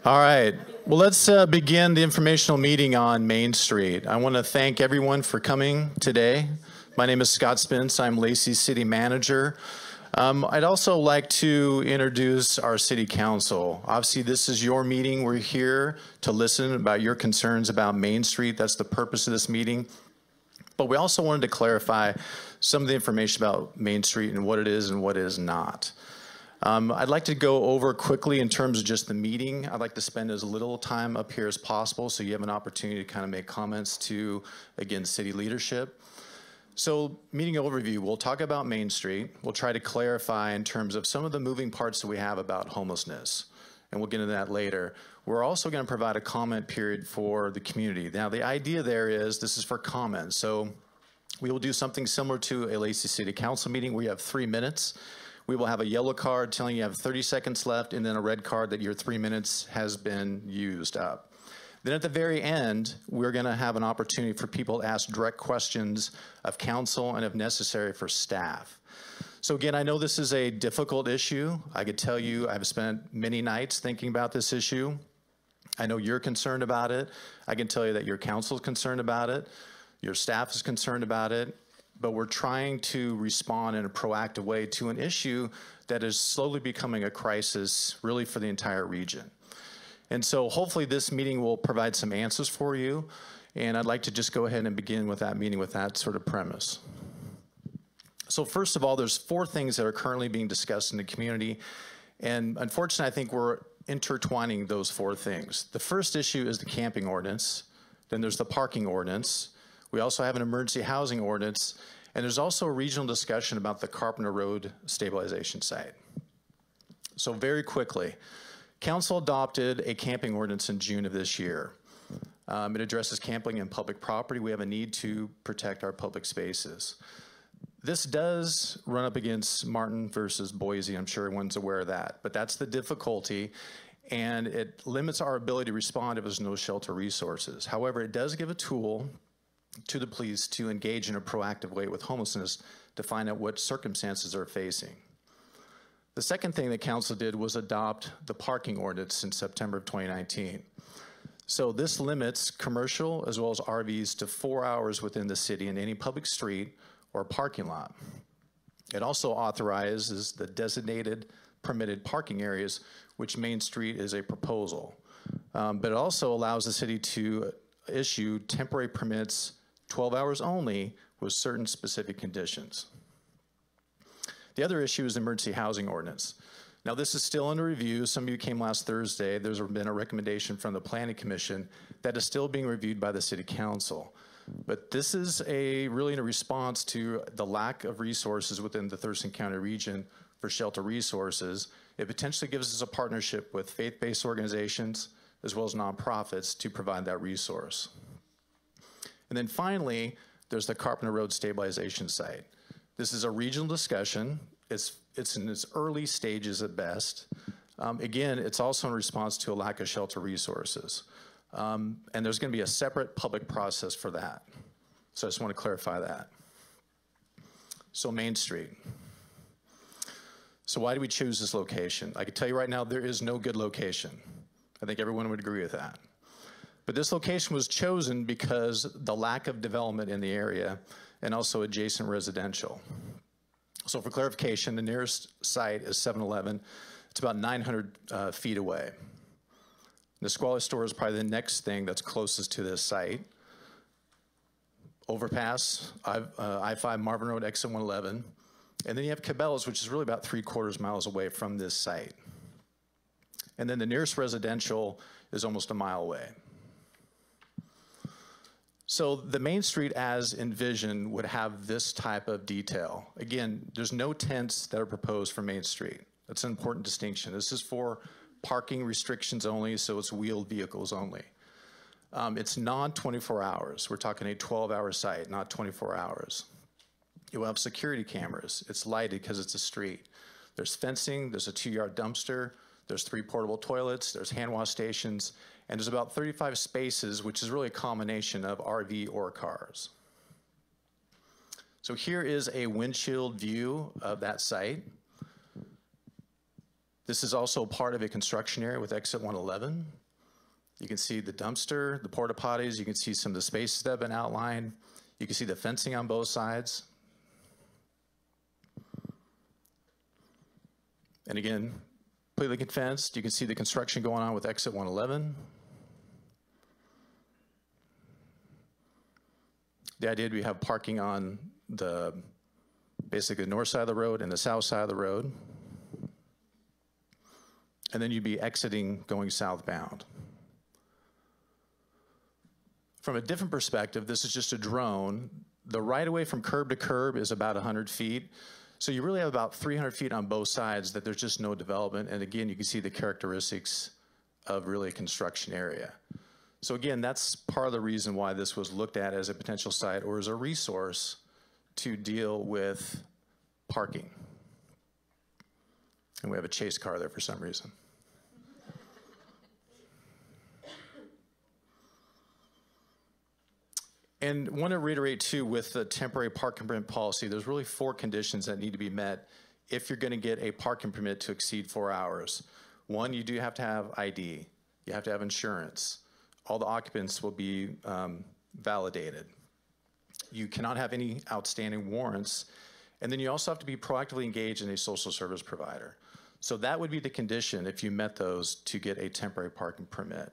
All right. Well, let's begin the informational meeting on Main Street. I want to thank everyone for coming today. My name is Scott Spence. I'm Lacey's city manager. I'd also like to introduce our city council. Obviously, this is your meeting. We're here to listen about your concerns about Main Street. That's the purpose of this meeting. But we also wanted to clarify some of the information about Main Street and what it is and what it is not. I'd like to go over quickly in terms of just the meeting. I'd like to spend as little time up here as possible so you have an opportunity to kind of make comments to, again, city leadership. So meeting overview, we'll talk about Main Street. We'll try to clarify in terms of some of the moving parts that we have about homelessness, and we'll get into that later. We're also going to provide a comment period for the community. Now, the idea there is this is for comments. So we will do something similar to a Lacey City Council meeting. We have 3 minutes. We will have a yellow card telling you have 30 seconds left, and then a red card that your 3 minutes has been used up. Then at the very end, we're going to have an opportunity for people to ask direct questions of council and, if necessary, for staff. So again, I know this is a difficult issue. I could tell you I've spent many nights thinking about this issue. I know you're concerned about it. I can tell you that your council is concerned about it. Your staff is concerned about it. But we're trying to respond in a proactive way to an issue that is slowly becoming a crisis really for the entire region. And so hopefully this meeting will provide some answers for you. And I'd like to just go ahead and begin with that meeting with that sort of premise. So first of all, there's 4 things that are currently being discussed in the community. And unfortunately, I think we're intertwining those 4 things. The first issue is the camping ordinance. Then there's the parking ordinance. We also have an emergency housing ordinance, and there's also a regional discussion about the Carpenter Road stabilization site. So very quickly, council adopted a camping ordinance in June of this year. It addresses camping in public property. We have a need to protect our public spaces. This does run up against Martin versus Boise. I'm sure everyone's aware of that, but that's the difficulty, and it limits our ability to respond if there's no shelter resources. However, it does give a tool to the police to engage in a proactive way with homelessness to find out what circumstances they're facing. The second thing that council did was adopt the parking ordinance in September of 2019. So this limits commercial as well as RVs to 4 hours within the city in any public street or parking lot. It also authorizes the designated permitted parking areas, which Main Street is a proposal. But it also allows the city to issue temporary permits 12 hours only with certain specific conditions. The other issue is the emergency housing ordinance. Now this is still under review. Some of you came last Thursday. There's been a recommendation from the Planning Commission that is still being reviewed by the City Council. But this is really in a response to the lack of resources within the Thurston County region for shelter resources. It potentially gives us a partnership with faith-based organizations as well as nonprofits to provide that resource. And then finally, there's the Carpenter Road stabilization site. This is a regional discussion. It's in its early stages at best. Again, it's also in response to a lack of shelter resources. And there's going to be a separate public process for that. So I just want to clarify that. So Main Street. So why do we choose this location? I can tell you right now, there is no good location. I think everyone would agree with that. But this location was chosen because the lack of development in the area and also adjacent residential. So for clarification, the nearest site is 7-Eleven. It's about 900 feet away. The Squalor store is probably the next thing that's closest to this site. Overpass, I-5 Marvin Road, exit 111. And then you have Cabela's, which is really about 3/4 miles away from this site. And then the nearest residential is almost a mile away. So the Main Street as envisioned would have this type of detail. Again, there's no tents that are proposed for Main Street. That's an important distinction. This is for parking restrictions only, so it's wheeled vehicles only. It's non-24 hours. We're talking a 12-hour site, not 24 hours. You will have security cameras. It's lighted because it's a street. There's fencing, there's a 2-yard dumpster, there's 3 portable toilets, there's hand wash stations, and there's about 35 spaces, which is really a combination of RV or cars. So here is a windshield view of that site. This is also part of a construction area with exit 111. You can see the dumpster, the porta potties. You can see some of the spaces that have been outlined. You can see the fencing on both sides. And again, completely fenced. You can see the construction going on with exit 111. The idea would be have parking on basically the north side of the road and the south side of the road. And then you'd be exiting going southbound. From a different perspective, this is just a drone. The right-of-way from curb to curb is about 100 feet. So you really have about 300 feet on both sides that there's just no development. And again, you can see the characteristics of really a construction area. So again, that's part of the reason why this was looked at as a potential site or as a resource to deal with parking. And we have a chase car there for some reason. And want to reiterate too, with the temporary parking permit policy, there's really 4 conditions that need to be met if you're going to get a parking permit to exceed 4 hours. 1, you do have to have ID. You have to have insurance. All the occupants will be validated. You cannot have any outstanding warrants. And then you also have to be proactively engaged in a social service provider. So that would be the condition if you met those to get a temporary parking permit.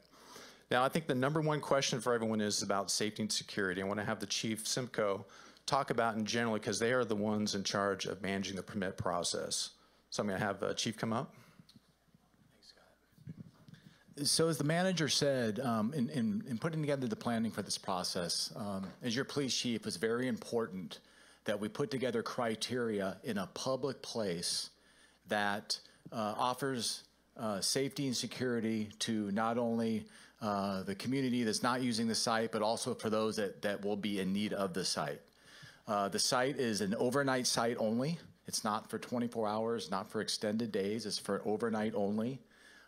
Now, I think the number 1 question for everyone is about safety and security. I want to have the Chief Simcoe talk about in general because they are the ones in charge of managing the permit process. So I'm going to have the Chief come up. Thanks, Scott. So as the manager said, in putting together the planning for this process, as your police chief, it's very important that we put together criteria in a public place that offers safety and security to not only the community that's not using the site, but also for those that will be in need of the site. The site is an overnight site only. It's not for 24 hours, not for extended days. It's for overnight only.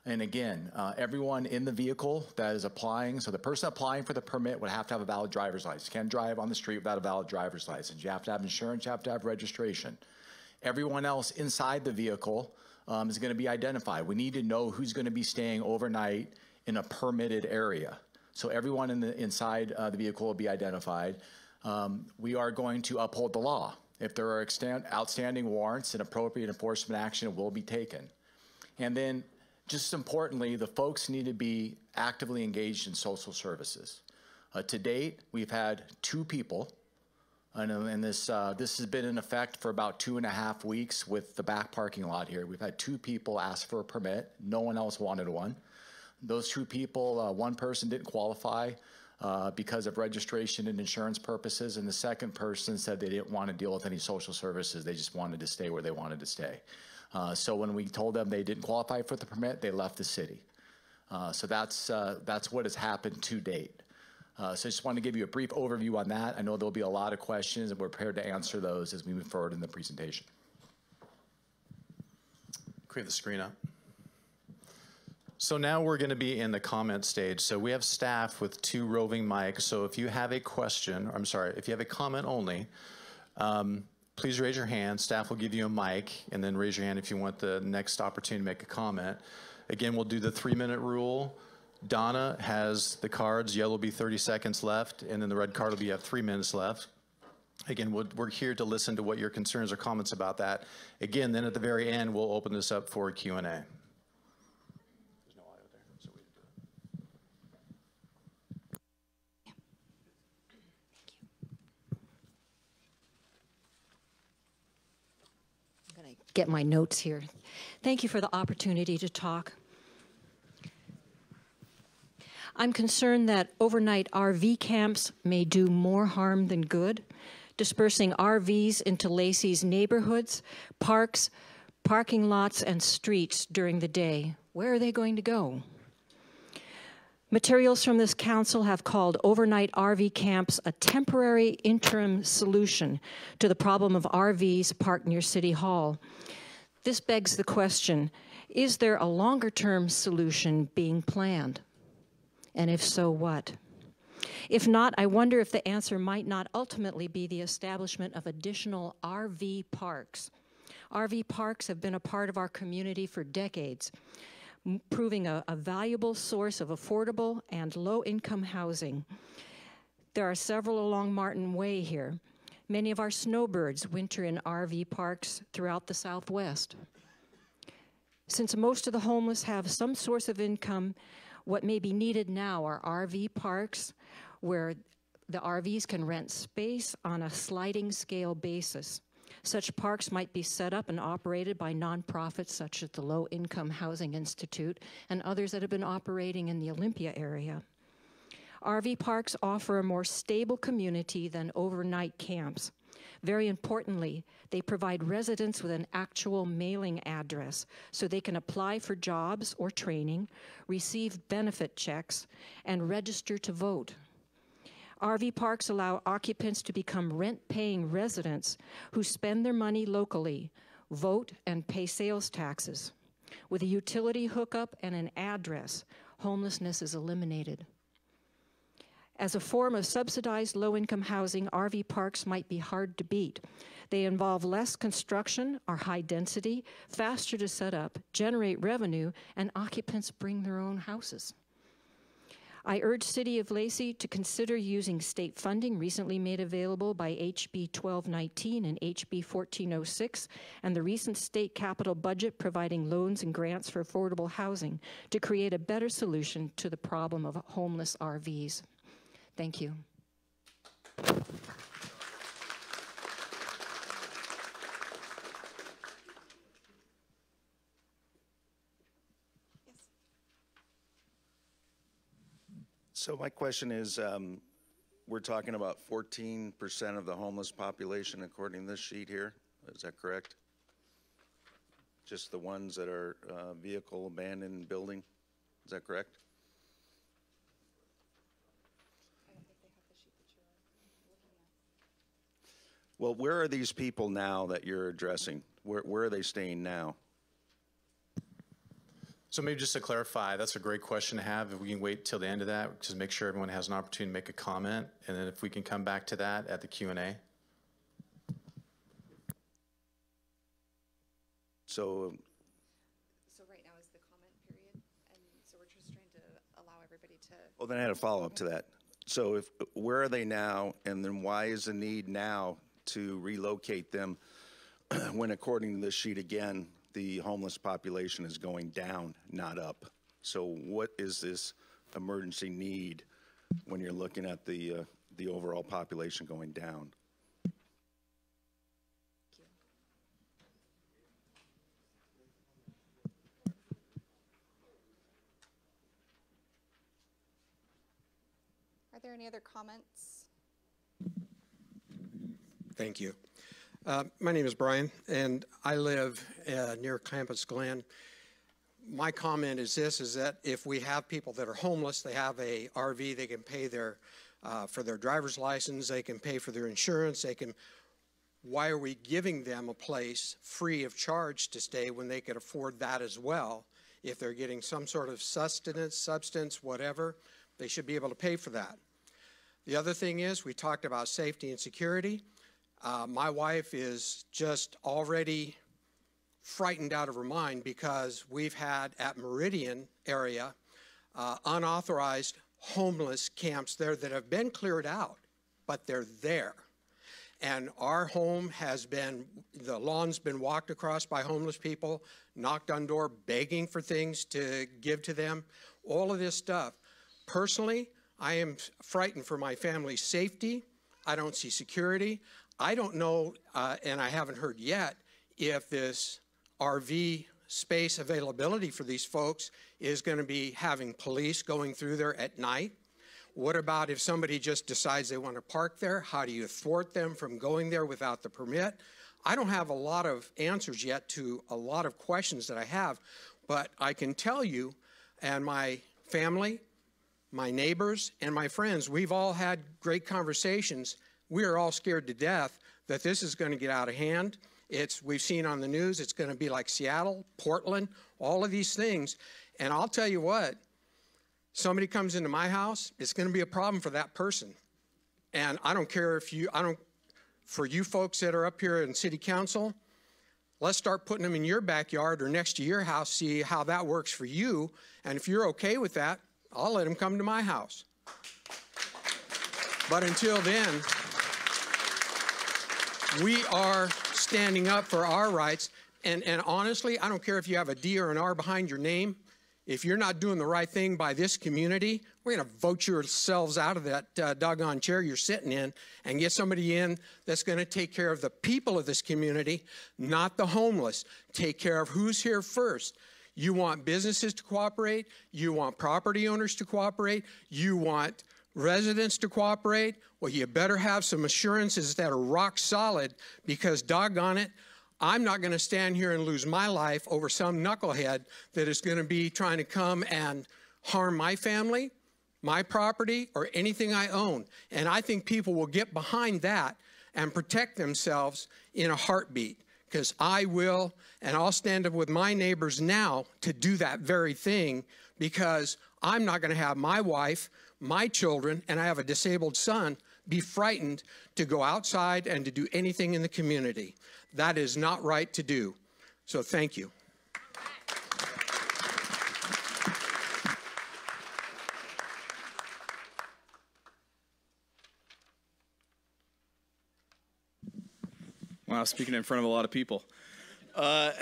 And again, everyone in the vehicle that is applying, so the person applying for the permit would have to have a valid driver's license. You can't drive on the street without a valid driver's license. You have to have insurance, you have to have registration. Everyone else inside the vehicle is going to be identified. We need to know who's going to be staying overnight in a permitted area. So everyone inside the vehicle will be identified. We are going to uphold the law. If there are outstanding warrants, an appropriate enforcement action will be taken. And then, just importantly, the folks need to be actively engaged in social services. To date, we've had 2 people, and this has been in effect for about 2.5 weeks with the back parking lot here. We've had 2 people ask for a permit. No one else wanted one. Those 2 people, one person didn't qualify because of registration and insurance purposes, and the second person said they didn't want to deal with any social services. They just wanted to stay where they wanted to stay. So when we told them they didn't qualify for the permit, they left the city. So that's what has happened to date. So I just want to give you a brief overview on that. I know there'll be a lot of questions, and we're prepared to answer those as we move forward in the presentation. Create the screen up. So now we're going to be in the comment stage. So we have staff with 2 roving mics. So if you have a question, I'm sorry, if you have a comment only, please raise your hand. Staff will give you a mic, and then raise your hand if you want the next opportunity to make a comment. Again, we'll do the 3-minute rule. Donna has the cards. Yellow will be 30 seconds left, and then the red card will be at 3 minutes left. Again, we're here to listen to what your concerns or comments about that. Again, then at the very end, we'll open this up for Q&A. Get my notes here. Thank you for the opportunity to talk. I'm concerned that overnight RV camps may do more harm than good, dispersing RVs into Lacey's neighborhoods, parks, parking lots, and streets during the day. Where are they going to go? Materials from this council have called overnight RV camps a temporary interim solution to the problem of RVs parked near City Hall. This begs the question, is there a longer-term solution being planned? And if so, what? If not, I wonder if the answer might not ultimately be the establishment of additional RV parks. RV parks have been a part of our community for decades, proving a valuable source of affordable and low-income housing. There are several along Martin Way here. Many of our snowbirds winter in RV parks throughout the Southwest. Since most of the homeless have some source of income, what may be needed now are RV parks where the RVs can rent space on a sliding scale basis. Such parks might be set up and operated by nonprofits such as the Low Income Housing Institute and others that have been operating in the Olympia area. RV parks offer a more stable community than overnight camps. Very importantly, they provide residents with an actual mailing address so they can apply for jobs or training, receive benefit checks, and register to vote. RV parks allow occupants to become rent-paying residents who spend their money locally, vote, and pay sales taxes. With a utility hookup and an address, homelessness is eliminated. As a form of subsidized low-income housing, RV parks might be hard to beat. They involve less construction, are high density, faster to set up, generate revenue, and occupants bring their own houses. I urge City of Lacey to consider using state funding recently made available by HB 1219 and HB 1406 and the recent state capital budget providing loans and grants for affordable housing to create a better solution to the problem of homeless RVs. Thank you. So my question is, we're talking about 14% of the homeless population according to this sheet here. Is that correct? Just the ones that are vehicle abandoned building. Is that correct? I don't think they have the sheet that you're looking at. Well, where are these people now that you're addressing? Where are they staying now? So maybe just to clarify, that's a great question to have. If we can wait till the end of that, just make sure everyone has an opportunity to make a comment, and then if we can come back to that at the Q&A. So right now is the comment period, and so we're just trying to allow everybody to. well, then I had a follow-up to that. So where are they now, and then why is the need now to relocate them when, according to this sheet again, the homeless population is going down, not up? So what is this emergency need when you're looking at the overall population going down? Are there any other comments? Thank you. My name is Brian, and I live near Campus Glen. My comment is this, is that if we have people that are homeless, they have a RV, they can pay their, for their driver's license, they can pay for their insurance, why are we giving them a place free of charge to stay when they could afford that as well? If they're getting some sort of sustenance, substance, whatever, they should be able to pay for that. The other thing is, we talked about safety and security. My wife is just already frightened out of her mind because we've had at Meridian area unauthorized homeless camps there that have been cleared out, but they're there. And our home has been, the lawn's been walked across by homeless people, knocked on door, begging for things to give to them, all of this stuff. Personally, I am frightened for my family's safety. I don't see security. I don't know, and I haven't heard yet, if this RV space availability for these folks is going to be having police going through there at night. What about if somebody just decides they want to park there? How do you thwart them from going there without the permit? I don't have a lot of answers yet to a lot of questions that I have, but I can tell you, and my family, my neighbors, and my friends, we've all had great conversations. We are all scared to death that this is going to get out of hand. We've seen on the news, it's going to be like Seattle, Portland, all of these things. And I'll tell you what, somebody comes into my house, it's going to be a problem for that person. And I don't care if for you folks that are up here in city council, Let's start putting them in your backyard or next to your house, see how that works for you. And if you're okay with that, I'll let them come to my house. But until then, we are standing up for our rights. And honestly, I don't care if you have a D or an R behind your name. If you're not doing the right thing by this community, we're going to vote yourselves out of that doggone chair you're sitting in and get somebody in that's going to take care of the people of this community, not the homeless. Take care of who's here first. You want businesses to cooperate. You want property owners to cooperate. You want residents to cooperate. Well, you better have some assurances that are rock solid, because doggone it, I'm not going to stand here and lose my life over some knucklehead that is going to be trying to come and harm my family, my property, or anything I own. And I think people will get behind that and protect themselves in a heartbeat, because I will, and I'll stand up with my neighbors now to do that very thing, because I'm not going to have my wife, my children, and I have a disabled son, be frightened to go outside and to do anything in the community. That is not right to do. So thank you. Wow, speaking in front of a lot of people. I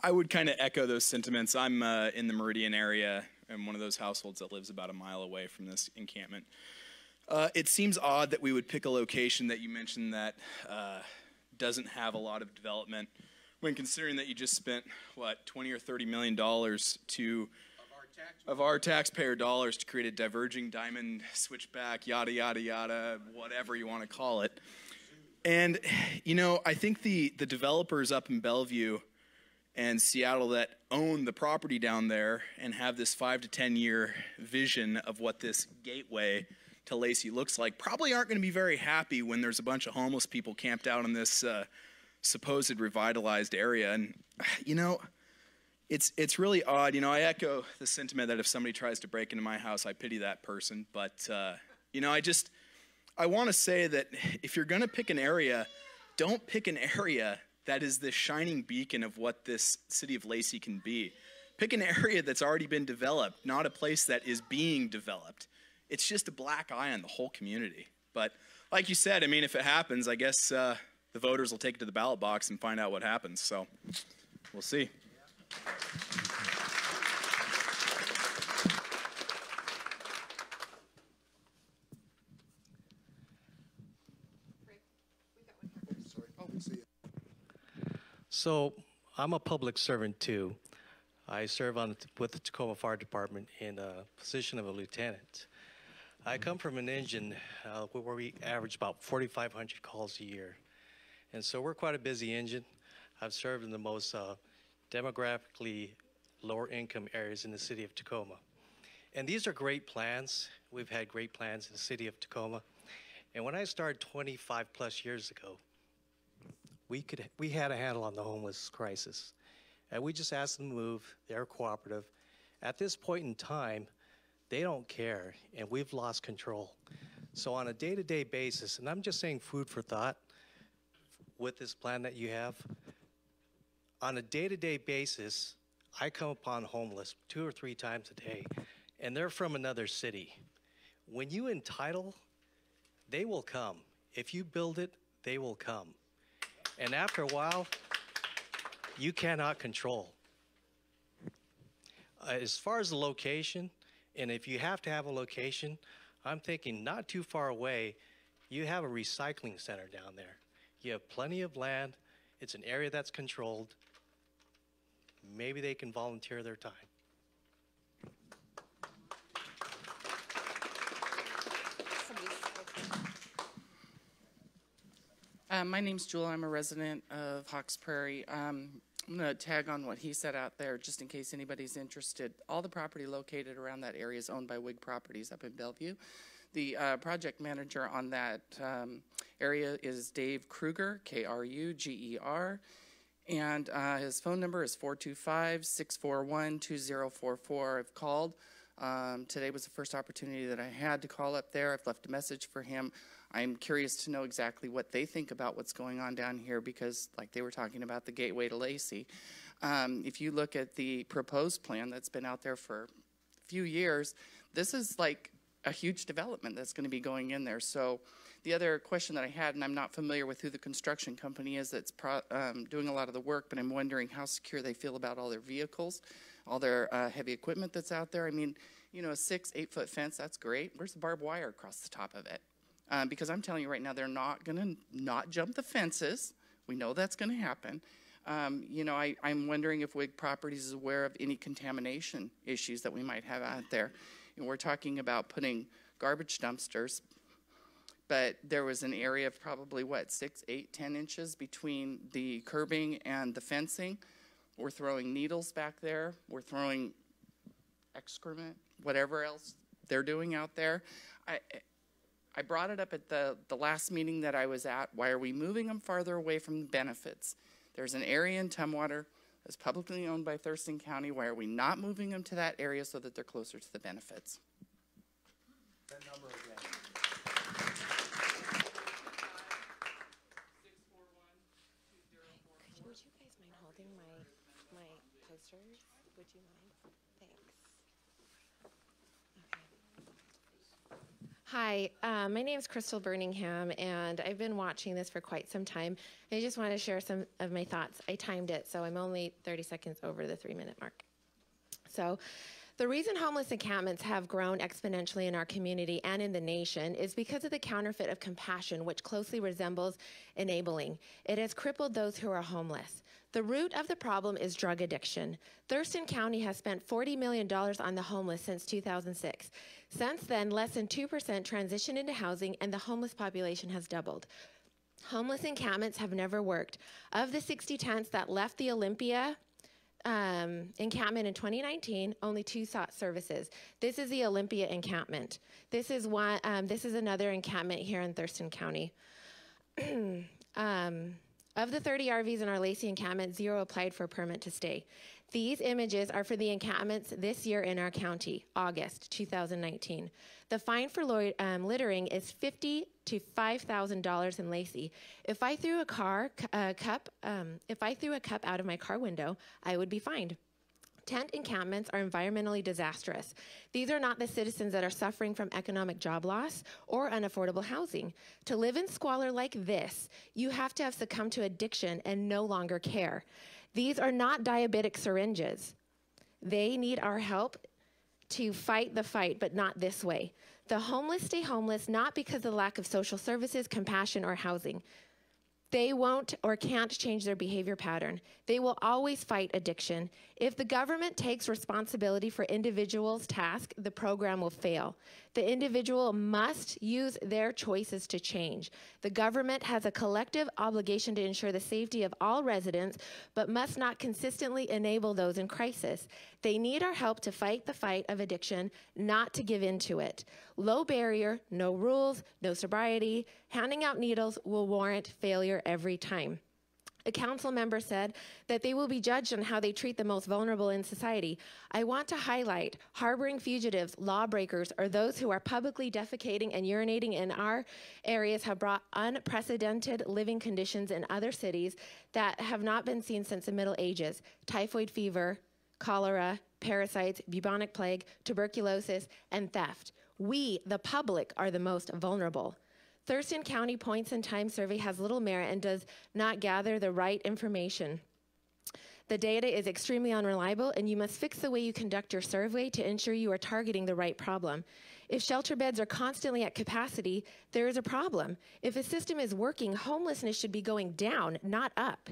would kind of echo those sentiments. I'm in the Meridian area. I'm one of those households that lives about a mile away from this encampment. It seems odd that we would pick a location that you mentioned that doesn't have a lot of development, when considering that you just spent, what, $20 or $30 million of our taxpayer dollars to create a diverging diamond switchback, yada, yada, yada, whatever you want to call it. And, you know, I think the developers up in Bellevue and Seattle that own the property down there and have this 5 to 10 year vision of what this gateway to Lacey looks like probably aren't going to be very happy when there's a bunch of homeless people camped out in this supposed revitalized area. And, you know, it's really odd. You know, I echo the sentiment that if somebody tries to break into my house, I pity that person. But, you know, I want to say that if you're going to pick an area, don't pick an area that is the shining beacon of what this city of Lacey can be. Pick an area that's already been developed, not a place that is being developed. It's just a black eye on the whole community. But like you said, I mean, if it happens, I guess the voters will take it to the ballot box and find out what happens. So we'll see. So I'm a public servant too. I serve with the Tacoma Fire Department in a position of a lieutenant. I come from an engine where we average about 4,500 calls a year. And so we're quite a busy engine. I've served in the most demographically lower income areas in the city of Tacoma. And these are great plans. We've had great plans in the city of Tacoma. And when I started 25 plus years ago, we had a handle on the homeless crisis. And we just asked them to move. They're cooperative. At this point in time, they don't care, and we've lost control. So on a day-to-day basis, and I'm just saying food for thought with this plan that you have, on a day-to-day basis, I come upon homeless 2 or 3 times a day, and they're from another city. When you entitle, they will come. If you build it, they will come. And after a while, you cannot control. As far as the location, and if you have to have a location, I'm thinking not too far away, you have a recycling center down there. You have plenty of land. It's an area that's controlled. Maybe they can volunteer their time. My name's Jewel. I'm a resident of Hawks Prairie. I'm going to tag on what he said out there just in case anybody's interested. All the property located around that area is owned by WIG Properties up in Bellevue. The project manager on that area is Dave Kruger, Kruger, and his phone number is 425-641-2044. I've called. Today was the first opportunity that I had to call up there. I've left a message for him. I'm curious to know exactly what they think about what's going on down here because, like they were talking about the gateway to Lacey, if you look at the proposed plan that's been out there for a few years, this is like a huge development that's going to be going in there. So the other question that I had, and I'm not familiar with who the construction company is that's doing a lot of the work, but I'm wondering how secure they feel about all their vehicles, all their heavy equipment that's out there. I mean, you know, a 6-8 foot fence, that's great. Where's the barbed wire across the top of it? Because I'm telling you right now, they're not going to not jump the fences. We know that's going to happen. You know, I'm wondering if WIG Properties is aware of any contamination issues that we might have out there. You know, we're talking about putting garbage dumpsters, but there was an area of probably, what, 6, 8, 10 inches between the curbing and the fencing. We're throwing needles back there. We're throwing excrement, whatever else they're doing out there. I brought it up at the last meeting that I was at. Why are we moving them farther away from the benefits? There's an area in Tumwater that's publicly owned by Thurston County. Why are we not moving them to that area so that they're closer to the benefits? That number again. Would you guys mind holding my posters? Would you mind? Thanks. Okay. Hi, my name is Crystal Birmingham, and I've been watching this for quite some time. I just want to share some of my thoughts. I timed it, so I'm only 30 seconds over the 3-minute mark. So, the reason homeless encampments have grown exponentially in our community and in the nation is because of the counterfeit of compassion, which closely resembles enabling. It has crippled those who are homeless. The root of the problem is drug addiction. Thurston County has spent $40 million on the homeless since 2006. Since then, less than 2% transitioned into housing, and the homeless population has doubled. Homeless encampments have never worked. Of the 60 tents that left the Olympia encampment in 2019, only 2 sought services. This is the Olympia encampment. This is one. This is another encampment here in Thurston County. Of the 30 RVs in our Lacey encampment, 0 applied for a permit to stay. These images are for the encampments this year in our county, August 2019. The fine for littering is $50,000 to $5,000 in Lacey. If I threw a cup out of my car window, I would be fined. Tent encampments are environmentally disastrous. These are not the citizens that are suffering from economic job loss or unaffordable housing. To live in squalor like this, you have to have succumbed to addiction and no longer care. These are not diabetic syringes. They need our help to fight the fight, but not this way. The homeless stay homeless not because of the lack of social services, compassion, or housing. They won't or can't change their behavior pattern. They will always fight addiction. If the government takes responsibility for individuals' tasks, the program will fail. The individual must use their choices to change. The government has a collective obligation to ensure the safety of all residents, but must not consistently enable those in crisis. They need our help to fight the fight of addiction, not to give in to it. Low barrier, no rules, no sobriety. Handing out needles will warrant failure every time. A council member said that they will be judged on how they treat the most vulnerable in society. I want to highlight harboring fugitives, lawbreakers, or those who are publicly defecating and urinating in our areas have brought unprecedented living conditions in other cities that have not been seen since the Middle Ages. Typhoid fever, cholera, parasites, bubonic plague, tuberculosis, and theft. We, the public, are the most vulnerable. Thurston County Points and Time Survey has little merit and does not gather the right information. The data is extremely unreliable, and you must fix the way you conduct your survey to ensure you are targeting the right problem. If shelter beds are constantly at capacity, there is a problem. If a system is working, homelessness should be going down, not up.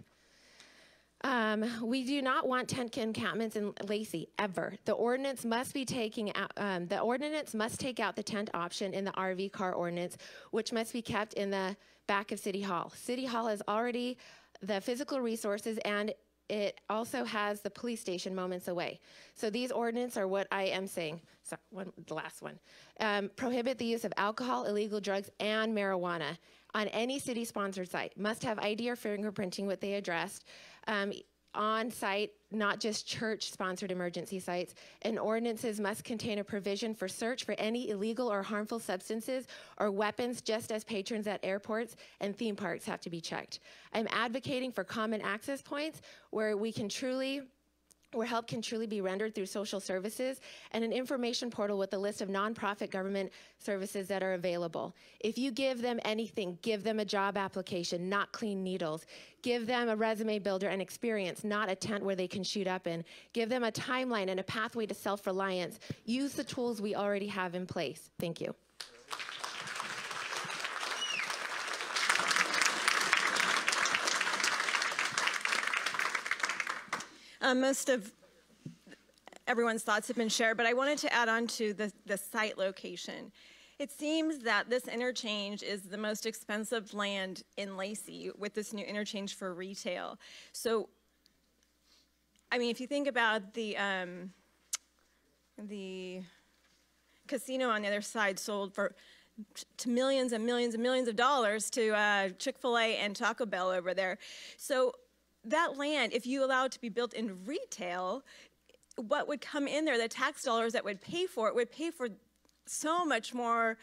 We do not want tent encampments in Lacey ever. The ordinance must be taking out. The ordinance must take out the tent option in the RV car ordinance, which must be kept in the back of City Hall. City Hall has already the physical resources, and it also has the police station moments away. So these ordinances are what I am saying. So the last one. Prohibit the use of alcohol, illegal drugs, and marijuana on any city-sponsored site. Must have ID or fingerprinting, what they addressed. on site, not just church-sponsored emergency sites, and ordinances must contain a provision for search for any illegal or harmful substances or weapons, just as patrons at airports and theme parks have to be checked. I'm advocating for common access points where help can truly be rendered through social services, and an information portal with a list of nonprofit government services that are available. If you give them anything, give them a job application, not clean needles. Give them a resume builder and experience, not a tent where they can shoot up in. Give them a timeline and a pathway to self-reliance. Use the tools we already have in place. Thank you. Most of everyone's thoughts have been shared, but I wanted to add on to the site location. It seems that this interchange is the most expensive land in Lacey with this new interchange for retail. So, I mean, if you think about the casino on the other side sold to millions and millions and millions of dollars to Chick-fil-A and Taco Bell over there. So that land, if you allow it to be built in retail, what would come in there, the tax dollars that would pay for it, would pay for so much more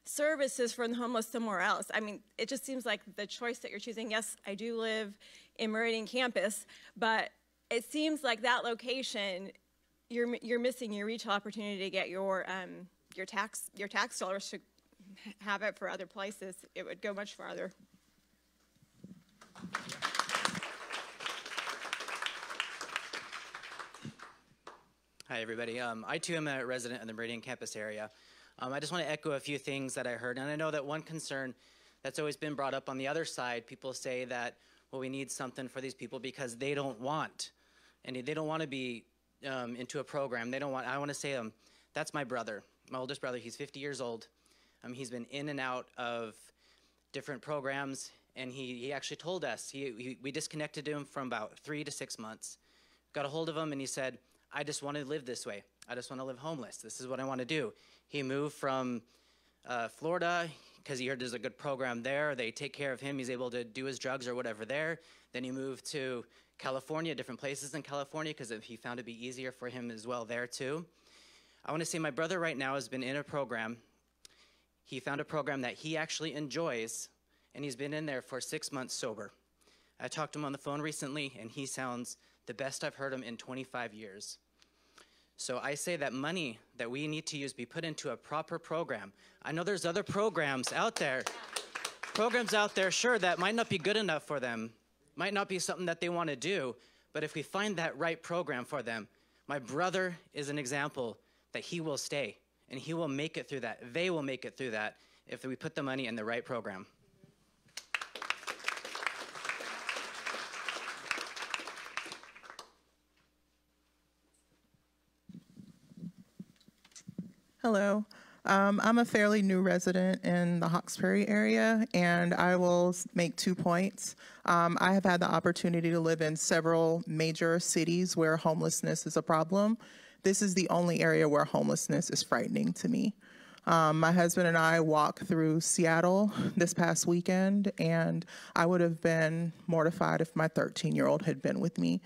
services for the homeless somewhere else. I mean, it just seems like the choice that you're choosing. Yes, I do live in Meridian campus, but it seems like that location, you're missing your retail opportunity to get your tax dollars to have it for other places. It would go much farther. Hi, everybody. I, too, am a resident of the Meridian campus area. I just want to echo a few things that I heard. And I know that one concern that's always been brought up on the other side, people say that, well, we need something for these people because they don't want, and they don't want to be into a program. They don't want, I want to say, that's my brother, my oldest brother. He's 50 years old. He's been in and out of different programs, and he actually told us, we disconnected him from about 3 to 6 months. Got a hold of him, and he said, I just want to live this way. I just want to live homeless. This is what I want to do. He moved from Florida because he heard there's a good program there. They take care of him. He's able to do his drugs or whatever there. Then he moved to California, different places in California, because he found it be easier for him as well there too. I want to say my brother right now has been in a program. He found a program that he actually enjoys, and he's been in there for 6 months sober. I talked to him on the phone recently, and he sounds the best I've heard him in 25 years. So I say that money that we need to use be put into a proper program. I know there's other programs out there, sure, that might not be good enough for them, might not be something that they want to do, but if we find that right program for them, my brother is an example that he will stay, and he will make it through that. They will make it through that if we put the money in the right program. Hello. I'm a fairly new resident in the Hawkesbury area, and I will make 2 points. I have had the opportunity to live in several major cities where homelessness is a problem. This is the only area where homelessness is frightening to me. My husband and I walked through Seattle this past weekend, and I would have been mortified if my 13-year-old had been with me.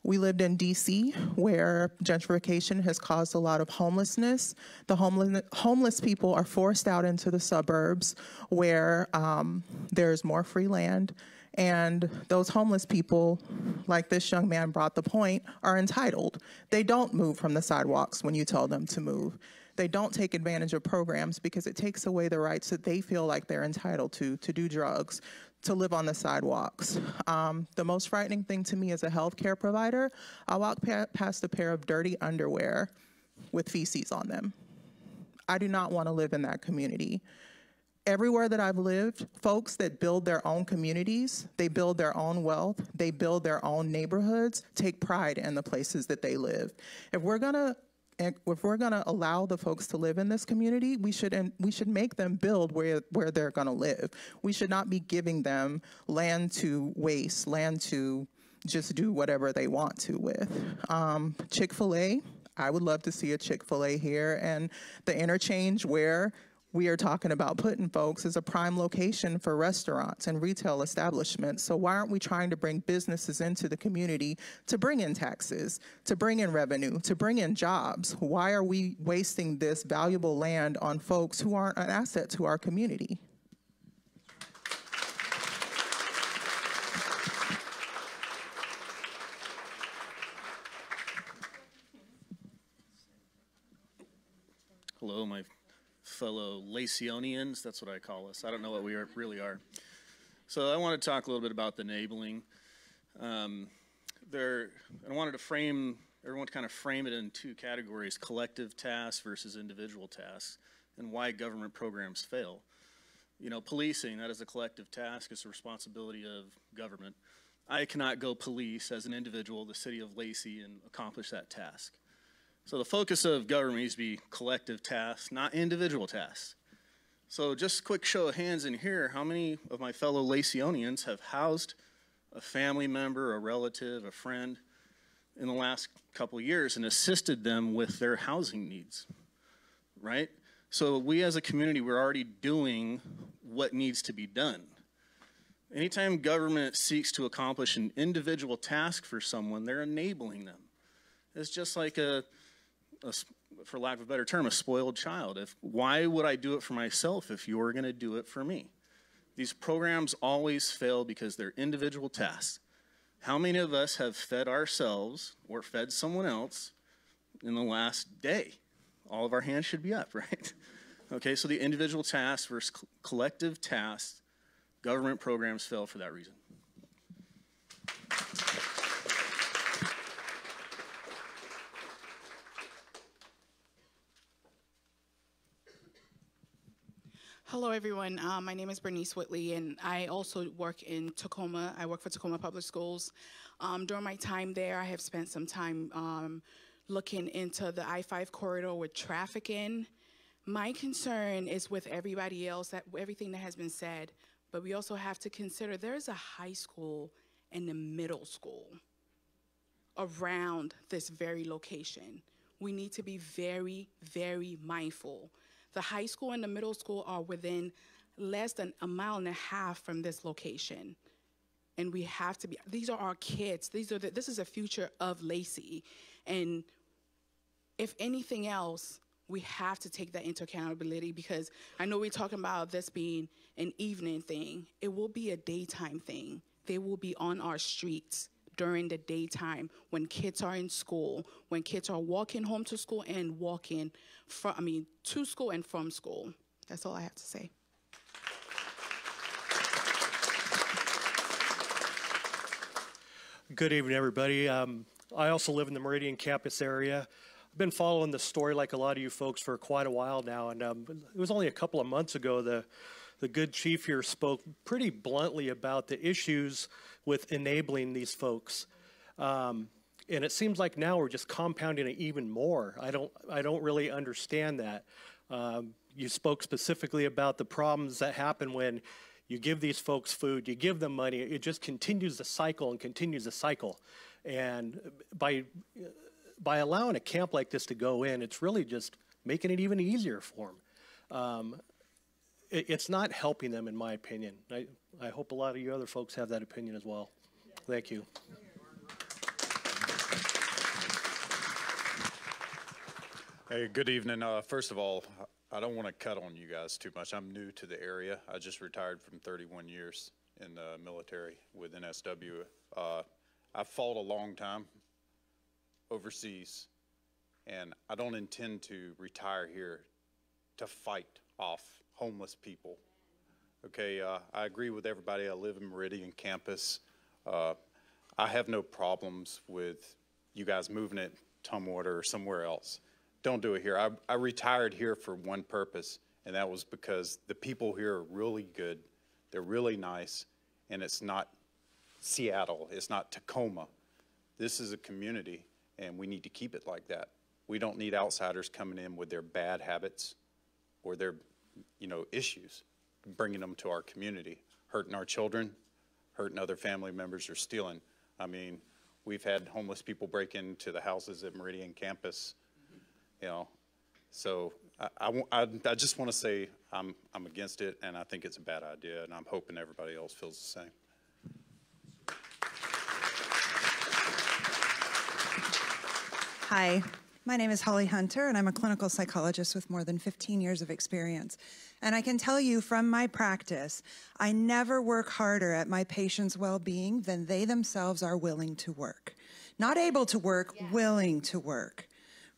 We lived in DC, where gentrification has caused a lot of homelessness. The homeless people are forced out into the suburbs where there's more free land. And those homeless people, like this young man brought the point, are entitled. They don't move from the sidewalks when you tell them to move. They don't take advantage of programs because it takes away the rights that they feel like they're entitled to do drugs, to live on the sidewalks. The most frightening thing to me as a healthcare provider, I walked past a pair of dirty underwear with feces on them. I do not want to live in that community. Everywhere that I've lived, folks that build their own communities, they build their own wealth, they build their own neighborhoods, take pride in the places that they live. If we're gonna allow the folks to live in this community, we should make them build where they're gonna live. We should not be giving them land to waste, land to just do whatever they want to with. Chick-fil-A, I would love to see a Chick-fil-A here, and the interchange where we are talking about putting folks as a prime location for restaurants and retail establishments. So why aren't we trying to bring businesses into the community to bring in taxes, to bring in revenue, to bring in jobs? Why are we wasting this valuable land on folks who aren't an asset to our community? Hello, my fellow Laceyonians. That's what I call us. I don't know what we really are. So I want to talk a little bit about the enabling. I wanted to frame, everyone to kind of frame it in two categories: collective tasks versus individual tasks, and why government programs fail. You know, policing, that is a collective task. It's a responsibility of government. I cannot go police as an individual the city of Lacey and accomplish that task. So the focus of government needs to be collective tasks, not individual tasks. So just a quick show of hands in here, how many of my fellow Laceyonians have housed a family member, a relative, a friend in the last couple of years and assisted them with their housing needs, right? So we as a community, we're already doing what needs to be done. Anytime government seeks to accomplish an individual task for someone, they're enabling them. It's just like for lack of a better term, a spoiled child. Why would I do it for myself if you're going to do it for me? These programs always fail because they're individual tasks. How many of us have fed ourselves or fed someone else in the last day? All of our hands should be up, right? Okay, so the individual tasks versus collective tasks, government programs fail for that reason. Hello, everyone. My name is Bernice Whitley, and I also work in Tacoma. I work for Tacoma Public Schools. During my time there, I have spent some time looking into the I-5 corridor with traffic in. My concern is with everybody else, that everything that has been said, but we also have to consider there's a high school and a middle school around this very location. We need to be very, very mindful. The high school and the middle school are within less than a mile and a half from this location. And we have to be, these are our kids. This is the future of Lacey. And if anything else, we have to take that into accountability, because I know we're talking about this being an evening thing. It will be a daytime thing. They will be on our streets during the daytime when kids are in school, when kids are walking home to school and walking to school and from school. That's all I have to say. Good evening, everybody. I also live in the Meridian campus area. I've been following the story like a lot of you folks for quite a while now, and it was only a couple of months ago the good chief here spoke pretty bluntly about the issues with enabling these folks. And it seems like now we're just compounding it even more. I don't really understand that. You spoke specifically about the problems that happen when you give these folks food, you give them money, it just continues the cycle and continues the cycle. And by allowing a camp like this to go in, it's really just making it even easier for them. It's not helping them, in my opinion. I hope a lot of you other folks have that opinion as well. Thank you. Hey, good evening. First of all, I don't want to cut on you guys too much. I'm new to the area. I just retired from 31 years in the military with NSW. I fought a long time overseas, and I don't intend to retire here to fight off homeless people. Okay, I agree with everybody. I live in Meridian campus. I have no problems with you guys moving it Tumwater or somewhere else. Don't do it here. I retired here for one purpose, and that was because the people here are really good. They're really nice, and it's not Seattle. It's not Tacoma. This is a community, and we need to keep it like that. We don't need outsiders coming in with their bad habits or their issues, bringing them to our community, hurting our children, hurting other family members, or stealing. I mean, we've had homeless people break into the houses at Meridian campus, So I just want to say I'm against it, and I think it's a bad idea, and I'm hoping everybody else feels the same. Hi, my name is Holly Hunter, and I'm a clinical psychologist with more than 15 years of experience. And I can tell you from my practice, I never work harder at my patients' well-being than they themselves are willing to work. Not able to work, willing to work.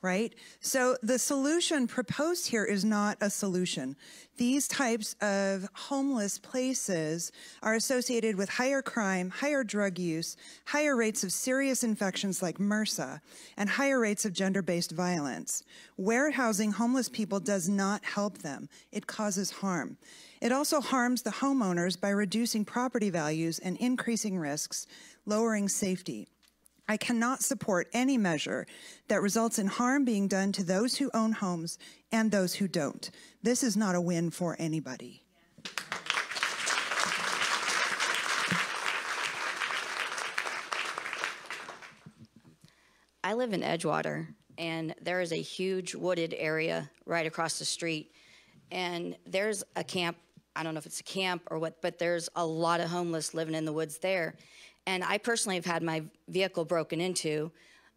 Right? So the solution proposed here is not a solution. These types of homeless places are associated with higher crime, higher drug use, higher rates of serious infections like MRSA, and higher rates of gender-based violence. Warehousing homeless people does not help them. It causes harm. It also harms the homeowners by reducing property values and increasing risks, lowering safety. I cannot support any measure that results in harm being done to those who own homes and those who don't. This is not a win for anybody. I live in Edgewater, and there is a huge wooded area right across the street. And there's a camp, I don't know if it's a camp or what, but there's a lot of homeless living in the woods there. And I personally have had my vehicle broken into.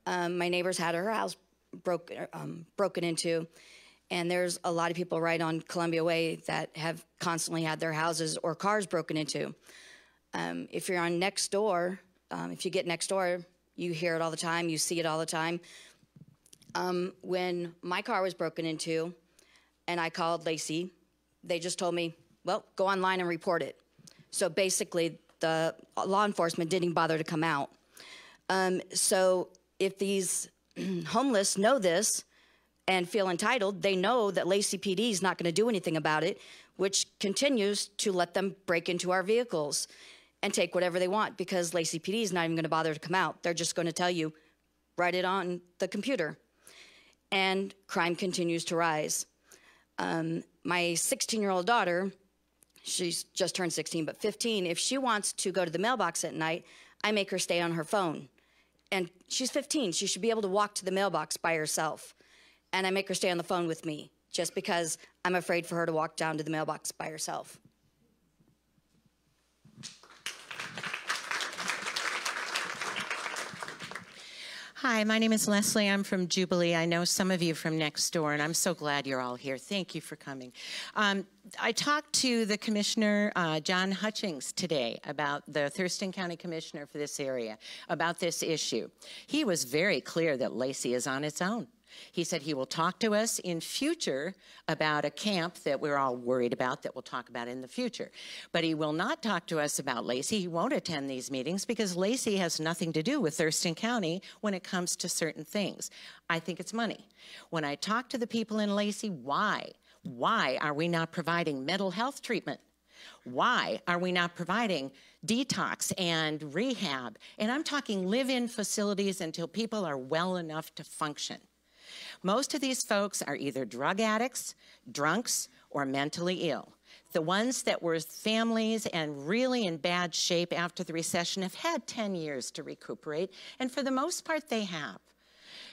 My neighbor's had her house broken into. And there's a lot of people right on Columbia Way that have constantly had their houses or cars broken into. If you're on next door, if you get next door, you hear it all the time, you see it all the time. When my car was broken into and I called Lacey, they just told me, well, go online and report it. So basically, the law enforcement didn't bother to come out. So if these homeless know this and feel entitled, they know that Lacey PD is not going to do anything about it, which continues to let them break into our vehicles and take whatever they want, because Lacey PD is not even going to bother to come out. They're just going to tell you, write it on the computer. And crime continues to rise. My 16-year-old daughter, she's just turned 16, but 15, if she wants to go to the mailbox at night, I make her stay on her phone. And she's 15. She should be able to walk to the mailbox by herself. And I make her stay on the phone with me, just because I'm afraid for her to walk down to the mailbox by herself. Hi, my name is Leslie. I'm from Jubilee. I know some of you from next door, and I'm so glad you're all here. Thank you for coming. I talked to the Commissioner, John Hutchings, today about the Thurston County Commissioner for this area, about this issue. He was very clear that Lacey is on its own. He said he will talk to us in future about a camp that we're all worried about that we'll talk about in the future. But he will not talk to us about Lacey. He won't attend these meetings because Lacey has nothing to do with Thurston County when it comes to certain things. I think it's money. When I talk to the people in Lacey, why are we not providing mental health treatment? Why are we not providing detox and rehab? And I'm talking live-in facilities until people are well enough to function. Most of these folks are either drug addicts, drunks, or mentally ill. The ones that were families and really in bad shape after the recession have had 10 years to recuperate, and for the most part, they have.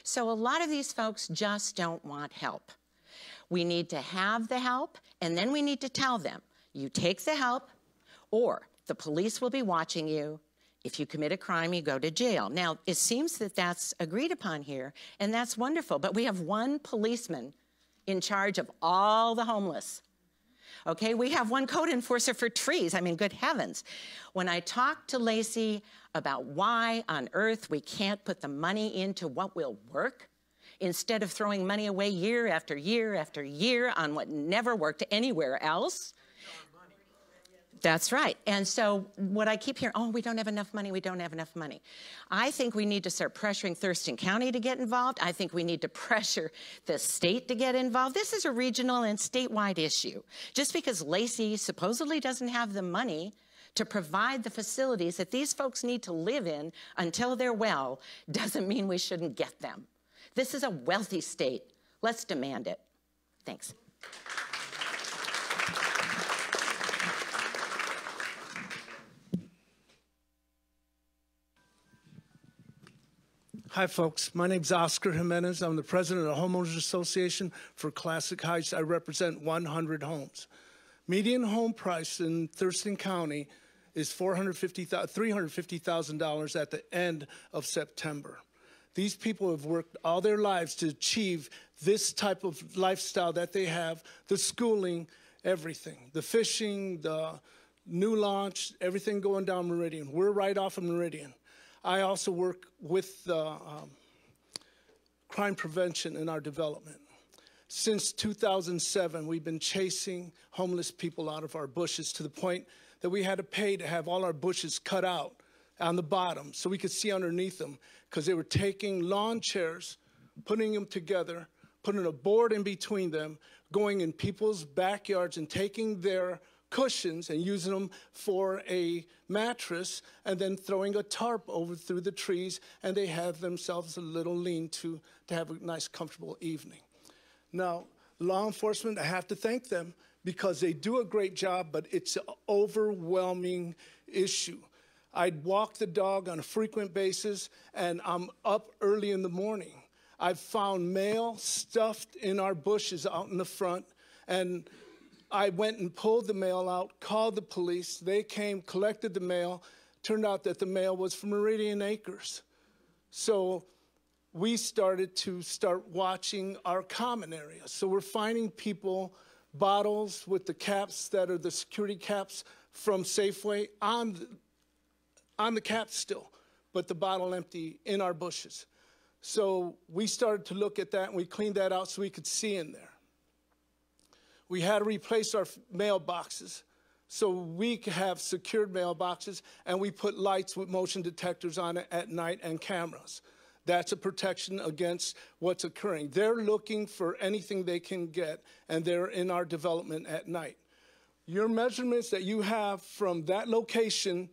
So a lot of these folks just don't want help. We need to have the help, and then we need to tell them, you take the help, or the police will be watching you. If you commit a crime, you go to jail. Now, it seems that that's agreed upon here, and that's wonderful, but we have one policeman in charge of all the homeless. Okay, we have one code enforcer for trees. I mean, good heavens. When I talk to Lacey about why on earth we can't put the money into what will work, instead of throwing money away year after year after year on what never worked anywhere else, that's right. And so what I keep hearing, oh, we don't have enough money, we don't have enough money. I think we need to start pressuring Thurston County to get involved. I think we need to pressure the state to get involved. This is a regional and statewide issue. Just because Lacey supposedly doesn't have the money to provide the facilities that these folks need to live in until they're well doesn't mean we shouldn't get them. This is a wealthy state. Let's demand it. Thanks. Hi, folks. My name's Oscar Jimenez. I'm the president of the Homeowners Association for Classic Heights. I represent 100 homes. Median home price in Thurston County is $350,000 at the end of September. These people have worked all their lives to achieve this type of lifestyle that they have, the schooling, everything, the fishing, the new launch, everything going down Meridian. We're right off of Meridian. I also work with crime prevention in our development. Since 2007, we've been chasing homeless people out of our bushes to the point that we had to pay to have all our bushes cut out on the bottom so we could see underneath them, because they were taking lawn chairs, putting them together, putting a board in between them, going in people's backyards and taking their cushions and using them for a mattress, and then throwing a tarp over through the trees, and they have themselves a little lean-to to have a nice, comfortable evening. Now, law enforcement, I have to thank them because they do a great job, but it's an overwhelming issue. I'd walk the dog on a frequent basis, and I'm up early in the morning. I've found mail stuffed in our bushes out in the front, and I went and pulled the mail out, called the police. They came, collected the mail. Turned out that the mail was from Meridian Acres. So we started watching our common areas. So we're finding people, bottles with the caps that are the security caps from Safeway on the cap still, but the bottle empty in our bushes. So we started to look at that, and we cleaned that out so we could see in there. We had to replace our mailboxes so we could have secured mailboxes, and we put lights with motion detectors on it at night and cameras. That's a protection against what's occurring. They're looking for anything they can get, and they're in our development at night. Your measurements that you have from that location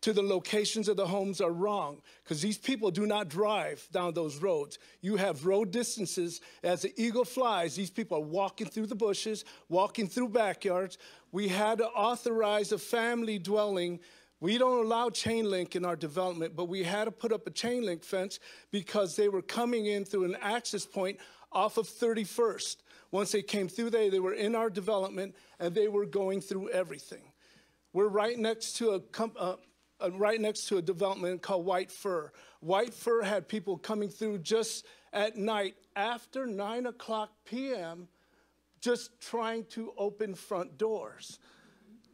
to the locations of the homes are wrong, because these people do not drive down those roads. You have road distances. As the eagle flies, these people are walking through the bushes, walking through backyards. We had to authorize a family dwelling. We don't allow chain link in our development, but we had to put up a chain link fence because they were coming in through an access point off of 31st. Once they came through there, they were in our development, and they were going through everything. We're right next to a development called White Fir. White Fir had people coming through just at night after 9 o'clock p.m. just trying to open front doors.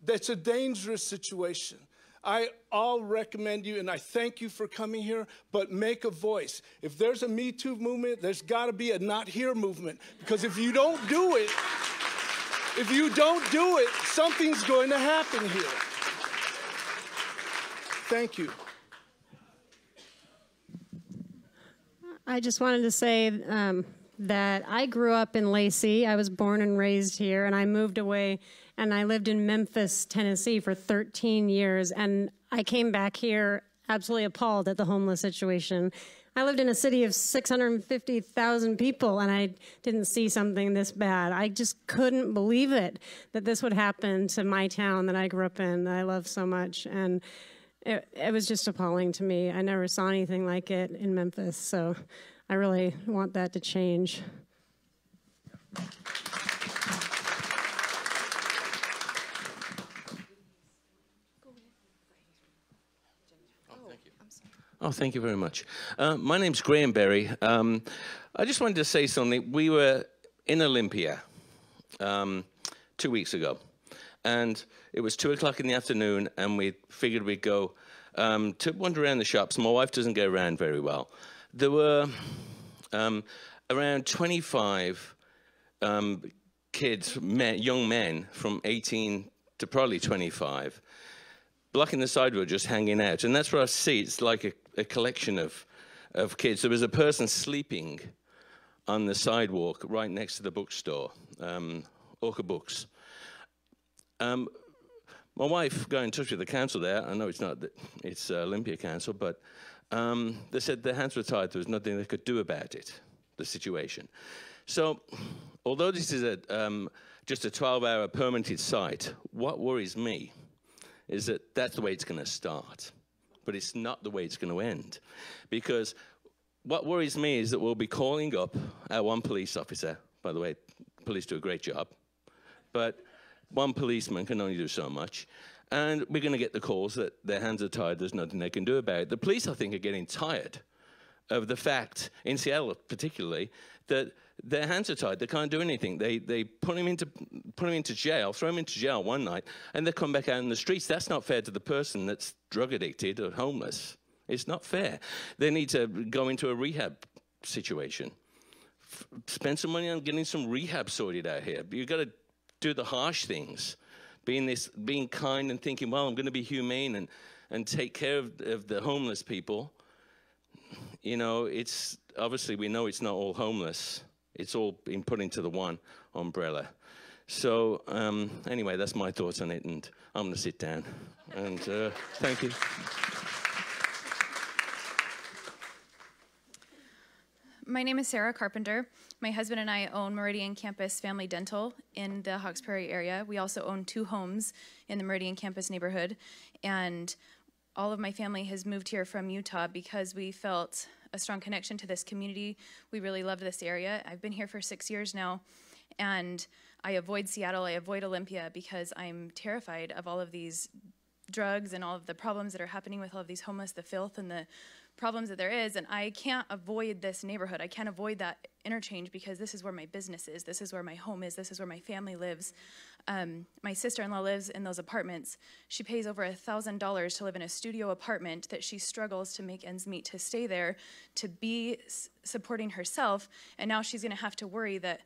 That's a dangerous situation. I'll recommend you, and I thank you for coming here, but make a voice. If there's a Me Too movement, there's got to be a Not Here movement, because if you don't do it, something's going to happen here. Thank you. I just wanted to say that I grew up in Lacey. I was born and raised here, and I moved away, and I lived in Memphis, Tennessee for 13 years, and I came back here absolutely appalled at the homeless situation. I lived in a city of 650,000 people, and I didn't see something this bad. I just couldn't believe it, that this would happen to my town that I grew up in, that I love so much, and it was just appalling to me. I never saw anything like it in Memphis, so I really want that to change. Oh, thank you very much. My name's Graham Berry. I just wanted to say something. We were in Olympia 2 weeks ago, and it was 2 o'clock in the afternoon, and we figured we'd go to wander around the shops. My wife doesn't go around very well. There were around 25 kids, young men from 18 to probably 25, blocking the sidewalk, just hanging out. And that's what I see. It's like a collection of kids. There was a person sleeping on the sidewalk right next to the bookstore, Orca Books. My wife got in touch with the council there. I know it's Olympia Council, but they said their hands were tied. There was nothing they could do about it, the situation. So although this is just a 12-hour permitted site, what worries me is that that's the way it's going to start. But it's not the way it's going to end. Because what worries me is that we'll be calling up our one police officer. By the way, police do a great job, but one policeman can only do so much. And we're going to get the calls that their hands are tied, there's nothing they can do about it. The police, I think, are getting tired of the fact, in Seattle particularly, that their hands are tied. They can't do anything. They put him into jail, throw him into jail one night, and they come back out in the streets. That's not fair to the person that's drug addicted or homeless. It's not fair. They need to go into a rehab situation. Spend some money on getting some rehab sorted out here. You've got to do the harsh things. Being kind and thinking, well, I'm going to be humane and take care of the homeless people. You know, it's obviously we know it's not all homeless. It's all been put into the one umbrella. So anyway, that's my thoughts on it, and I'm going to sit down. And thank you. My name is Sarah Carpenter. My husband and I own Meridian Campus Family Dental in the Hawks Prairie area. We also own 2 homes in the Meridian Campus neighborhood. And all of my family has moved here from Utah because we felt a strong connection to this community. We really love this area. I've been here for 6 years now. And I avoid Seattle, I avoid Olympia because I'm terrified of all of these drugs and all of the problems that are happening with all of these homeless, the filth and the problems that there is, and I can't avoid this neighborhood. I can't avoid that interchange because this is where my business is, this is where my home is, this is where my family lives. My sister-in-law lives in those apartments. She pays over $1,000 to live in a studio apartment that she struggles to make ends meet to stay there, to be supporting herself, and now she's gonna have to worry that,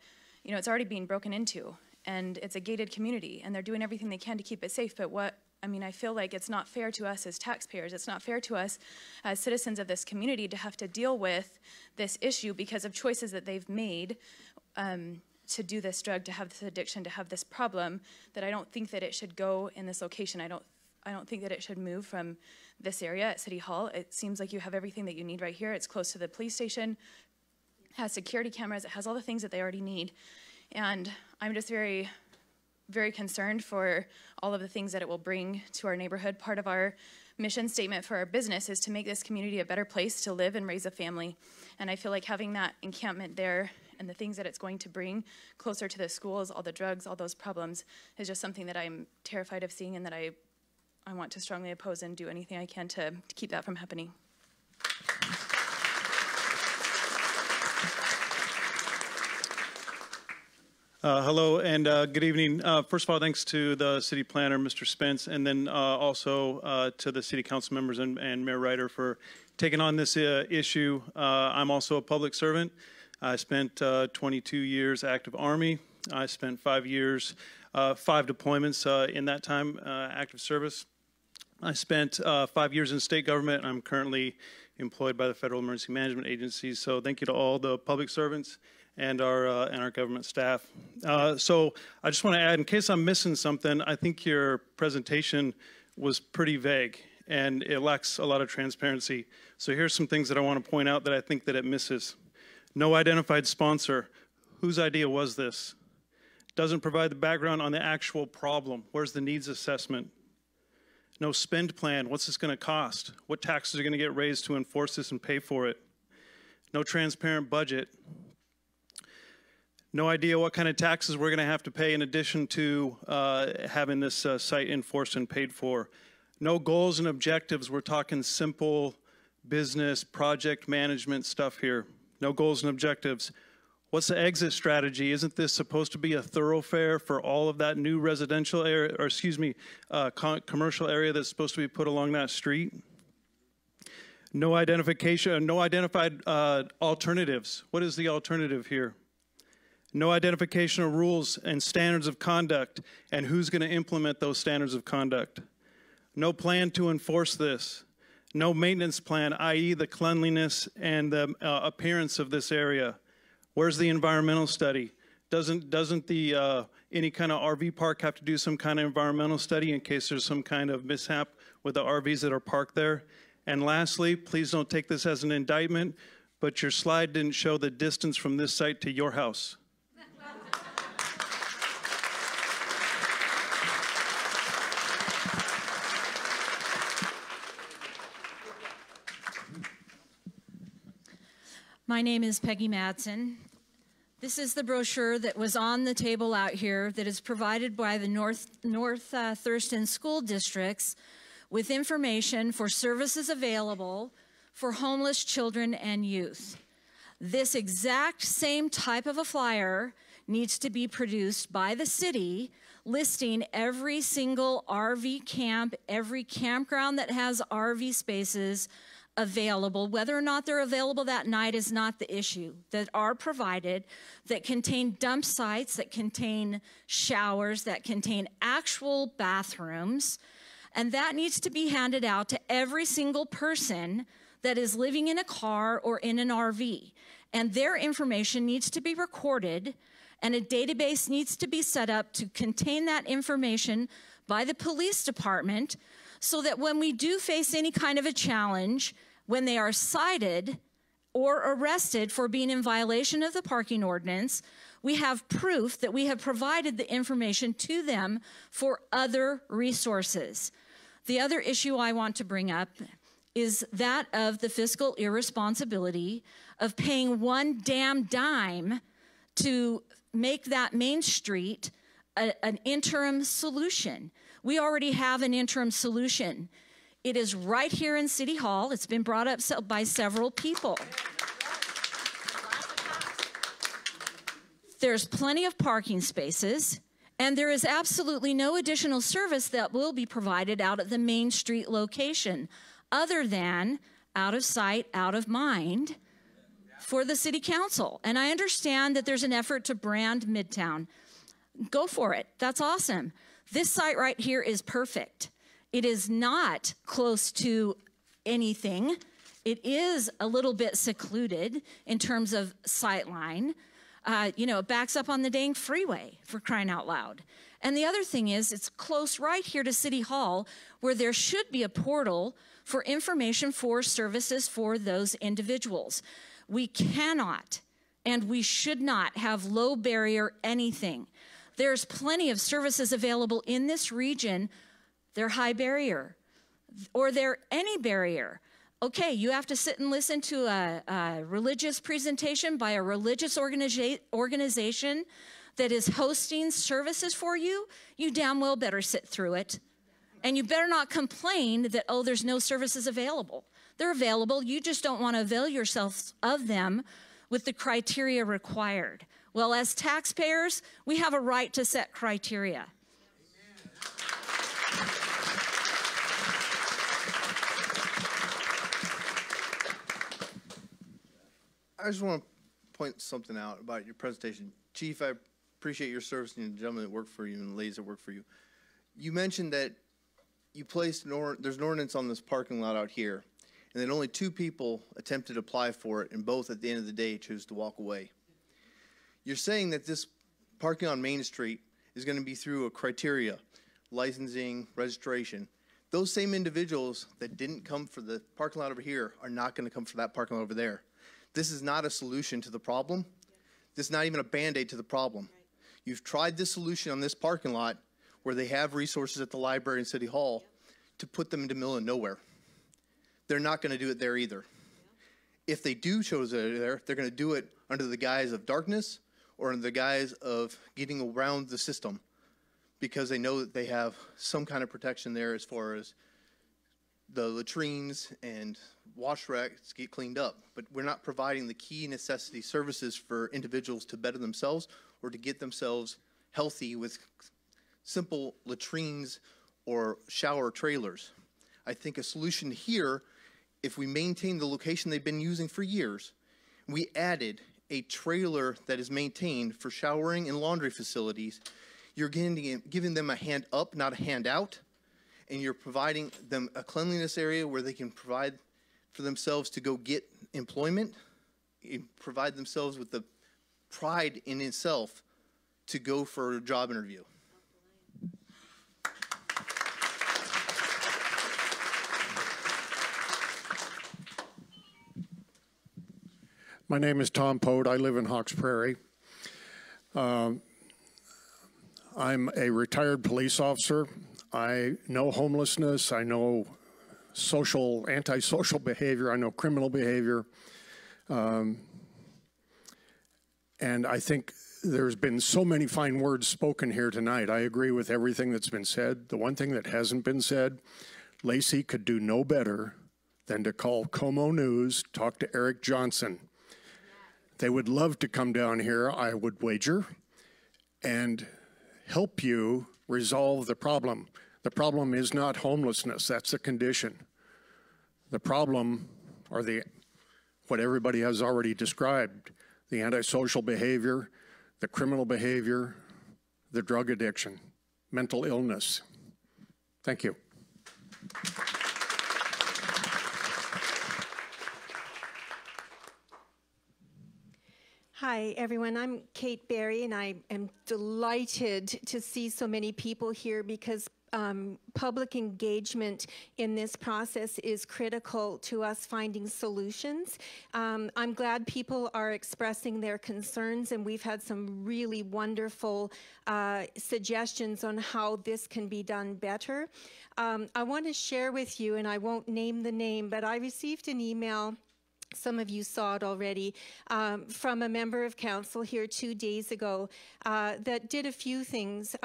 you know, it's already being broken into, and it's a gated community, and they're doing everything they can to keep it safe, but I feel like it's not fair to us as taxpayers. It's not fair to us as citizens of this community to have to deal with this issue because of choices that they've made to do this drug, to have this addiction, to have this problem, that I don't think that it should go in this location. I don't think that it should move from this area at City Hall. It seems like you have everything that you need right here. It's close to the police station, has security cameras, it has all the things that they already need. And I'm just very concerned for all of the things that it will bring to our neighborhood. Part of our mission statement for our business is to make this community a better place to live and raise a family. And I feel like having that encampment there and the things that it's going to bring closer to the schools, all the drugs, all those problems, is just something that I'm terrified of seeing and that I want to strongly oppose and do anything I can to keep that from happening. Hello and good evening. First of all, thanks to the city planner, Mr. Spence, and then also to the city council members and Mayor Ryder for taking on this issue. I'm also a public servant. I spent 22 years active Army. I spent 5 years, 5 deployments in that time, active service. I spent 5 years in state government. I'm currently employed by the Federal Emergency Management Agency. So thank you to all the public servants and our government staff. So I just want to add, in case I'm missing something, I think your presentation was pretty vague and it lacks a lot of transparency. So here's some things that I want to point out that I think that it misses. No identified sponsor. Whose idea was this? Doesn't provide the background on the actual problem. Where's the needs assessment? No spend plan. What's this going to cost? What taxes are going to get raised to enforce this and pay for it? No transparent budget. No idea what kind of taxes we're going to have to pay in addition to having this site enforced and paid for. No goals and objectives. We're talking simple business, project management stuff here. No goals and objectives. What's the exit strategy? Isn't this supposed to be a thoroughfare for all of that new residential area, or excuse me, commercial area that's supposed to be put along that street? No identification, no identified alternatives. What is the alternative here? No identification of rules and standards of conduct and who's going to implement those standards of conduct. No plan to enforce this. No maintenance plan, i.e. the cleanliness and the appearance of this area. Where's the environmental study? Doesn't the any kind of RV park have to do some kind of environmental study in case there's some kind of mishap with the RVs that are parked there? And lastly, please don't take this as an indictment, but your slide didn't show the distance from this site to your house. My name is Peggy Madsen. This is the brochure that was on the table out here that is provided by the North Thurston School Districts with information for services available for homeless children and youth. This exact same type of a flyer needs to be produced by the city, listing every single RV camp, every campground that has RV spaces available. Whether or not they're available that night is not the issue. That are provided, that contain dump sites, that contain showers, that contain actual bathrooms, and that needs to be handed out to every single person that is living in a car or in an RV. And their information needs to be recorded, and a database needs to be set up to contain that information by the police department, so that when we do face any kind of a challenge, when they are cited or arrested for being in violation of the parking ordinance, we have proof that we have provided the information to them for other resources. The other issue I want to bring up is that of the fiscal irresponsibility of paying one damn dime to make that Main Street an interim solution. We already have an interim solution. It is right here in City Hall. It's been brought up by several people. There's plenty of parking spaces, and there is absolutely no additional service that will be provided out at the Main Street location, other than out of sight, out of mind for the city council. And I understand that there's an effort to brand Midtown. Go for it. That's awesome. This site right here is perfect. It is not close to anything. It is a little bit secluded in terms of sightline. It backs up on the dang freeway, for crying out loud. And the other thing is, it's close right here to City Hall, where there should be a portal for information for services for those individuals. We cannot and we should not have low barrier anything. There's plenty of services available in this region. They're high barrier, or they're any barrier. Okay, you have to sit and listen to a religious presentation by a religious organization that is hosting services for you. You damn well better sit through it. And you better not complain that, oh, there's no services available. They're available. You just don't want to avail yourself of them with the criteria required. Well, as taxpayers, we have a right to set criteria. I just want to point something out about your presentation. Chief, I appreciate your service and the gentlemen that work for you and the ladies that work for you. You mentioned that you placed there's an ordinance on this parking lot out here, and that only 2 people attempted to apply for it, and both at the end of the day chose to walk away. You're saying that this parking on Main Street is going to be through a criteria, licensing, registration. Those same individuals that didn't come for the parking lot over here are not going to come for that parking lot over there. This is not a solution to the problem. This is not even a Band-Aid to the problem. You've tried this solution on this parking lot where they have resources at the library and City Hall to put them into the middle of nowhere. They're not going to do it there either. If they do choose it there, they're going to do it under the guise of darkness or under the guise of getting around the system, because they know that they have some kind of protection there as far as the latrines and wash racks get cleaned up. But we're not providing the key necessity services for individuals to better themselves or to get themselves healthy with simple latrines or shower trailers. I think a solution here, if we maintain the location they've been using for years, we added a trailer that is maintained for showering and laundry facilities, you're giving them a hand up, not a hand out, and you're providing them a cleanliness area where they can provide for themselves to go get employment, provide themselves with the pride in itself to go for a job interview. My name is Tom Pote. I live in Hawks Prairie. I'm a retired police officer. I know homelessness. I know antisocial behavior. I know criminal behavior. And I think there's been so many fine words spoken here tonight. I agree with everything that's been said. The one thing that hasn't been said, Lacey could do no better than to call Como News, talk to Eric Johnson. They would love to come down here, I would wager, and help you resolve the problem. The problem is not homelessness, that's a condition. The problem are what everybody has already described, the antisocial behavior, the criminal behavior, the drug addiction, mental illness. Thank you. Hi, everyone. I'm Kate Berry, and I am delighted to see so many people here because public engagement in this process is critical to us finding solutions. I'm glad people are expressing their concerns, and we've had some really wonderful suggestions on how this can be done better. I want to share with you, and I won't name the name, but I received an email, some of you saw it already, from a member of council here 2 days ago that did a few things.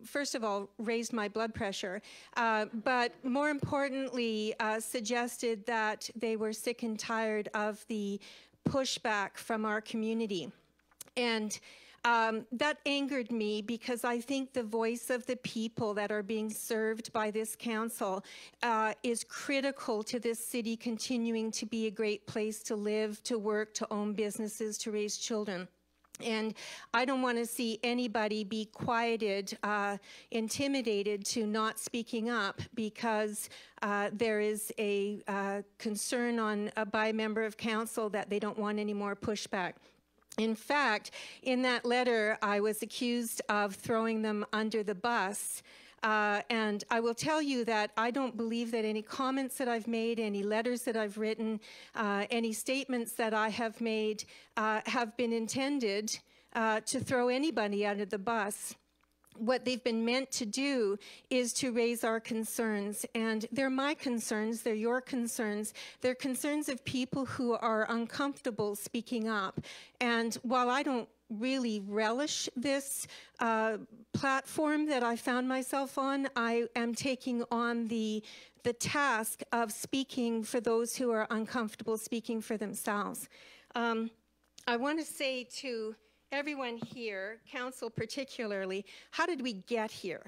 First of all, raised my blood pressure, but more importantly, suggested that they were sick and tired of the pushback from our community. And that angered me because I think the voice of the people that are being served by this council is critical to this city continuing to be a great place to live, to work, to own businesses, to raise children. And I don't want to see anybody be quieted, intimidated to not speaking up because there is a concern by a member of council that they don't want any more pushback. In fact, in that letter, I was accused of throwing them under the bus. And I will tell you that I don't believe that any comments that I've made, any letters that I've written, any statements that I have made have been intended to throw anybody under the bus. What they've been meant to do is to raise our concerns, and they're my concerns, they're your concerns, they're concerns of people who are uncomfortable speaking up. And while I don't really relish this platform that I found myself on, I am taking on the task of speaking for those who are uncomfortable speaking for themselves. I want to say to everyone here, council particularly, how did we get here?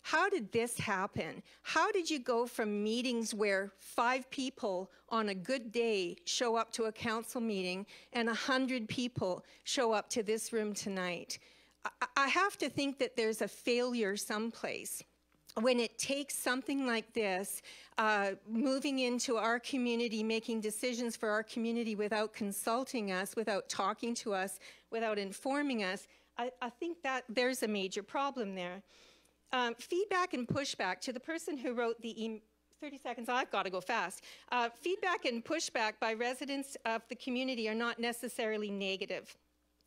How did this happen? How did you go from meetings where 5 people on a good day show up to a council meeting and 100 people show up to this room tonight? I have to think that there's a failure someplace. When it takes something like this, moving into our community, making decisions for our community without consulting us, without talking to us, without informing us, I think that there's a major problem there. Feedback and pushback to the person who wrote the 30 seconds, I've got to go fast. Feedback and pushback by residents of the community are not necessarily negative.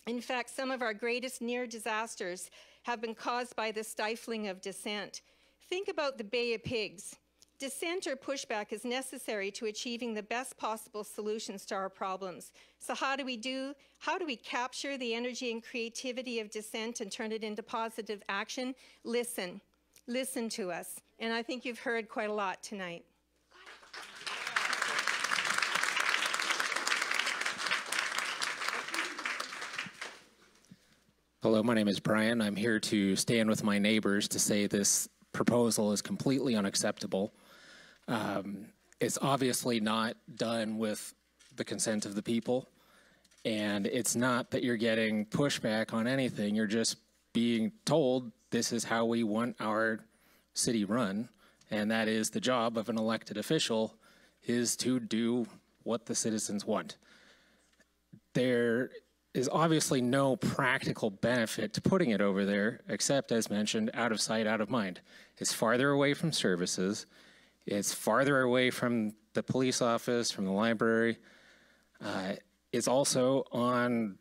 In fact, some of our greatest near disasters have been caused by the stifling of dissent. Think about the Bay of Pigs. Dissent or pushback is necessary to achieving the best possible solutions to our problems. So how do we capture the energy and creativity of dissent and turn it into positive action? Listen. Listen to us. And I think you've heard quite a lot tonight. Hello, my name is Brian. I'm here to stand with my neighbors to say this proposal is completely unacceptable. It's obviously not done with the consent of the people, and it's not that you're getting pushback on anything. You're just being told this is how we want our city run, and that is the job of an elected official, is to do what the citizens want. There is obviously no practical benefit to putting it over there, except, as mentioned, out of sight, out of mind. It's farther away from services. It's farther away from the police office, from the library. It's also on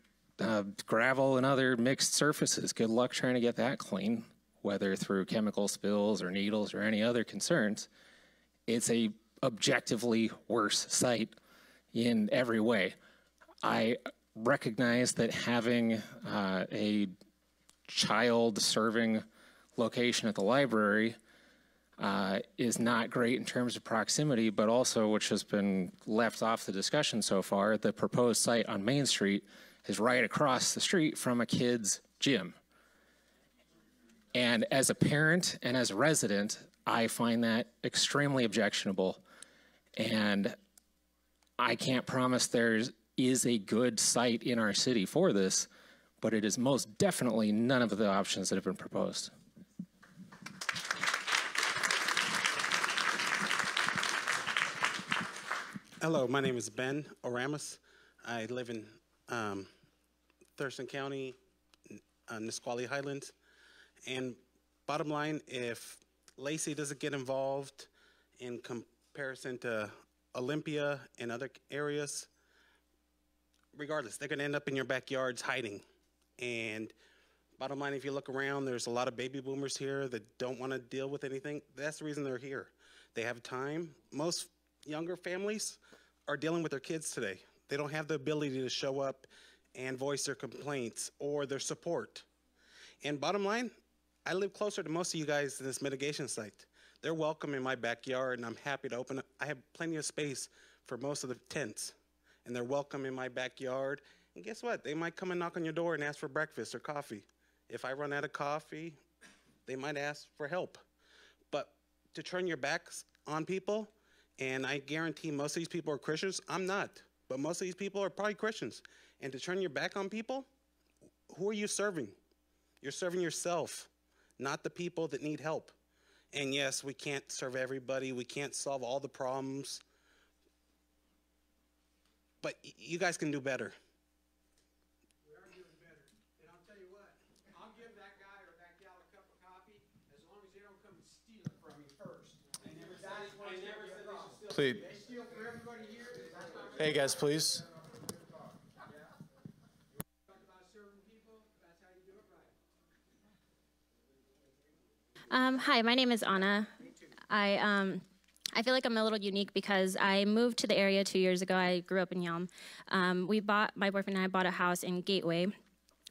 gravel and other mixed surfaces. Good luck trying to get that clean, whether through chemical spills or needles or any other concerns. It's a objectively worse site in every way. I recognize that having a child serving location at the library is not great in terms of proximity, but also, which has been left off the discussion so far, the proposed site on Main Street is right across the street from a kid's gym. And as a parent and as a resident, I find that extremely objectionable. And I can't promise there is a good site in our city for this, but it is most definitely none of the options that have been proposed. Hello, my name is Ben Oramus. I live in Thurston County, Nisqually Highlands. And bottom line, if Lacey doesn't get involved in comparison to Olympia and other areas, regardless, they're going to end up in your backyards hiding. And bottom line, if you look around, there's a lot of baby boomers here that don't want to deal with anything. That's the reason they're here. They have time. Most younger families are dealing with their kids today. They don't have the ability to show up and voice their complaints or their support. And bottom line, I live closer to most of you guys in this mitigation site. They're welcome in my backyard, and I'm happy to open up. I have plenty of space for most of the tents, and they're welcome in my backyard. And guess what? They might come and knock on your door and ask for breakfast or coffee. If I run out of coffee, they might ask for help. But to turn your backs on people, and I guarantee most of these people are Christians. I'm not, but most of these people are probably Christians. And to turn your back on people, who are you serving? You're serving yourself, not the people that need help. And yes, we can't serve everybody. We can't solve all the problems. But you guys can do better. We are doing better. And I'll tell you what, I'll give that guy or that gal a cup of coffee as long as they don't come and steal it from me first. I never said they should steal. Please. They steal for everybody here. Hey guys, please. Hi, my name is Anna. I feel like I'm a little unique because I moved to the area 2 years ago. I grew up in Yelm. My boyfriend and I bought a house in Gateway,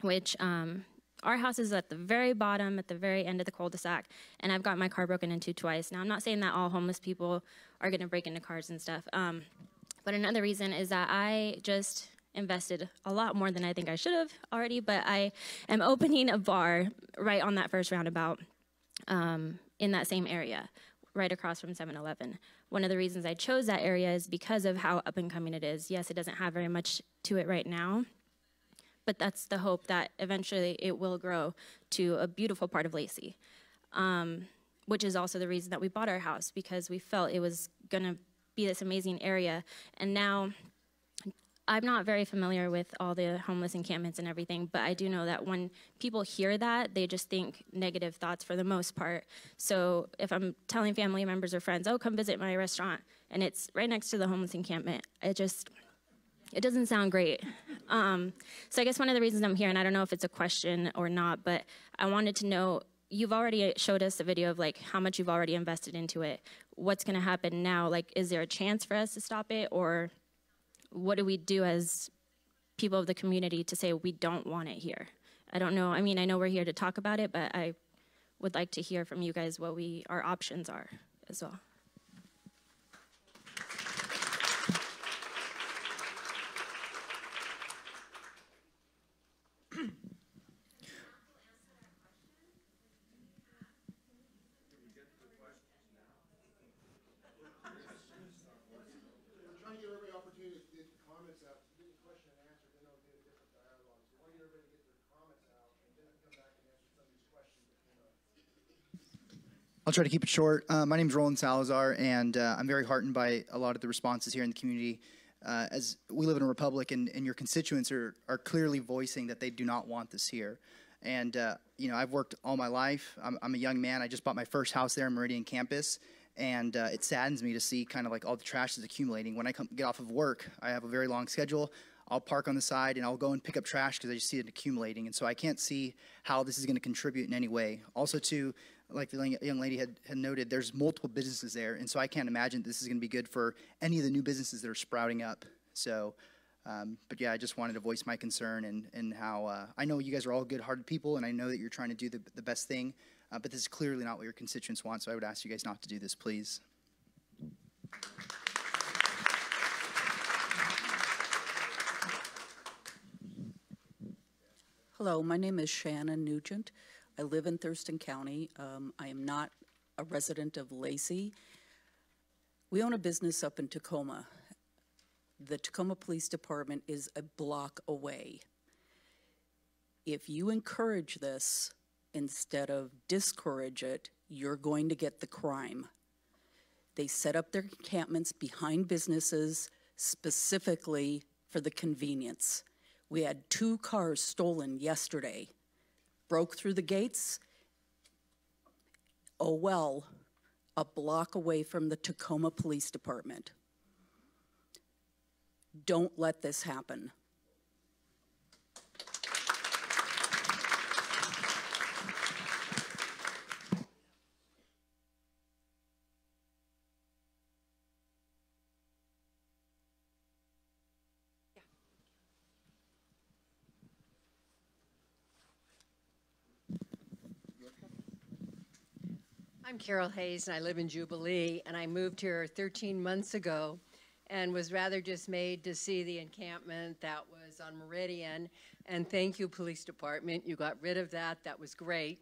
which our house is at the very bottom, at the very end of the cul-de-sac, and I've got my car broken into twice. Now, I'm not saying that all homeless people are going to break into cars and stuff, but another reason is that I just invested a lot more than I think I should have already, but I am opening a bar right on that first roundabout in that same area, right across from 7-Eleven. One of the reasons I chose that area is because of how up and coming it is. Yes, it doesn't have very much to it right now, but that's the hope that eventually it will grow to a beautiful part of Lacey, which is also the reason that we bought our house, because we felt it was gonna be this amazing area. And now, I'm not very familiar with all the homeless encampments and everything, but I do know that when people hear that, they just think negative thoughts for the most part. So if I'm telling family members or friends, oh, come visit my restaurant, and it's right next to the homeless encampment, it doesn't sound great. So I guess one of the reasons I'm here, and I don't know if it's a question or not, but I wanted to know, you've already showed us a video of like how much you've already invested into it. What's gonna happen now? Like, is there a chance for us to stop it, or what do we do as people of the community to say we don't want it here? I don't know. I mean, I know we're here to talk about it, but I would like to hear from you guys what our options are as well. I'll try to keep it short. My name is Roland Salazar, and I'm very heartened by a lot of the responses here in the community. As we live in a republic, and your constituents are clearly voicing that they do not want this here. And you know, I've worked all my life. I'm a young man. I just bought my first house there in Meridian campus, and it saddens me to see kind of like all the trash is accumulating. When I get off of work, I have a very long schedule. I'll park on the side and I'll go and pick up trash because I just see it accumulating. And so I can't see how this is going to contribute in any way. Also, too, like the young lady had noted, there's multiple businesses there, and so I can't imagine this is going to be good for any of the new businesses that are sprouting up. So But yeah, I just wanted to voice my concern and how I know you guys are all good-hearted people, and I know that you're trying to do the best thing, but this is clearly not what your constituents want, so I would ask you guys not to do this, please. Hello, my name is Shannon Nugent. I live in Thurston County. I am not a resident of Lacey. We own a business up in Tacoma. The Tacoma Police Department is a block away. If you encourage this instead of discourage it, you're going to get the crime. They set up their encampments behind businesses specifically for the convenience. We had 2 cars stolen yesterday. Broke through the gates. Oh well, a block away from the Tacoma Police Department. Don't let this happen. I'm Carol Hayes, and I live in Jubilee, and I moved here 13 months ago and was rather dismayed to see the encampment that was on Meridian. And thank you, Police Department. You got rid of that. That was great.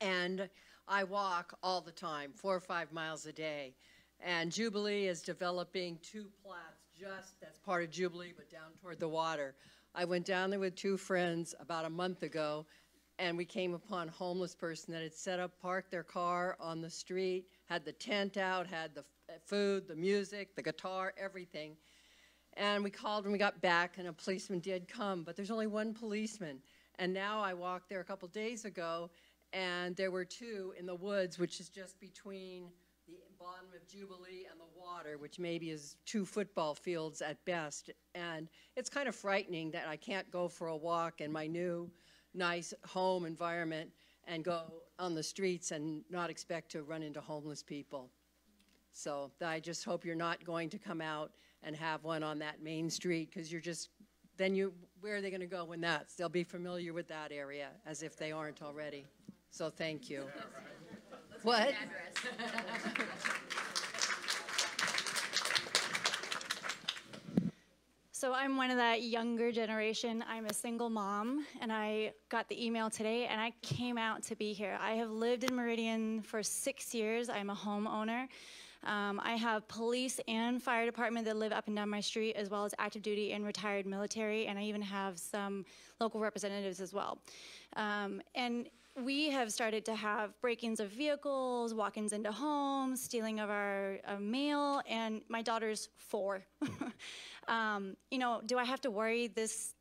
And I walk all the time, 4 or 5 miles a day. And Jubilee is developing 2 plats that's part of Jubilee, but down toward the water. I went down there with 2 friends about a month ago, and we came upon a homeless person that had set up, parked their car on the street, had the tent out, had the food, the music, the guitar, everything. And we called when we got back, and a policeman did come, but there's only 1 policeman. And now I walked there a couple days ago, and there were 2 in the woods, which is just between the bottom of Jubilee and the water, which maybe is 2 football fields at best. And it's kind of frightening that I can't go for a walk in my new nice home environment and go on the streets and not expect to run into homeless people. So I just hope you're not going to come out and have one on that main street, because you're just, where are they going to go when they'll be familiar with that area as if they aren't already. So thank you. What? So I'm one of that younger generation. I'm a single mom, and I got the email today, and I came out to be here. I have lived in Meridian for 6 years. I'm a homeowner. I have police and fire department that live up and down my street, as well as active duty and retired military, and I even have some local representatives as well. And we have started to have break-ins of vehicles, walk-ins into homes, stealing of our mail, and my daughter's 4. You know, do I have to worry this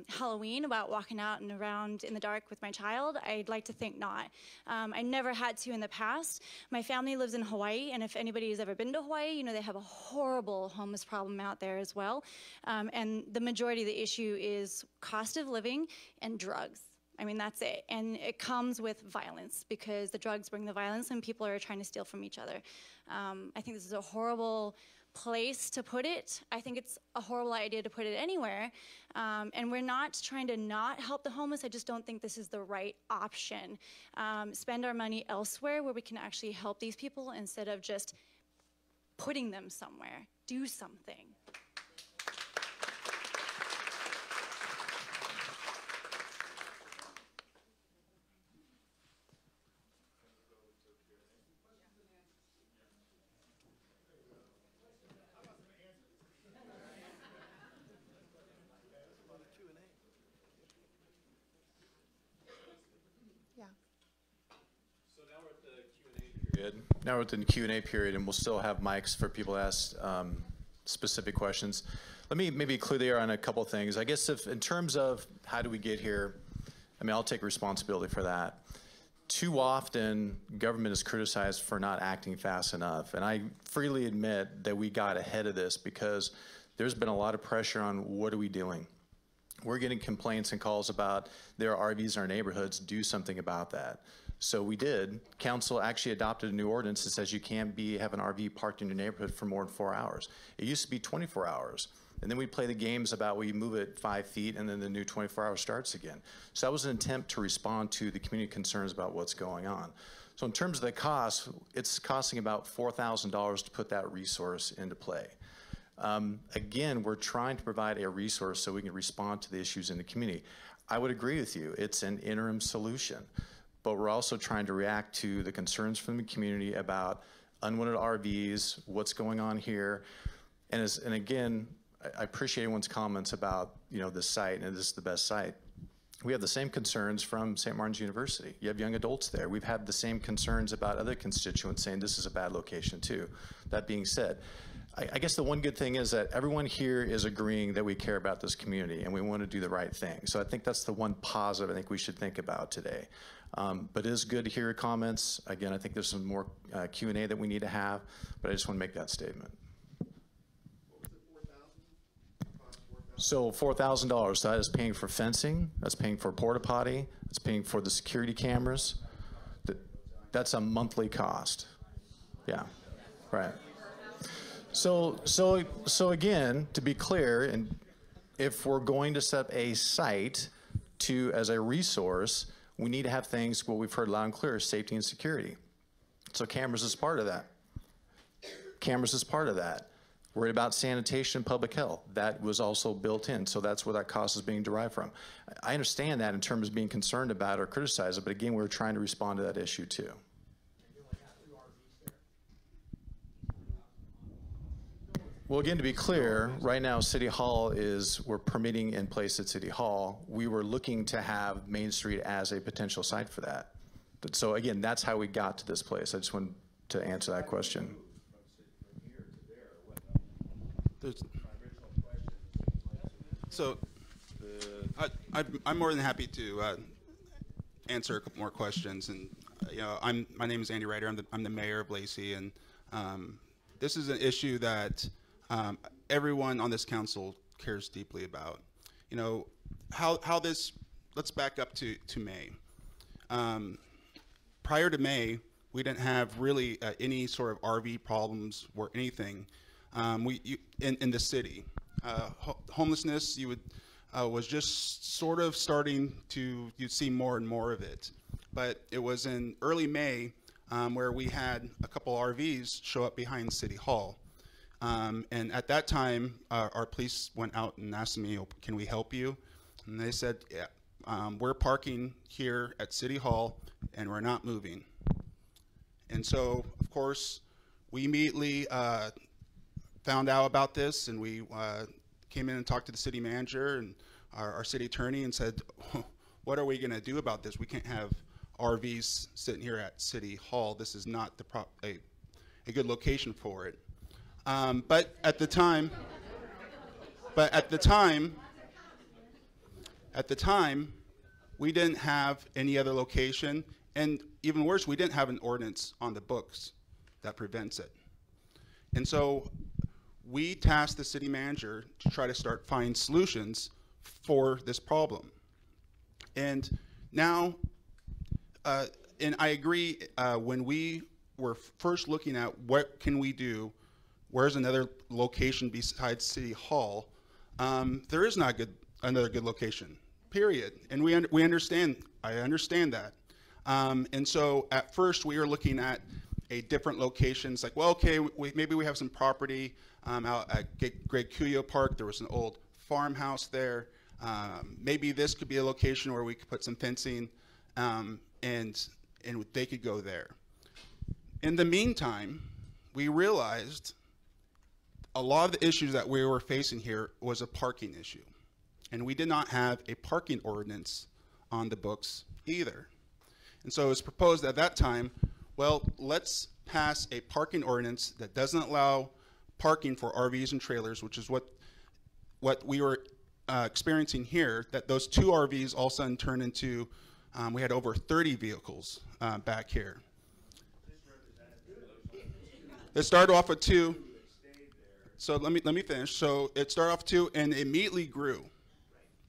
Halloween about walking out and around in the dark with my child? I'd like to think not. I never had to in the past. My family lives in Hawaii, and if anybody has ever been to Hawaii, you know they have a horrible homeless problem out there as well. And the majority of the issue is cost of living and drugs. I mean, that's it. And it comes with violence, because the drugs bring the violence and people are trying to steal from each other. I think this is a horrible place to put it. I think it's a horrible idea to put it anywhere. And we're not trying to not help the homeless. I just don't think this is the right option. Spend our money elsewhere where we can actually help these people instead of just putting them somewhere. Do something. Now we're at the Q&A period, and we'll still have mics for people to ask specific questions. Let me maybe clue there on a couple things. I guess if in terms of how do we get here, I mean, I'll take responsibility for that. Too often, government is criticized for not acting fast enough, and I freely admit that we got ahead of this because there's been a lot of pressure on what are we doing. We're getting complaints and calls about there are RVs in our neighborhoods, do something about that. So we did. Council actually adopted a new ordinance that says you can't have an RV parked in your neighborhood for more than 4 hours. It used to be 24 hours. And then we play the games about we move it 5 feet and then the new 24-hour starts again. So that was an attempt to respond to the community concerns about what's going on. So in terms of the cost, it's costing about $4,000 to put that resource into play. Again, we're trying to provide a resource so we can respond to the issues in the community. I would agree with you, it's an interim solution, but we're also trying to react to the concerns from the community about unwanted RVs, what's going on here. And again, I appreciate everyone's comments about, this site, and this is the best site. We have the same concerns from St. Martin's University. You have young adults there. We've had the same concerns about other constituents saying this is a bad location too. That being said, I guess the one good thing is that everyone here is agreeing that we care about this community and we want to do the right thing. So I think that's the one positive I think we should think about today. But it is good to hear your comments. Again, I think there's some more Q&A that we need to have, but I just want to make that statement. So $4,000, so that is paying for fencing, that's paying for porta potty, that's paying for the security cameras. That's a monthly cost. Yeah, right. So again, to be clear, and if we're going to set up a site as a resource, we need to have things, what we've heard loud and clear, safety and security. So cameras is part of that. Cameras is part of that. Worried about sanitation and public health. That was also built in, so that's where that cost is being derived from. I understand that in terms of being concerned about or criticize it, but again, we're trying to respond to that issue too. Well, again, to be clear, right now City Hall we're permitting in place at City Hall. We were looking to have Main Street as a potential site for that. But so again, that's how we got to this place. I just wanted to answer that question. I'm more than happy to answer a couple more questions. And my name is Andy Ryder. I'm the mayor of Lacey, and this is an issue that everyone on this council cares deeply about. Let's back up to May. Prior to May, we didn't have really any sort of RV problems or anything in the city. Homelessness, was just sort of starting to, you'd see more and more of it. But it was in early May where we had a couple RVs show up behind City Hall. And at that time, our police went out and asked me, can we help you? And they said, yeah, we're parking here at City Hall and we're not moving. And so, of course, we immediately found out about this, and we came in and talked to the city manager and our city attorney and said, what are we going to do about this? We can't have RVs sitting here at City Hall. This is not a good location for it. But at the time, we didn't have any other location, and even worse, we didn't have an ordinance on the books that prevents it. And so we tasked the city manager to try to start finding solutions for this problem. And now, and I agree, when we were first looking at what can we do, where's another location besides City Hall, there is not another good location, period. And we understand, I understand that. And so at first we were looking at a different location. It's like, well, okay, maybe we have some property out at Great Cuyo Park. There was an old farmhouse there. Maybe this could be a location where we could put some fencing and they could go there. In the meantime, we realized a lot of the issues that we were facing here was a parking issue. And we did not have a parking ordinance on the books either. And so it was proposed at that time, well, let's pass a parking ordinance that doesn't allow parking for RVs and trailers, which is what we were experiencing here, that those two RVs all of a sudden turned into, we had over 30 vehicles back here. It started off with 2. So let me finish. So it started off 2 and immediately grew,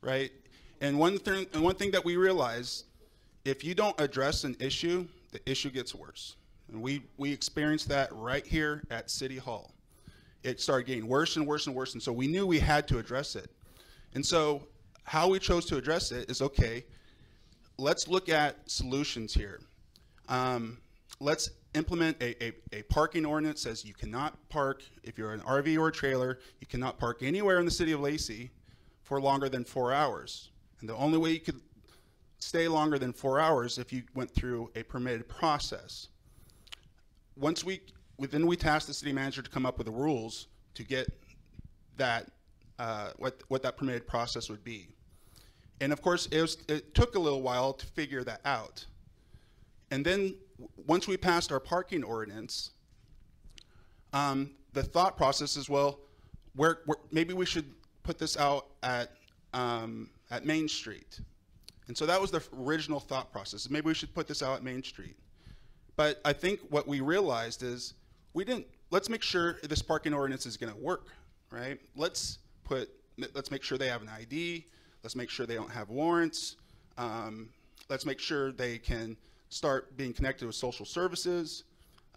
right? And one thing that we realized, if you don't address an issue, the issue gets worse. And we experienced that right here at City Hall. it started getting worse and worse and worse. And so we knew we had to address it. And so how we chose to address it is, okay, let's look at solutions here. Let's implement a parking ordinance that says you cannot park, if you're an RV or a trailer, you cannot park anywhere in the city of Lacey for longer than 4 hours. And the only way you could stay longer than 4 hours if you went through a permitted process. Once then we tasked the city manager to come up with the rules to get that, what that permitted process would be. And of course, it took a little while to figure that out. And then once we passed our parking ordinance, the thought process is, well, maybe we should put this out at Main Street. And so that was the original thought process. Maybe we should put this out at Main Street. But I think what we realized is let's make sure this parking ordinance is going to work, right? Let's make sure they have an ID. Let's make sure they don't have warrants. Let's make sure they can start being connected with social services.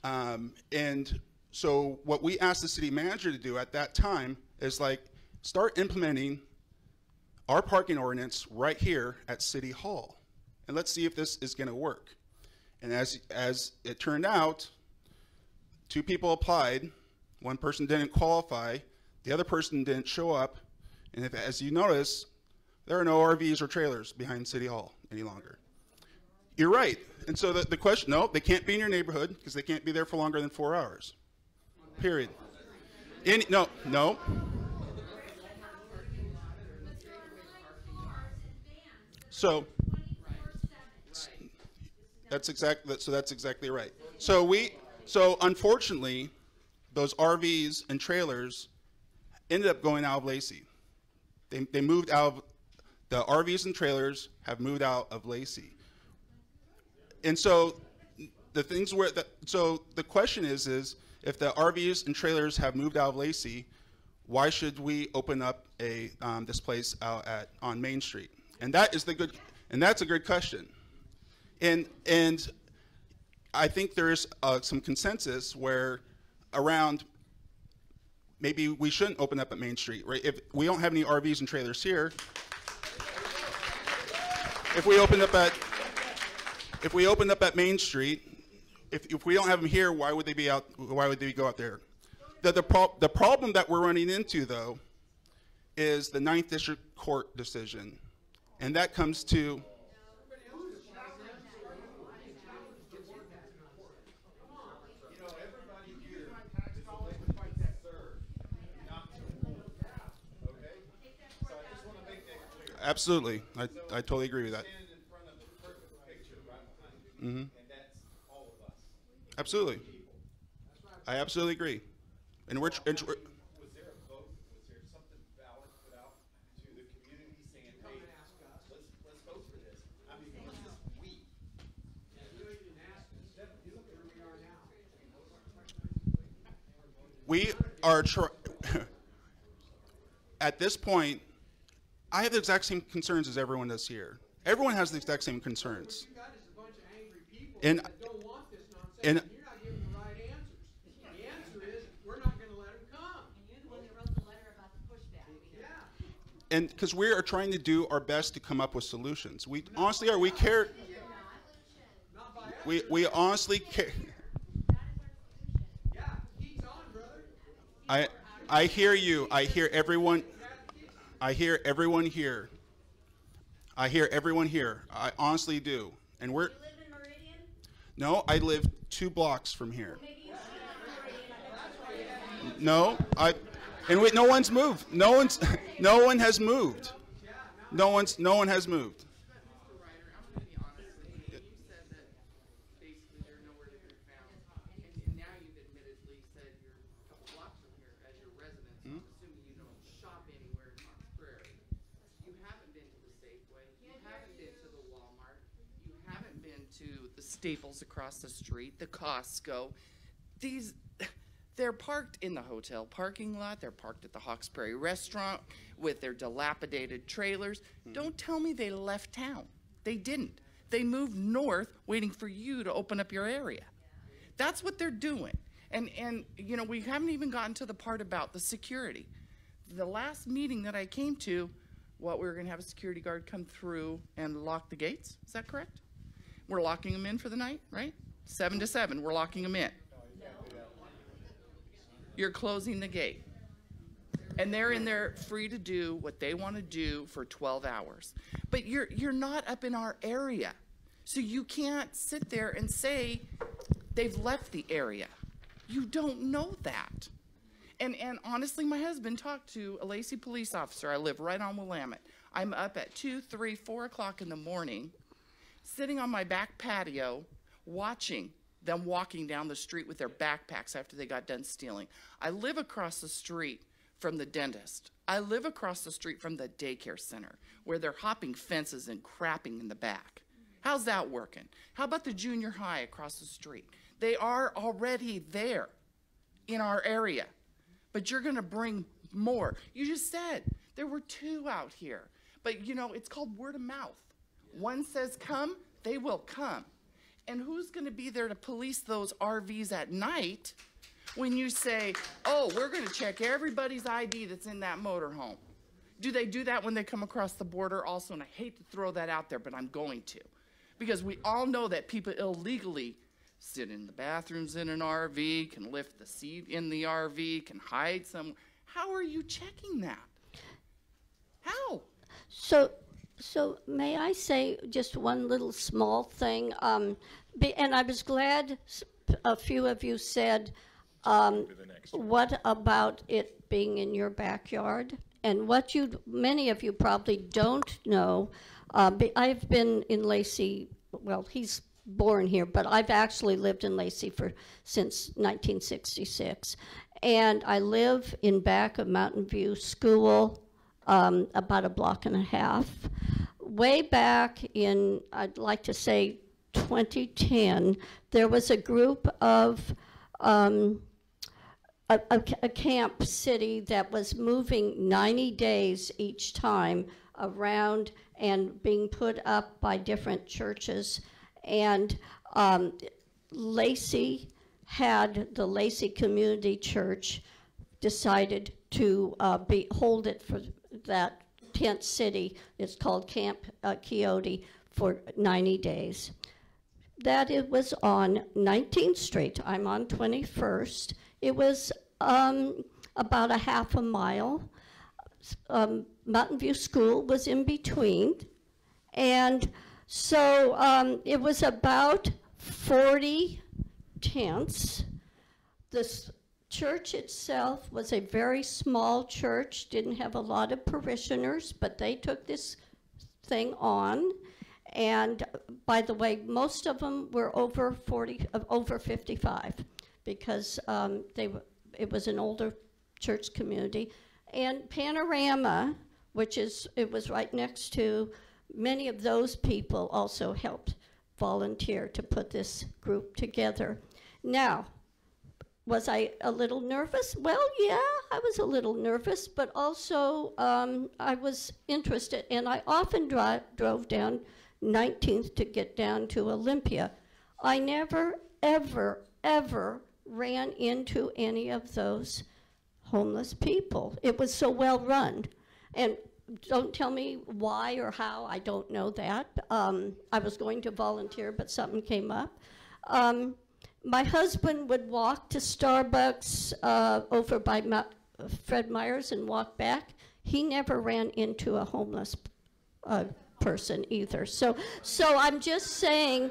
And so what we asked the city manager to do at that time is start implementing our parking ordinance right here at City Hall. And let's see if this is going to work. And as it turned out, 2 people applied. 1 person didn't qualify. The other person didn't show up. And as you notice, there are no RVs or trailers behind City Hall any longer. You're right. And so the question, no, they can't be in your neighborhood because they can't be there for longer than 4 hours. Period. No. So that's exactly right. So unfortunately, those RVs and trailers ended up going out of Lacey. They moved out of, the RVs and trailers have moved out of Lacey. And so so the question is if the RVs and trailers have moved out of Lacey, why should we open up this place out on Main Street? And that's a good question. And I think there is some consensus where around maybe we shouldn't open up at Main Street, right? If we don't have any RVs and trailers here, if we open up at Main Street, if we don't have them here, why would they be out? Why would they go out there? The problem that we're running into, though, is the 9th District Court decision, and that comes to. Absolutely, I totally agree with that. Mm-hmm. Absolutely, I absolutely agree. And we're. Was there a vote? Was there something valid put out to the community saying, "Hey, let's vote for this"? I mean, what's this we? You didn't ask us. Look at where we are now. We are at this point. I have the exact same concerns as everyone does here. Everyone has the exact same concerns. What you got is a bunch of angry people And that don't want this nonsense, and you're not giving the right answers. The answer is we're not going to let them come. And you're the one that wrote the letter about the pushback. Yeah. And because we are trying to do our best to come up with solutions. We honestly are. We care. We honestly care. Yeah, he's on, brother. I hear you. I hear everyone. I hear everyone here. I hear everyone here. I honestly do. And we're. You live in Meridian? No, I live 2 blocks from here. Well, maybe you should live in Meridian. No, no one's moved. No one has moved. No one has moved. Staples across the street, the Costco. They're parked in the hotel parking lot. They're parked at the Hawkesbury restaurant with their dilapidated trailers. Don't tell me they left town. They didn't. They moved north waiting for you to open up your area. That's what they're doing. And you know, we haven't even gotten to the part about the security. The last meeting that I came to, we were going to have a security guard come through and lock the gates. Is that correct? We're locking them in for the night, right? 7 to 7, we're locking them in. You're closing the gate. And they're in there free to do what they want to do for 12 hours. But you're not up in our area. So you can't sit there and say they've left the area. You don't know that. And honestly, my husband talked to a Lacey police officer. I live right on Willamette. I'm up at 2, 3, 4 o'clock in the morning, sitting on my back patio, watching them walking down the street with their backpacks after they got done stealing. I live across the street from the dentist. I live across the street from the daycare center where they're hopping fences and crapping in the back. How's that working? How about the junior high across the street? They are already there in our area, but you're going to bring more. You just said there were 2 out here, but you know, it's called word of mouth. One says come, they will come. And who's going to be there to police those RVs at night when you say, oh, we're going to check everybody's ID that's in that motorhome? Do they do that when they come across the border also? And I hate to throw that out there, but I'm going to. Because we all know that people illegally sit in the bathrooms in an RV, can lift the seat in the RV, can hide somewhere. How are you checking that? How? So may I say just one little small thing? And I was glad a few of you said, what about it being in your backyard? And what many of you probably don't know, I've been in Lacey, well, he's born here, but I've actually lived in Lacey since 1966. And I live in back of Mountain View School, about a block and a half. Way back in, I'd like to say 2010, there was a group of a camp city that was moving 90 days each time around and being put up by different churches. And Lacey had the Lacey Community Church decided to hold it for that tent city. It's called Camp Quixote for 90 days. That it was on 19th Street. I'm on 21st. It was about a half a mile. Mountain View School was in between. And so it was about 40 tents. This church itself was a very small church, didn't have a lot of parishioners, but they took this thing on. And by the way, most of them were over 55 because it was an older church community. And Panorama, it was right next to, many of those people also helped volunteer to put this group together. Now, was I a little nervous? Well, yeah, I was a little nervous, but also I was interested, and I often drove down 19th to get down to Olympia. I never, ever, ever ran into any of those homeless people. It was so well run. And don't tell me why or how, I don't know that. I was going to volunteer, but something came up. My husband would walk to Starbucks over by Fred Meyer's and walk back. He never ran into a homeless person either. So I'm just saying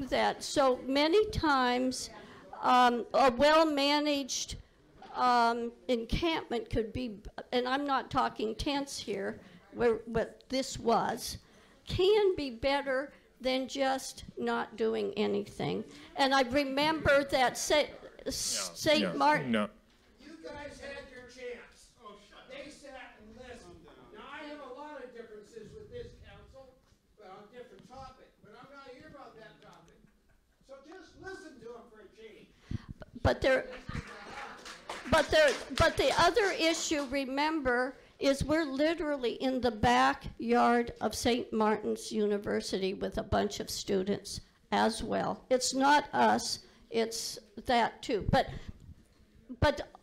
that so many times a well-managed encampment could be, and I'm not talking tents here, what this was, can be better than just not doing anything. And I remember that St. Martin. No. You guys had your chance. They sat and listened. Now, I have a lot of differences with this council on different topics, but I'm not here about that topic. So just listen to them for a change. But the other issue, remember, is we're literally in the backyard of St. Martin's University with a bunch of students as well. It's not us, it's that too. But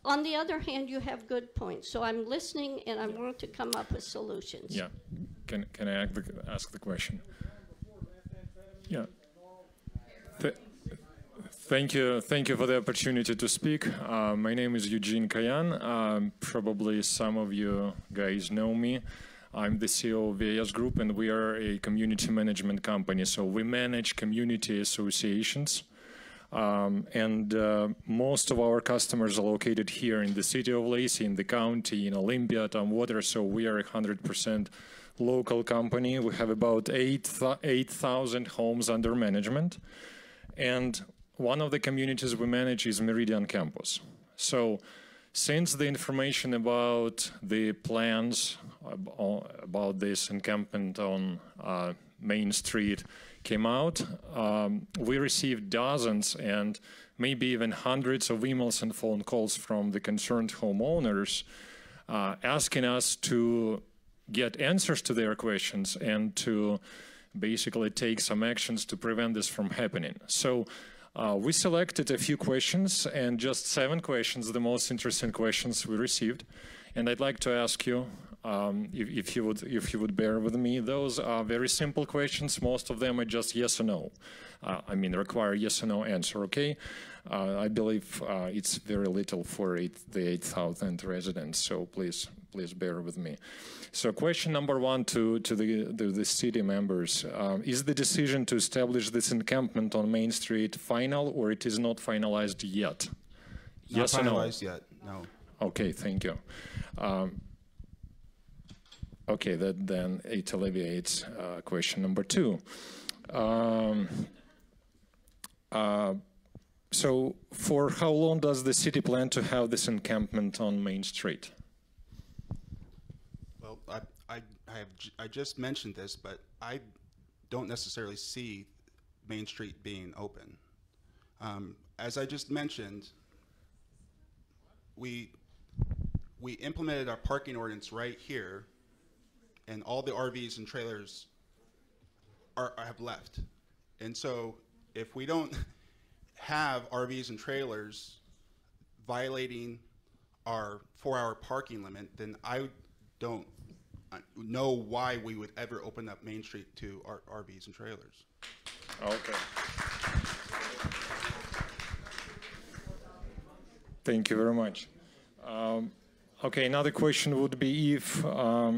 on the other hand, you have good points. So I'm listening and I want to come up with solutions. Yeah. Can I ask the question? Yeah. Thank you for the opportunity to speak. My name is Eugene Kayan. Probably some of you guys know me. I'm the CEO of VAS Group, and we are a community management company. So we manage community associations. Most of our customers are located here in the City of Lacey, in the county, in Olympia, Tumwater. So we are a 100% local company. We have about 8,000 homes under management. And one of the communities we manage is Meridian Campus. So since the information about the plans about this encampment on Main Street came out, we received dozens and maybe even hundreds of emails and phone calls from the concerned homeowners asking us to get answers to their questions and to basically take some actions to prevent this from happening. So we selected a few questions, and just 7 questions, the most interesting questions we received. And I'd like to ask you, if you would bear with me. Those are very simple questions. Most of them are just yes or no. Require yes or no answer, okay? I believe it's very little for the 8,000 residents, so please bear with me. So question number 1 to the city members. Is the decision to establish this encampment on Main Street final, or it is not finalized yet? Yes or no? Not finalized yet, no. Okay, thank you. Okay, then it alleviates question number 2. So for how long does the city plan to have this encampment on Main Street? Well, I just mentioned this, but I don't necessarily see Main Street being open. As I just mentioned, we implemented our parking ordinance right here, and all the RVs and trailers have left. And so if we don't have RVs and trailers violating our 4-hour parking limit, then I don't know why we would ever open up Main Street to our RVs and trailers. Okay. Thank you very much. Okay, another question would be if,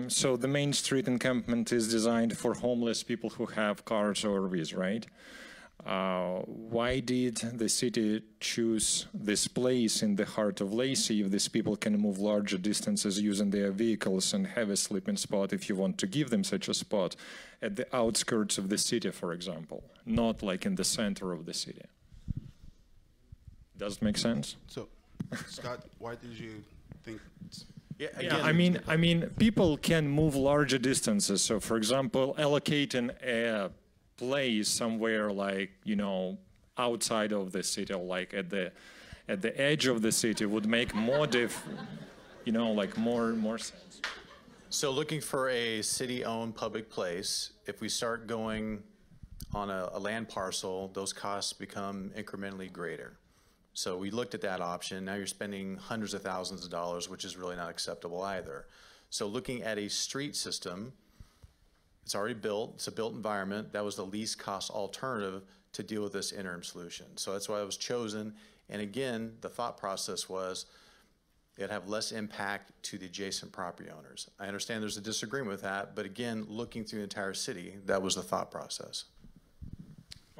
so the Main Street encampment is designed for homeless people who have cars or RVs, right? Why did the city choose this place in the heart of Lacey if these people can move larger distances using their vehicles and have a sleeping spot, if you want to give them such a spot, at the outskirts of the city, for example, not like in the center of the city? Does it make sense? So, Scott, why did you think? Yeah, I mean, people can move larger distances. So, for example, allocating a place somewhere like, outside of the city, or like at the edge of the city would make more more sense. So looking for a city-owned public place, if we start going on a land parcel, those costs become incrementally greater. So we looked at that option. Now you're spending hundreds of thousands of dollars, which is really not acceptable either. So looking at a street system, it's already built, it's a built environment. That was the least cost alternative to deal with this interim solution. So that's why it was chosen. And again, the thought process was it'd have less impact to the adjacent property owners. I understand there's a disagreement with that, but again, looking through the entire city, that was the thought process.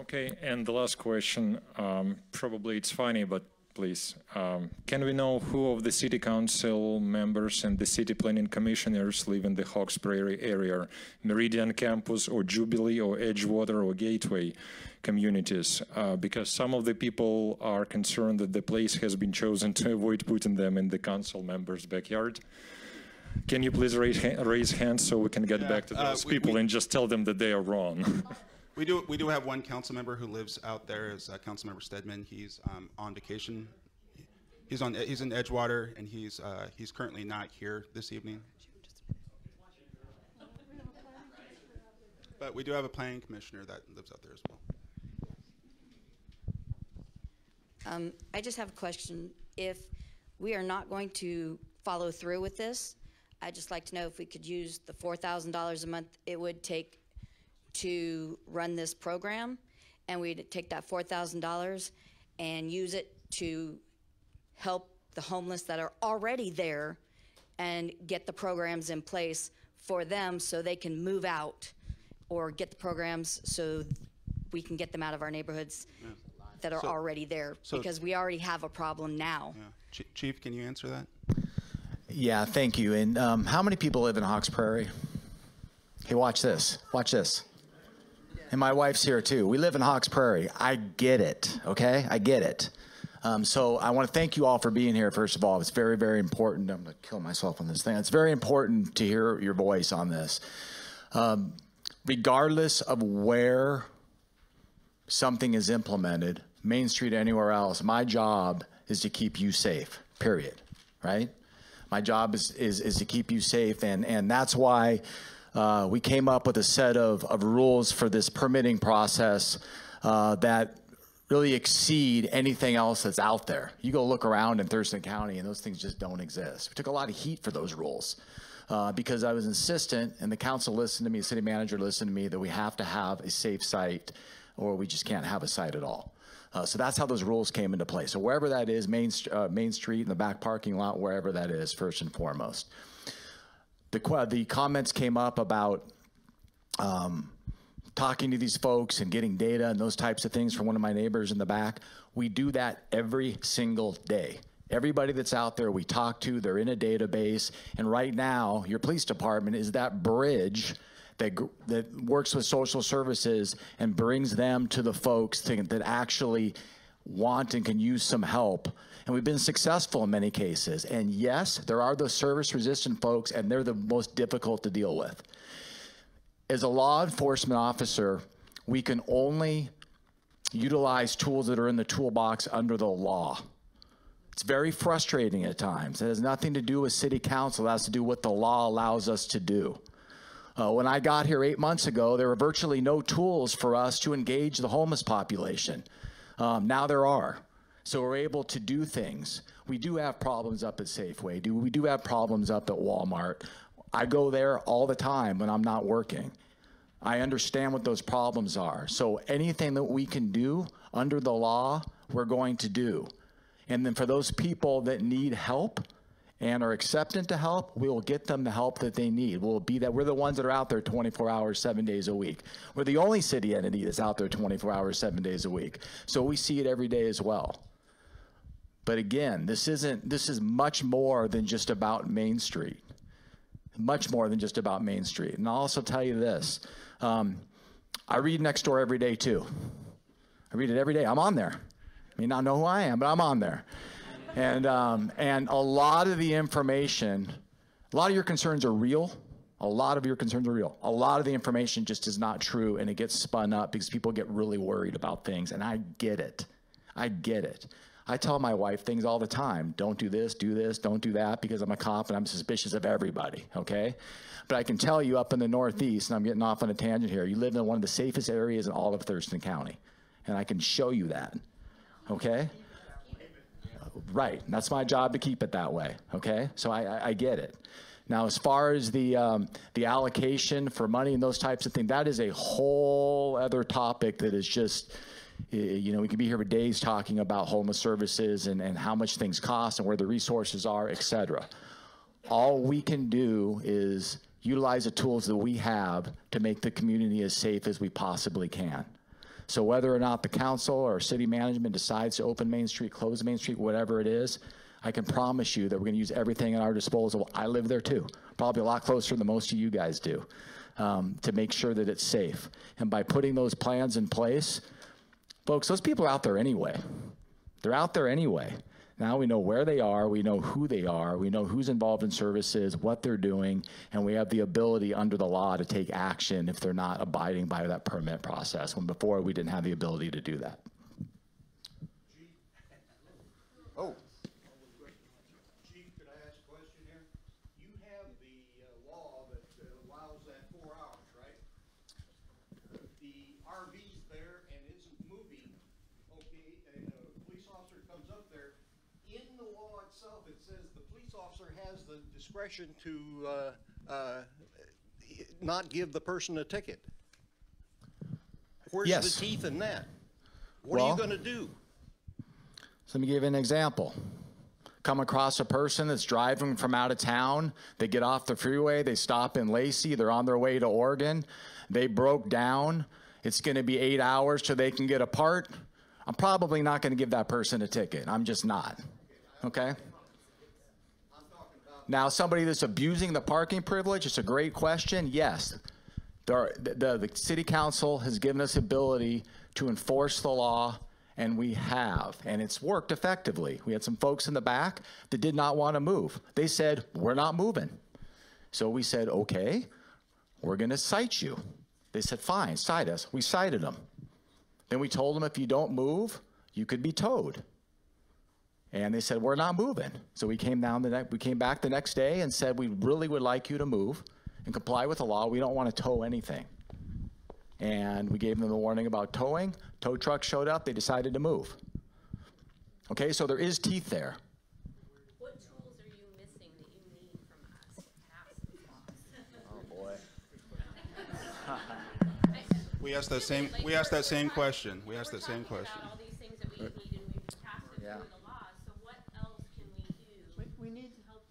Okay, and the last question, probably it's funny, but please, can we know who of the city council members and the city planning commissioners live in the Hawkesbury area, Meridian Campus or Jubilee or Edgewater or Gateway communities? Because some of the people are concerned that the place has been chosen to avoid putting them in the council members' backyard. Can you please raise hands so we can get back to those people and just tell them that they are wrong? We do have one council member who lives out there, is Councilmember Stedman. He's on vacation. He's in Edgewater, and he's currently not here this evening. But we do have a planning commissioner that lives out there as well. I just have a question. If we are not going to follow through with this, I'd just like to know if we could use the $4,000 a month it would take to run this program, and we'd take that $4,000 and use it to help the homeless that are already there and get the programs in place for them so they can move out, or get the programs so we can get them out of our neighborhoods that are already there, because we already have a problem now. Yeah. Chief, can you answer that? Yeah, thank you. And how many people live in Hawks Prairie? Hey, watch this. Watch this. And my wife's here too. We live in Hawks Prairie. I get it, okay? I get it. So I want to thank you all for being here, first of all. It's very, very important. I'm going to kill myself on this thing. It's very important to hear your voice on this. Regardless of where something is implemented, Main Street, anywhere else, my job is to keep you safe, period, right? My job is to keep you safe, and that's why we came up with a set of rules for this permitting process that really exceed anything else that's out there. You go look around in Thurston County and those things just don't exist. We took a lot of heat for those rules because I was insistent, and the council listened to me, the city manager listened to me, that we have to have a safe site or we just can't have a site at all. So that's how those rules came into play. So wherever that is, Main Street, in the back parking lot, wherever that is, first and foremost. The comments came up about talking to these folks and getting data and those types of things from one of my neighbors in the back. We do that every single day. Everybody that's out there we talk to, they're in a database, and right now your police department is that bridge that works with social services and brings them to the folks that actually want and can use some help. And we've been successful in many cases. And yes, there are those service-resistant folks, and they're the most difficult to deal with. As a law enforcement officer, we can only utilize tools that are in the toolbox under the law. It's very frustrating at times. It has nothing to do with city council. It has to do with what the law allows us to do. When I got here 8 months ago, there were virtually no tools for us to engage the homeless population. Now there are. So we're able to do things. We do have problems up at Safeway. We do have problems up at Walmart. I go there all the time when I'm not working. I understand what those problems are. So anything that we can do under the law, we're going to do. And then for those people that need help and are acceptant to help, we will get them the help that they need. We'll be that. We're the ones that are out there 24 hours, 7 days a week. We're the only city entity that's out there 24 hours, 7 days a week. So we see it every day as well. But again, this is much more than just about Main Street. Much more than just about Main Street. And I'll also tell you this. I read Nextdoor every day too. I read it every day. I'm on there. I may not know who I am, but I'm on there. And a lot of the information, a lot of your concerns are real. A lot of your concerns are real. A lot of the information just is not true, and it gets spun up because people get really worried about things, and I get it. I get it. I tell my wife things all the time. Don't do this, don't do that, because I'm a cop and I'm suspicious of everybody, okay? But I can tell you up in the Northeast, and I'm getting off on a tangent here, you live in one of the safest areas in all of Thurston County, and I can show you that, okay? Right, that's my job to keep it that way, okay? So I get it. Now, as far as the allocation for money and those types of things, that is a whole other topic that is just, you know, we could be here for days talking about homeless services and how much things cost and where the resources are, et cetera. All we can do is utilize the tools that we have to make the community as safe as we possibly can. So whether or not the council or city management decides to open Main Street, close Main Street, whatever it is, I can promise you that we're going to use everything at our disposal. I live there too, probably a lot closer than most of you guys do, to make sure that it's safe. And by putting those plans in place, folks, those people are out there anyway. They're out there anyway. Now we know where they are, we know who they are, we know who's involved in services, what they're doing, and we have the ability under the law to take action if they're not abiding by that permit process, when before we didn't have the ability to do that. Oh. Chief, could I ask a question here? You have the law that allows that 4 hours, right? The RV's there and isn't moving. Okay, a police officer comes up there, in the law itself, it says the police officer has the discretion to not give the person a ticket. Where's Yes. the teeth in that? What are you going to do? So let me give you an example. Come across a person that's driving from out of town. They get off the freeway. They stop in Lacey. They're on their way to Oregon. They broke down. It's going to be 8 hours till they can get a part. I'm probably not going to give that person a ticket. I'm just not. Okay? Now, somebody that's abusing the parking privilege, it's a great question. Yes. The city council has given us ability to enforce the law, and we have, and it's worked effectively. We had some folks in the back that did not want to move. They said, we're not moving. So we said, okay, we're going to cite you. They said, fine, cite us. We cited them. Then we told them, if you don't move, you could be towed. And they said, we're not moving. So we came back the next day and said, we really would like you to move and comply with the law. We don't want to tow anything. And we gave them the warning about towing. Tow truck showed up. They decided to move. Okay, so there is teeth there. What tools are you missing that you need from us to pass this law? Oh boy. We asked that same question. We asked that same question. All these things that we need, and we've passed it through the law. So what else can we do? We need to help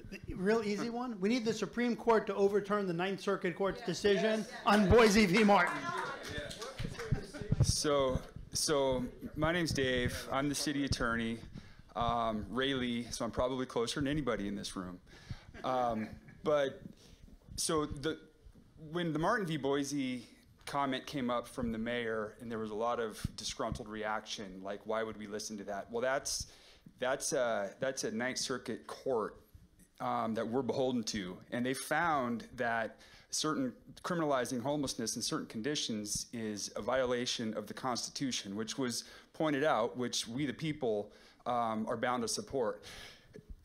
with you. real easy one. We need the Supreme Court to overturn the Ninth Circuit Court's decision on Boise v. Martin. So my name's Dave. I'm the city attorney. Ray Lee, so I'm probably closer than anybody in this room. When the Martin v. Boise comment came up from the mayor, and there was a lot of disgruntled reaction, like, why would we listen to that? Well, that's a Ninth Circuit court that we're beholden to, and they found that criminalizing homelessness in certain conditions is a violation of the Constitution, which was pointed out, which we the people are bound to support.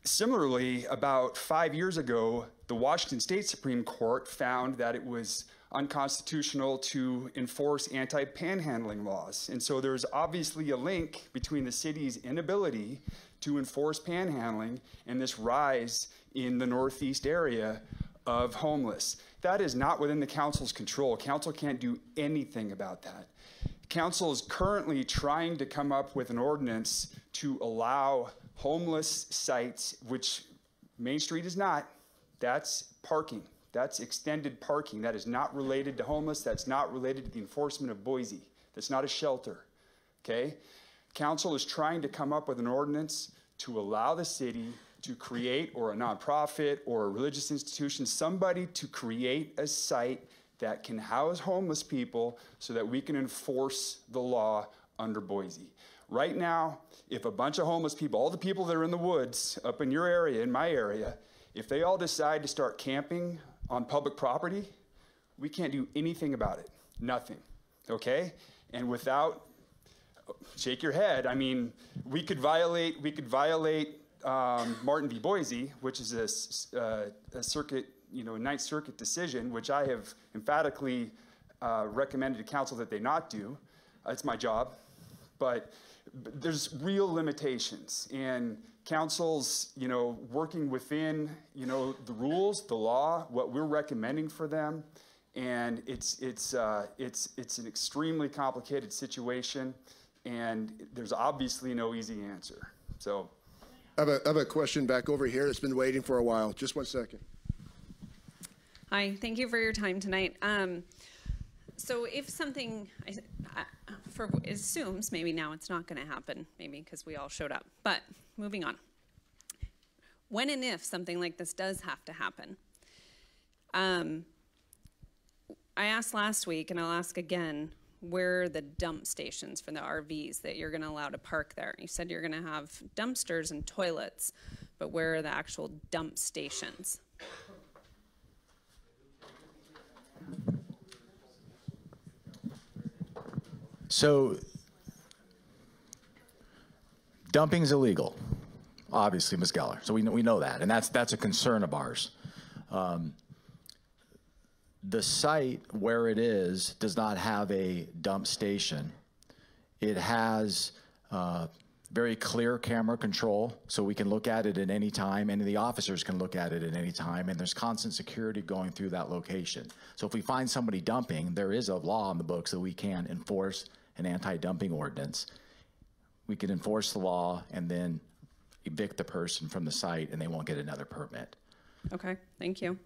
Similarly, about 5 years ago, the Washington State Supreme Court found that it was unconstitutional to enforce anti-panhandling laws. And so there's obviously a link between the city's inability to enforce panhandling and this rise in the Northeast area of homeless. That is not within the council's control. Council can't do anything about that. Council is currently trying to come up with an ordinance to allow homeless sites, which Main Street is not. That's parking. That's extended parking. That is not related to homeless. That's not related to the enforcement of Boise. That's not a shelter, okay? Council is trying to come up with an ordinance to allow the city to create, or a nonprofit or a religious institution, somebody to create a site that can house homeless people so that we can enforce the law under Boise. Right now, if a bunch of homeless people, all the people that are in the woods up in your area, in my area, if they all decide to start camping on public property, we can't do anything about it. Nothing, okay? And without, shake your head, I mean, we could violate Martin v. Boise, which is a circuit, a Ninth Circuit decision, which I have emphatically recommended to council that they not do. It's my job. But there's real limitations, and council's, working within, the rules, the law, what we're recommending for them, and it's an extremely complicated situation, and there's obviously no easy answer. So, I have a question back over here that's been waiting for a while. Just 1 second. Hi, thank you for your time tonight. So if something, assumes maybe now it's not going to happen, maybe because we all showed up. But moving on. When and if something like this does have to happen, I asked last week, and I'll ask again, where are the dump stations for the RVs that you're going to allow to park there? You said you're going to have dumpsters and toilets, but where are the actual dump stations? So dumping's illegal, obviously, Ms. Geller. So we know that, and that's a concern of ours. The site where it is does not have a dump station. It has very clear camera control, so we can look at it at any time, and the officers can look at it at any time, and there's constant security going through that location. So if we find somebody dumping, there is a law on the books that we can enforce an anti-dumping ordinance. We can enforce the law and then evict the person from the site, and they won't get another permit. Okay, thank you.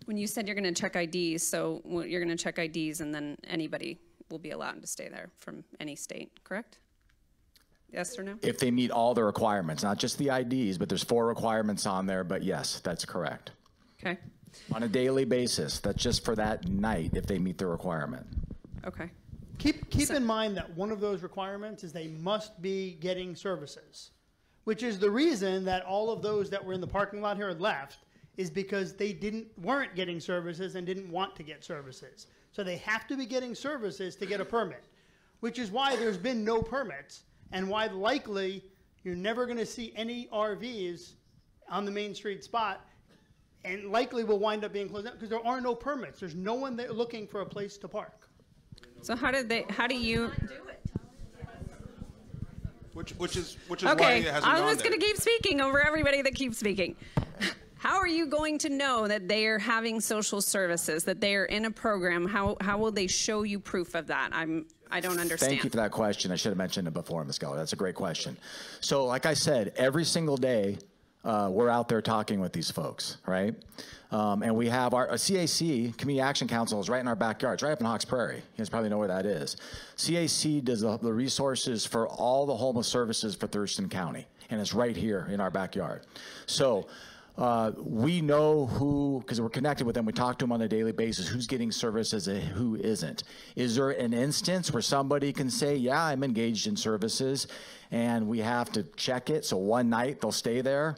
When you said you're going to check IDs, so you're going to check IDs and then anybody will be allowed to stay there from any state, correct? Yes or no? If they meet all the requirements, not just the IDs, but there's 4 requirements on there, but yes, that's correct. Okay. On a daily basis, that's just for that night if they meet the requirement. Okay. Keep in mind that one of those requirements is they must be getting services, which is the reason that all of those that were in the parking lot here left, is because they weren't getting services and didn't want to get services. So they have to be getting services to get a permit, which is why there's been no permits and why likely you're never going to see any RVs on the Main Street spot, and likely will wind up being closed down because there are no permits. There's no one there looking for a place to park. So how do you? Which is Okay, why it hasn't I'm gone just there. going to keep speaking over everybody that keeps speaking. How are you going to know that they are having social services, that they are in a program? How will they show you proof of that? I don't understand. Thank you for that question. I should have mentioned it before, Ms. Geller. That's a great question. So like I said, every single day, we're out there talking with these folks, right? And we have our CAC, Community Action Council, is right in our backyard. It's right up in Hawks Prairie. You guys probably know where that is. CAC does the resources for all the homeless services for Thurston County, and it's right here in our backyard. So we know who, because we're connected with them, we talk to them on a daily basis, who's getting services and who isn't. Is there an instance where somebody can say, yeah, I'm engaged in services, and we have to check it, so one night they'll stay there?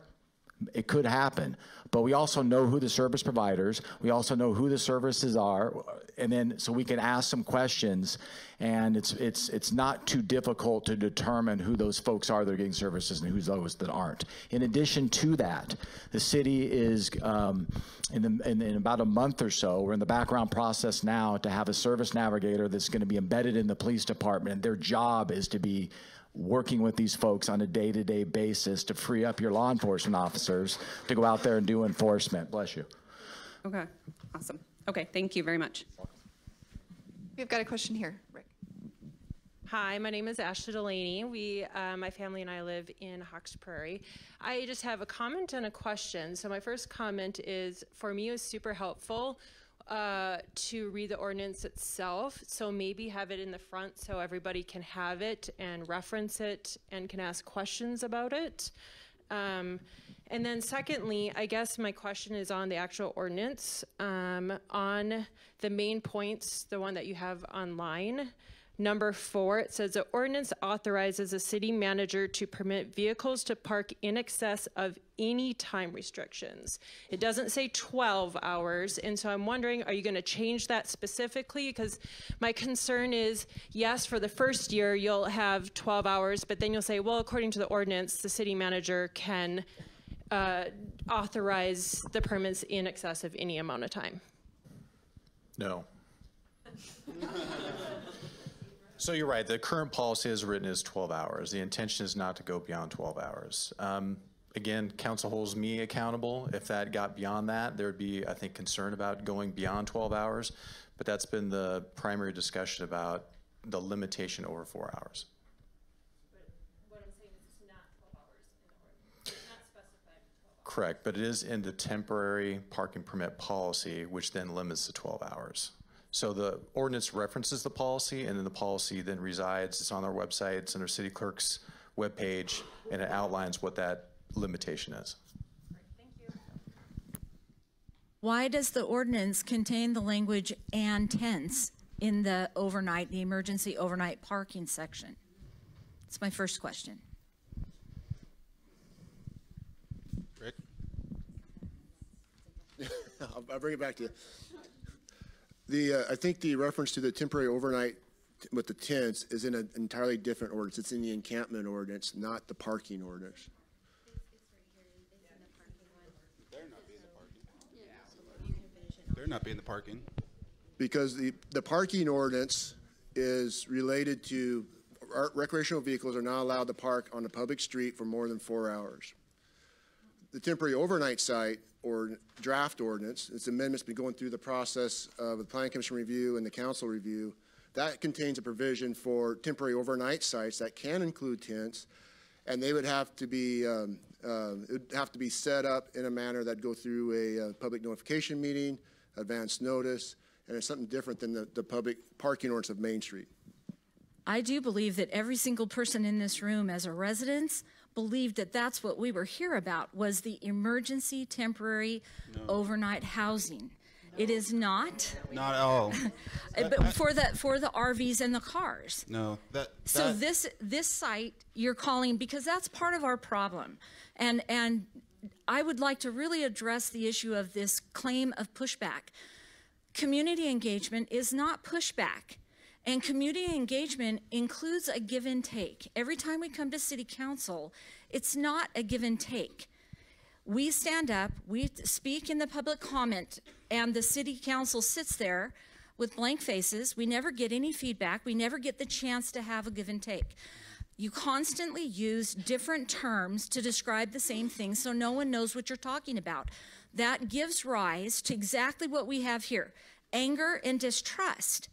It could happen. But we also know who the service providers, we also know who the services are, and then so we can ask some questions, and it's not too difficult to determine who those folks are that are getting services and who's those that aren't. In addition to that, the city is in about a month or so, we're in the background process now to have a service navigator that's going to be embedded in the police department, and their job is to be working with these folks on a day-to-day basis to free up your law enforcement officers to go out there and do enforcement. Bless you. Okay, awesome. Okay, thank you very much. We've got a question here, Rick. Hi, my name is Ashley Delaney. My family and I live in Hawks Prairie. I just have a comment and a question. So my first comment is, for me, it was super helpful to read the ordinance itself, so maybe have it in the front so everybody can have it and reference it and can ask questions about it. And then secondly, I guess my question is on the actual ordinance, on the main points, the one that you have online. Number 4, it says the ordinance authorizes a city manager to permit vehicles to park in excess of any time restrictions. It doesn't say 12 hours, and so I'm wondering, are you going to change that specifically? Because my concern is, yes, for the first year you'll have 12 hours, but then you'll say, well, according to the ordinance, the city manager can authorize the permits in excess of any amount of time. No. So you're right. The current policy as written is 12 hours. The intention is not to go beyond 12 hours. Again, council holds me accountable. If that got beyond that, there would be, I think, concern about going beyond 12 hours. But that's been the primary discussion about the limitation over 4 hours. But what I'm saying is it's not 12 hours in the ordinance. It's not specified 12 hours. Correct, but it is in the temporary parking permit policy, which then limits to 12 hours. So the ordinance references the policy, and then the policy then resides. It's on our website, it's on our city clerk's webpage, and it outlines what that limitation is. Thank you. Why does the ordinance contain the language "and tense" in the emergency overnight parking section? That's my first question. Rick? I'll bring it back to you. I think the reference to the temporary overnight with the tents is in an entirely different ordinance. It's in the encampment ordinance, not the parking ordinance. They're not being the parking. Because the parking ordinance is related to recreational vehicles are not allowed to park on the public street for more than 4 hours. The temporary overnight site or draft ordinance, its amendment's been going through the process of the Planning Commission review and the council review. That contains a provision for temporary overnight sites that can include tents, and they would have to be set up in a manner that go through a public notification meeting, advance notice, and it's something different than the public parking ordinance of Main Street. I do believe that every single person in this room as a resident believed that that's what we were here about, was the emergency temporary overnight housing. It is not. Not at all. But for the RVs and the cars. No. So this site you're calling, because that's part of our problem. And I would like to really address the issue of this claim of pushback. Community engagement is not pushback. And community engagement includes a give and take. Every time we come to city council, it's not a give and take. We stand up, we speak in the public comment, and the city council sits there with blank faces. We never get any feedback. We never get the chance to have a give and take. You constantly use different terms to describe the same thing, so no one knows what you're talking about. That gives rise to exactly what we have here, anger and distrust.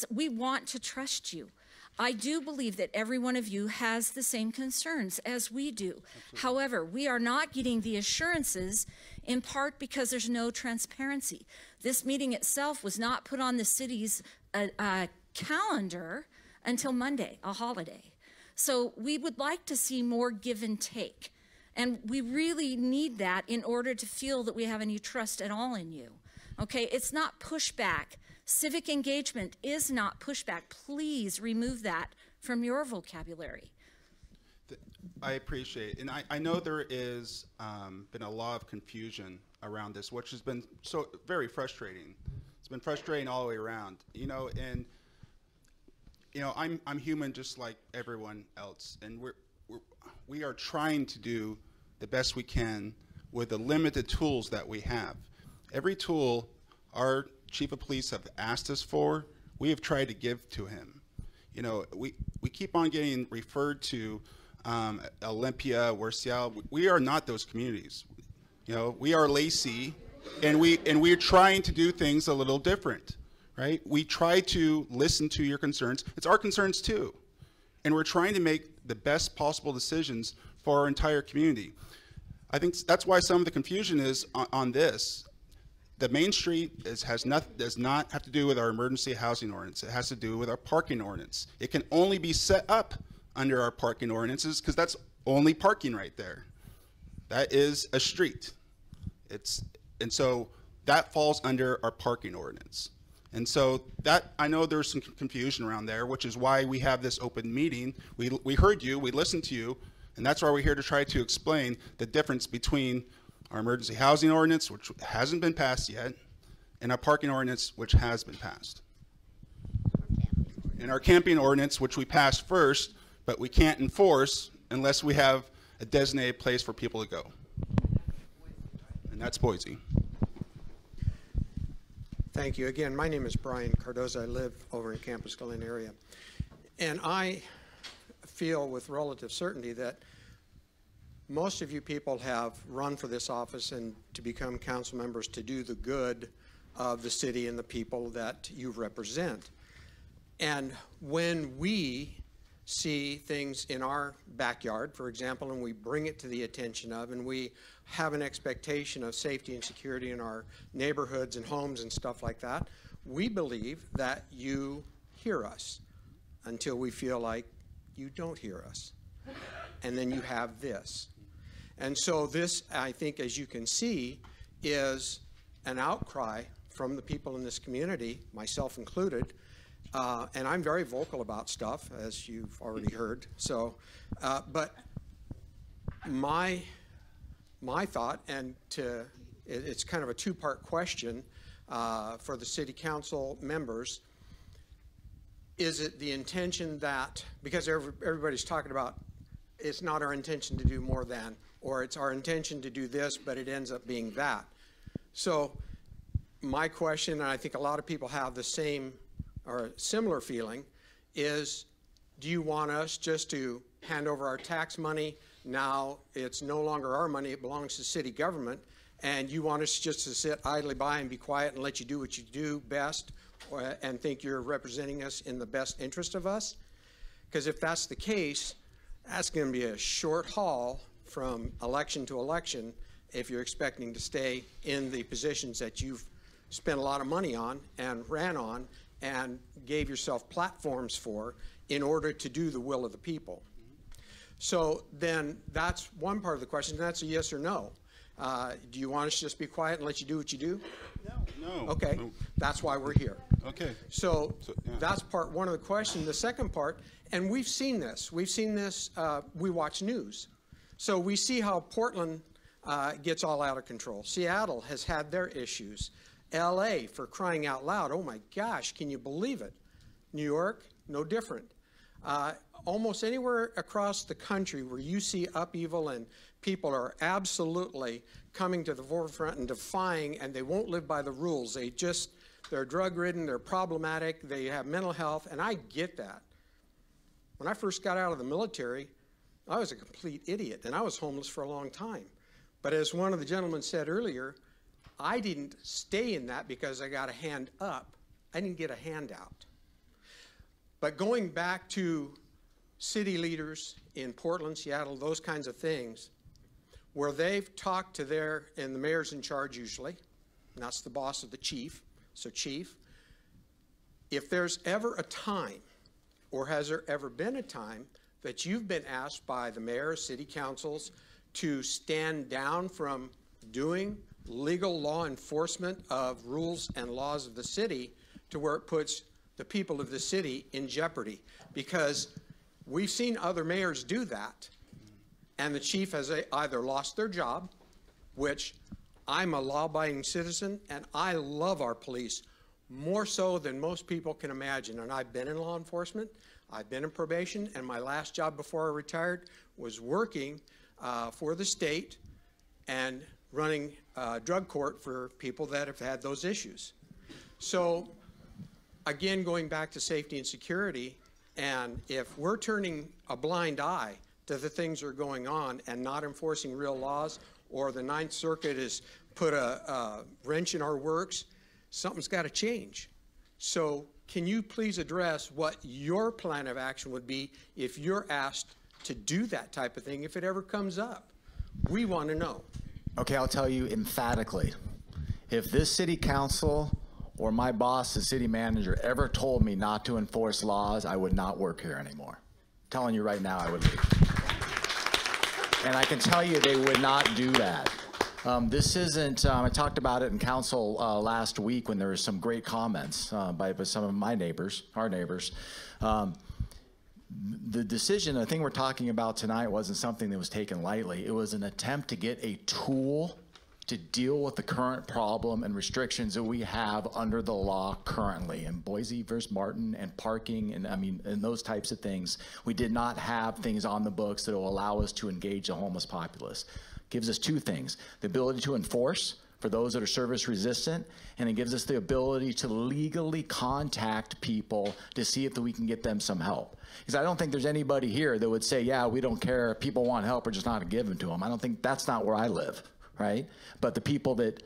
We want to trust you. I do believe that every one of you has the same concerns as we do. Absolutely. However, we are not getting the assurances in part because there's no transparency. This meeting itself was not put on the city's calendar until Monday, a holiday. So we would like to see more give and take. And we really need that in order to feel that we have any trust at all in you. Okay, it's not pushback. Civic engagement is not pushback. Please remove that from your vocabulary. I appreciate it. And I know there is been a lot of confusion around this, which has been so very frustrating. It's been frustrating all the way around. I'm human just like everyone else, and we are trying to do the best we can with the limited tools that we have. Every tool our chief of police have asked us for, we have tried to give to him. We keep on getting referred to Olympia or Seattle. We are not those communities. We are Lacey, and we're trying to do things a little different, right? We try to listen to your concerns. It's our concerns too, and we're trying to make the best possible decisions for our entire community. I think that's why some of the confusion is on this. The Main Street does not have to do with our emergency housing ordinance. It has to do with our parking ordinance. It can only be set up under our parking ordinances because that's only parking right there. That is a street. And so that falls under our parking ordinance. And so that, I know there's some confusion around there, which is why we have this open meeting. We heard you, we listened to you, and that's why we're here to try to explain the difference between our emergency housing ordinance, which hasn't been passed yet, and our parking ordinance, which has been passed. And our camping ordinance, which we passed first, but we can't enforce unless we have a designated place for people to go. And that's Boise. Thank you. Again, my name is Brian Cardoza. I live over in Campus Glen area. And I feel with relative certainty that most of you people have run for this office and to become council members to do the good of the city and the people that you represent. And when we see things in our backyard, for example, and we bring it to the attention of, and we have an expectation of safety and security in our neighborhoods and homes and stuff like that, we believe that you hear us until we feel like you don't hear us. And then you have this. And so this, I think, as you can see, is an outcry from the people in this community, myself included, and I'm very vocal about stuff, as you've already heard. So, but my thought, and it's kind of a two-part question for the city council members, is it the intention that, because everybody's talking about it's not our intention to do more than, or it's our intention to do this, but it ends up being that. So my question, and I think a lot of people have the same or similar feeling, is do you want us just to hand over our tax money? Now it's no longer our money, it belongs to city government, and you want us just to sit idly by and be quiet and let you do what you do best and think you're representing us in the best interest of us? Because if that's the case, that's going to be a short haul from election to election if you're expecting to stay in the positions that you've spent a lot of money on and ran on and gave yourself platforms for in order to do the will of the people. So then that's one part of the question, and that's a yes or no. Do you want us to just be quiet and let you do what you do? No. Okay, No. that's why we're here. Okay. So yeah. that's part one of the question. The second part, and we've seen this, we watch news. So we see how Portland gets all out of control. Seattle has had their issues. LA, for crying out loud, oh my gosh, can you believe it? New York, no different. Almost anywhere across the country where you see upheaval and people are absolutely coming to the forefront and defying, and they won't live by the rules. They're drug-ridden, they're problematic, they have mental health, and I get that. When I first got out of the military, I was a complete idiot, and I was homeless for a long time. But as one of the gentlemen said earlier, I didn't stay in that because I got a hand up. I didn't get a handout. But going back to city leaders in Portland, Seattle, those kinds of things, where they've talked to and the mayor's in charge usually, and that's the boss of the chief. So chief, if there's ever a time, or has there ever been a time, that you've been asked by the mayor, city councils, to stand down from doing legal law enforcement of rules and laws of the city to where it puts the people of the city in jeopardy? Because we've seen other mayors do that, and the chief has either lost their job, which I'm a law-abiding citizen, and I love our police more so than most people can imagine. And I've been in law enforcement, I've been in probation, and my last job before I retired was working for the state and running drug court for people that have had those issues. So again, going back to safety and security, and if we're turning a blind eye to the things that are going on and not enforcing real laws, or the Ninth Circuit has put a wrench in our works, something's got to change. So can you please address what your plan of action would be if you're asked to do that type of thing, if it ever comes up? We want to know. Okay, I'll tell you emphatically. If this city council or my boss, the city manager, ever told me not to enforce laws, I would not work here anymore. I'm telling you right now, I would leave. And I can tell you they would not do that. This isn't, I talked about it in council last week when there were some great comments by some of my neighbors, our neighbors. The decision, the thing we're talking about tonight wasn't something that was taken lightly. It was an attempt to get a tool to deal with the current problem and restrictions that we have under the law currently in Boise versus Martin and parking and and those types of things. We did not have things on the books that will allow us to engage the homeless populace. Gives us two things: the ability to enforce for those that are service resistant, and it gives us the ability to legally contact people to see if we can get them some help. Because I don't think there's anybody here that would say, yeah, we don't care if people want help, we're just not giving to them. I don't think that's not where I live, right? But the people that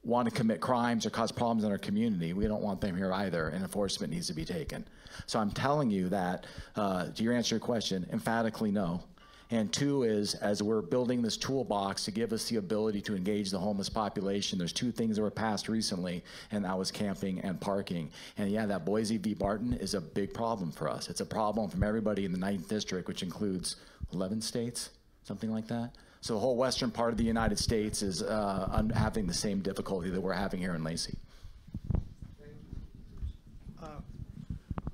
want to commit crimes or cause problems in our community, we don't want them here either, and enforcement needs to be taken. So I'm telling you that, to your answer your question, emphatically no. And two is, as we're building this toolbox to give us the ability to engage the homeless population, there's two things that were passed recently, and that was camping and parking. And yeah, that Boise v. Barton is a big problem for us. It's a problem from everybody in the 9th District, which includes 11 states, something like that. So the whole western part of the United States is having the same difficulty that we're having here in Lacey.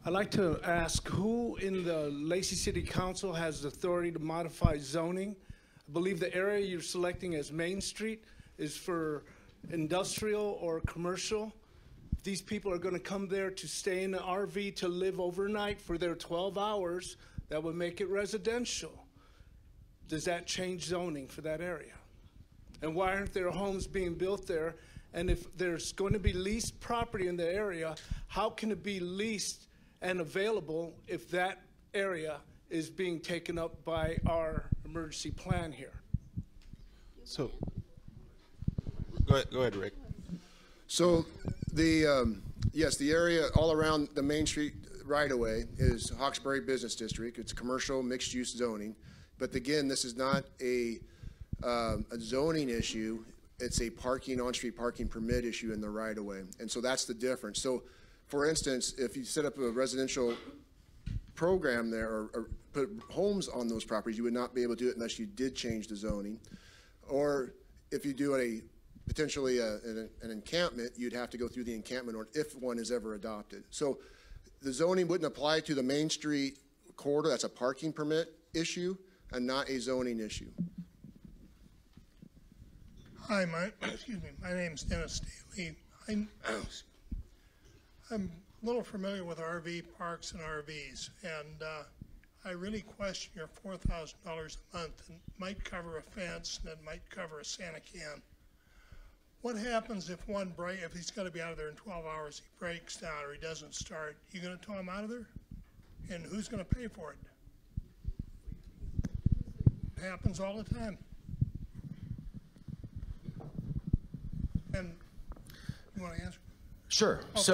I'd like to ask who in the Lacey City Council has the authority to modify zoning. I believe the area you're selecting as Main Street is for industrial or commercial. If these people are going to come there to stay in an RV to live overnight for their 12 hours, that would make it residential. Does that change zoning for that area? And why aren't there homes being built there? And if there's going to be leased property in the area, how can it be leased and available if that area is being taken up by our emergency plan here. So, go ahead, Rick. So yes, the area all around the Main Street right-of-way is Hawkesbury Business District. It's commercial mixed-use zoning. But again, this is not a zoning issue. It's a on-street parking permit issue in the right-of-way. And so that's the difference. So, for instance, if you set up a residential program there or put homes on those properties, you would not be able to do it unless you did change the zoning. Or if you do potentially an encampment, you'd have to go through the encampment or if one is ever adopted. So the zoning wouldn't apply to the Main Street corridor. That's a parking permit issue and not a zoning issue. Hi, my name's Dennis Staley. I'm a little familiar with RV parks and RVs, and I really question your $4,000 a month. It might cover a fence, and it might cover a Santa can. What happens if if he's got to be out of there in 12 hours, he breaks down or he doesn't start? You going to tow him out of there? And who's going to pay for it? It happens all the time. And you want to answer? Sure. Okay.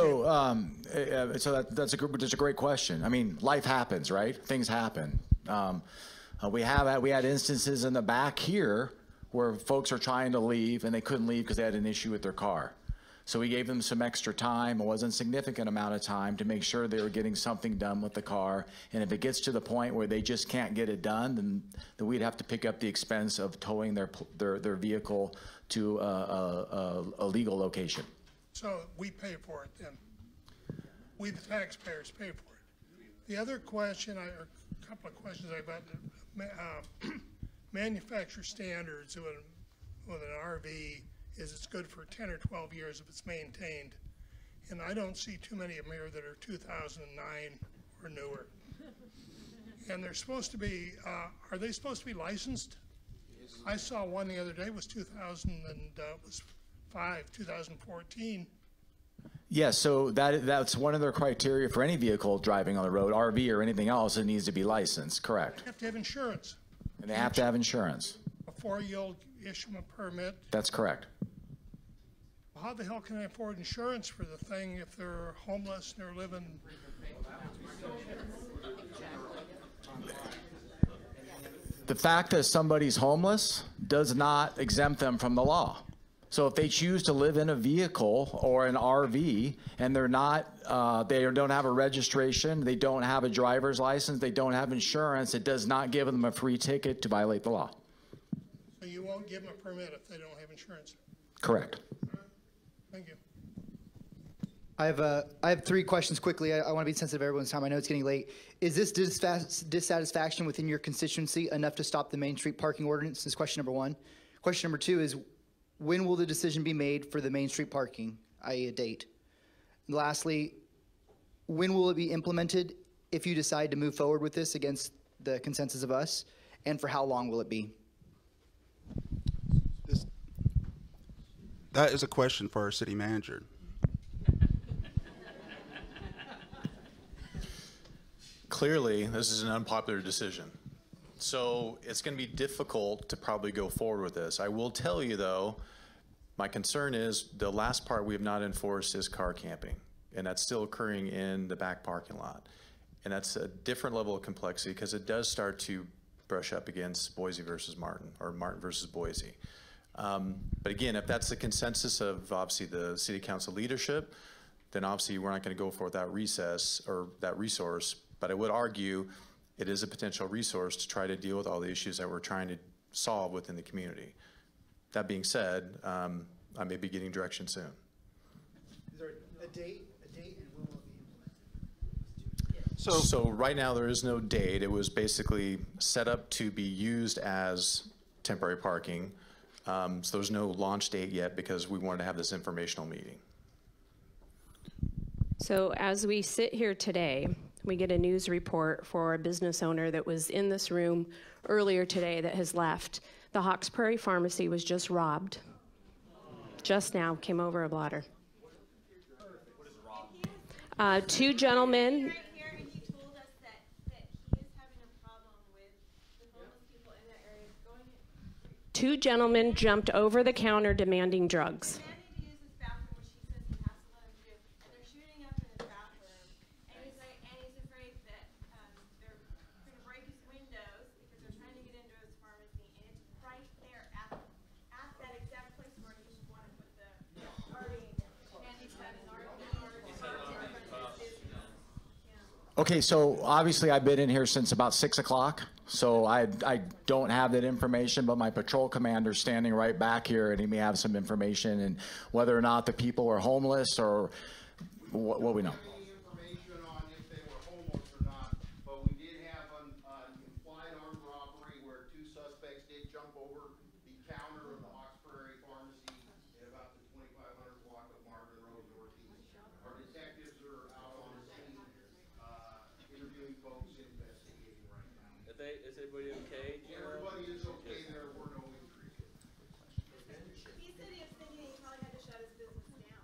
So that's a great question. I mean, life happens, right? Things happen. We had instances in the back here where folks are trying to leave and they couldn't leave because they had an issue with their car. So we gave them some extra time. It wasn't a significant amount of time to make sure they were getting something done with the car. And if it gets to the point where they just can't get it done, then we'd have to pick up the expense of towing their vehicle to a legal location. So we pay for it then. We, the taxpayers, pay for it. The other question, or a couple of questions I've got, manufacturer standards with an RV is it's good for 10 or 12 years if it's maintained. And I don't see too many of them here that are 2009 or newer. And they're supposed to be, are they supposed to be licensed? I saw one the other day was 2014. Yes, so that's one of their criteria for any vehicle driving on the road, RV or anything else. It needs to be licensed, correct? They have to have insurance. And they have to have insurance. Before you'll issue them a permit. That's correct. How the hell can I afford insurance for the thing if they're homeless and they're living? The fact that somebody's homeless does not exempt them from the law. So if they choose to live in a vehicle or an RV and they're not, they don't have a registration, they don't have a driver's license, they don't have insurance, it does not give them a free ticket to violate the law. So you won't give them a permit if they don't have insurance? Correct. Thank you. I have three questions quickly. I want to be sensitive to everyone's time. I know it's getting late. Is this dissatisfaction within your constituency enough to stop the Main Street parking ordinance? This is question number one. Question number two is, when will the decision be made for the Main Street parking, i.e. a date? And lastly, when will it be implemented if you decide to move forward with this against the consensus of us? And for how long will it be? That is a question for our city manager. Clearly, this is an unpopular decision. So it's going to be difficult to probably go forward with this. I will tell you, though, my concern is the last part we have not enforced is car camping, and that's still occurring in the back parking lot. And that's a different level of complexity because it does start to brush up against Boise versus Martin, or Martin versus Boise. But again, if that's the consensus of obviously the city council leadership, then obviously we're not going to go for that recess or that resource. But I would argue it is a potential resource to try to deal with all the issues that we're trying to solve within the community. That being said, I may be getting direction soon. Is there a date and when will it be implemented? So right now there is no date. It was basically set up to be used as temporary parking. So there's no launch date yet because we wanted to have this informational meeting. So as we sit here today, we get a news report for a business owner that was in this room earlier today that has left. The Hawks Prairie Pharmacy was just robbed. Just now, came over a blotter. Two gentlemen. 2 gentlemen jumped over the counter demanding drugs. Okay, so obviously I've been in here since about 6 o'clock, so I don't have that information, but my patrol commander's standing right back here, and he may have some information, and whether or not the people are homeless or what we know. Information on if they were homeless or not, but we did have an implied armed robbery where 2 suspects did jump over the counter of the Hawks Prairie Pharmacy at about the 2500 block of Marvin Road Northeast. Our detectives are out on the scene, interviewing folks, investigating right now. Is everybody okay? Everybody is okay. There were no injuries. He said he was thinking he probably had to shut his business down.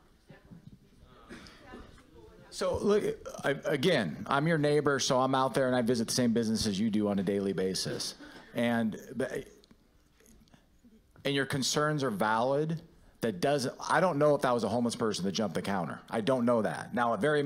So look, again, I'm your neighbor, so I'm out there and I visit the same businesses you do on a daily basis. And your concerns are valid. I don't know if that was a homeless person that jumped the counter. I don't know that. Now, it very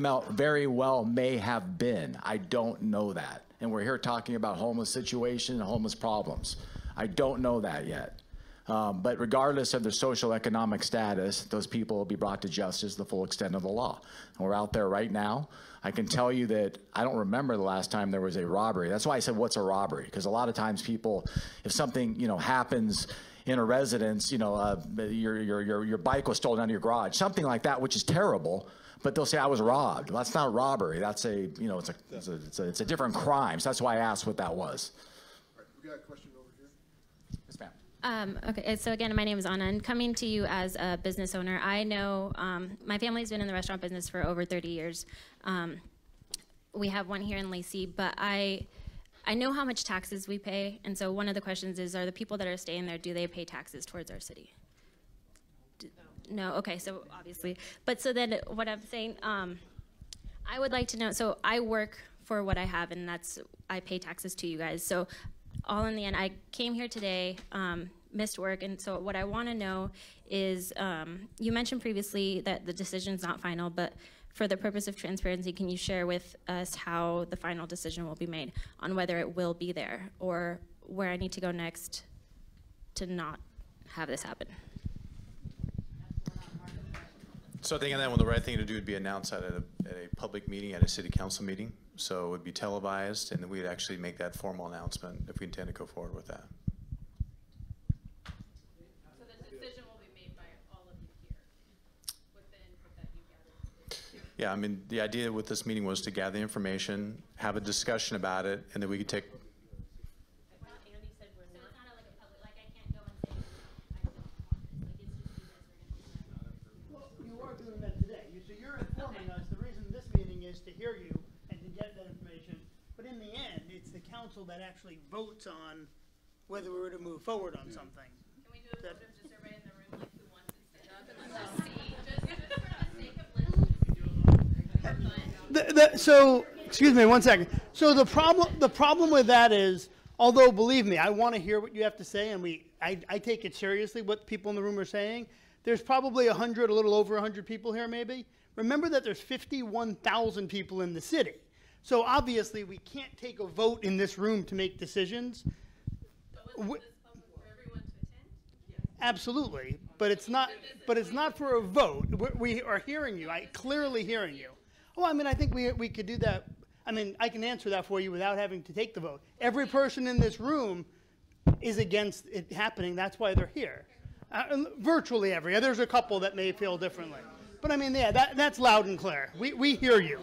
well may have been. I don't know that. And we're here talking about homeless situation and homeless problems. I don't know that yet. But regardless of their social economic status, those people will be brought to justice the full extent of the law. And we're out there right now. I can tell you that I don't remember the last time there was a robbery. That's why I said, what's a robbery? Because a lot of times people, if something, happens in a residence, your bike was stolen out of your garage, something like that, which is terrible. But they'll say I was robbed. Well, that's not robbery. That's it's a different crime. So that's why I asked what that was. All right, we got a question over here. Yes, ma'am. Okay, so again, my name is Anna, and coming to you as a business owner, I know my family's been in the restaurant business for over 30 years. We have one here in Lacey, but I know how much taxes we pay, and so one of the questions is, are the people that are staying there, do they pay taxes towards our city? No, okay, so obviously. But so then what I'm saying, I would like to know, so I work for what I have, and I pay taxes to you guys. So all in the end, I came here today, missed work, and so what I want to know is, you mentioned previously that the decision's not final, but for the purpose of transparency, can you share with us how the final decision will be made on whether it will be there or where I need to go next to not have this happen? So I think on that one, the right thing to do would be announce that at a public meeting, at a city council meeting. So it would be televised, and then we'd actually make that formal announcement if we intend to go forward with that. So the decision will be made by all of you here with the input that you gathered. Yeah, I mean, the idea with this meeting was to gather information, have a discussion about it, and then we could take. To hear you and to get that information, but in the end, it's the council that actually votes on whether we were to move forward on something. Can we do a vote of just everybody in the room, like who wants it set up, and let's just see, just for the sake of listening. So, excuse me, one second. So the problem with that is, although believe me, I want to hear what you have to say, and I take it seriously what people in the room are saying. There's probably 100, a little over 100 people here, maybe. Remember that there's 51,000 people in the city. So obviously we can't take a vote in this room to make decisions. Absolutely, but it's not for a vote. We are hearing you. I clearly hearing you. Oh, I mean, I think we could do that. I mean, I can answer that for you without having to take the vote. Every person in this room is against it happening. That's why they're here. Virtually every. There's a couple that may feel differently. But I mean, yeah, that's loud and clear. We hear you.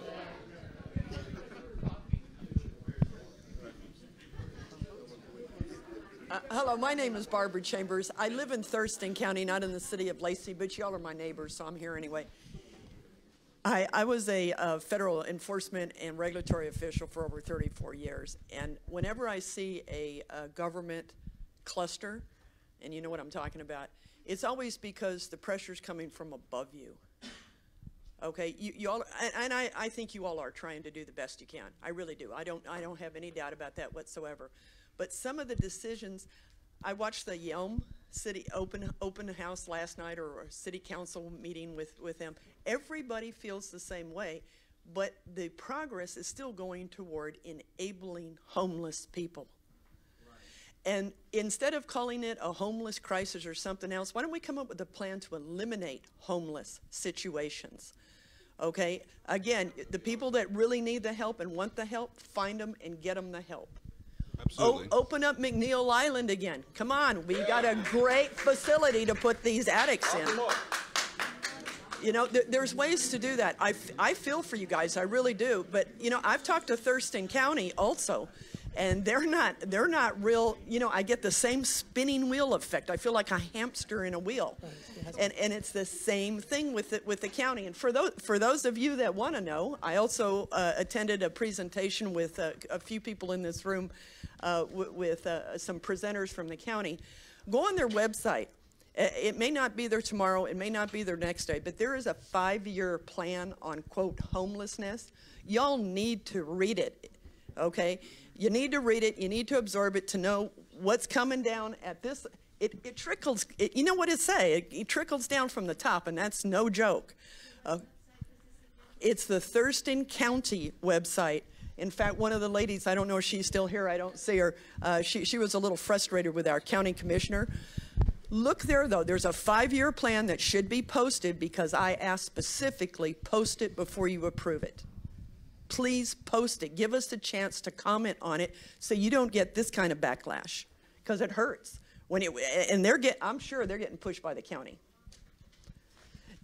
Hello, my name is Barbara Chambers. I live in Thurston County, not in the city of Lacey, but y'all are my neighbors, so I'm here anyway. I was a federal enforcement and regulatory official for over 34 years, and whenever I see a government cluster, and you know what I'm talking about, it's always because the pressure's coming from above you. Okay, you all, and I think you all are trying to do the best you can. I really do. I don't have any doubt about that whatsoever. But some of the decisions, I watched the Yelm City open house last night, or a city council meeting with them. Everybody feels the same way, but the progress is still going toward enabling homeless people. And instead of calling it a homeless crisis or something else, why don't we come up with a plan to eliminate homeless situations? Okay, again, the people that really need the help and want the help, find them and get them the help. Absolutely. Open up McNeil Island again. Come on, we got a great facility to put these addicts in. You know, there's ways to do that. I feel for you guys, I really do. But, you know, I've talked to Thurston County also, and they're not real, you know, I get the same spinning wheel effect. I feel like a hamster in a wheel. And it's the same thing with the county. And for those of you that want to know, I also attended a presentation with a few people in this room with some presenters from the county. Go on their website. It may not be there tomorrow, it may not be there next day, but there is a 5-year plan on, quote, homelessness. Y'all need to read it, okay? You need to read it, you need to absorb it to know what's coming down at this. It trickles, you know what it say? It trickles down from the top, and that's no joke. It's the Thurston County website. In fact, one of the ladies, I don't know if she's still here, I don't see her, she was a little frustrated with our county commissioner. Look there, though. There's a 5-year plan that should be posted, because I asked specifically, post it before you approve it. Please post it. Give us a chance to comment on it so you don't get this kind of backlash, because it hurts. And I'm sure they're getting pushed by the county.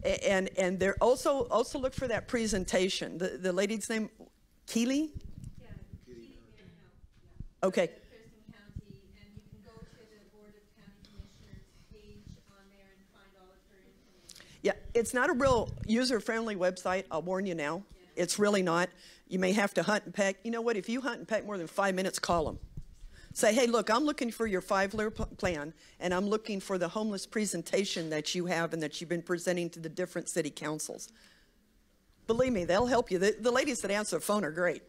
And they're also look for that presentation. The lady's name, Keely? Yeah, Keely. Okay. Yeah, it's not a real user-friendly website, I'll warn you now. Yeah. It's really not. You may have to hunt and peck. You know what, if you hunt and peck more than 5 minutes, call them. Say, hey, look, I'm looking for your 5-year plan, and I'm looking for the homeless presentation that you have and that you've been presenting to the different city councils. Believe me, they'll help you. The ladies that answer the phone are great.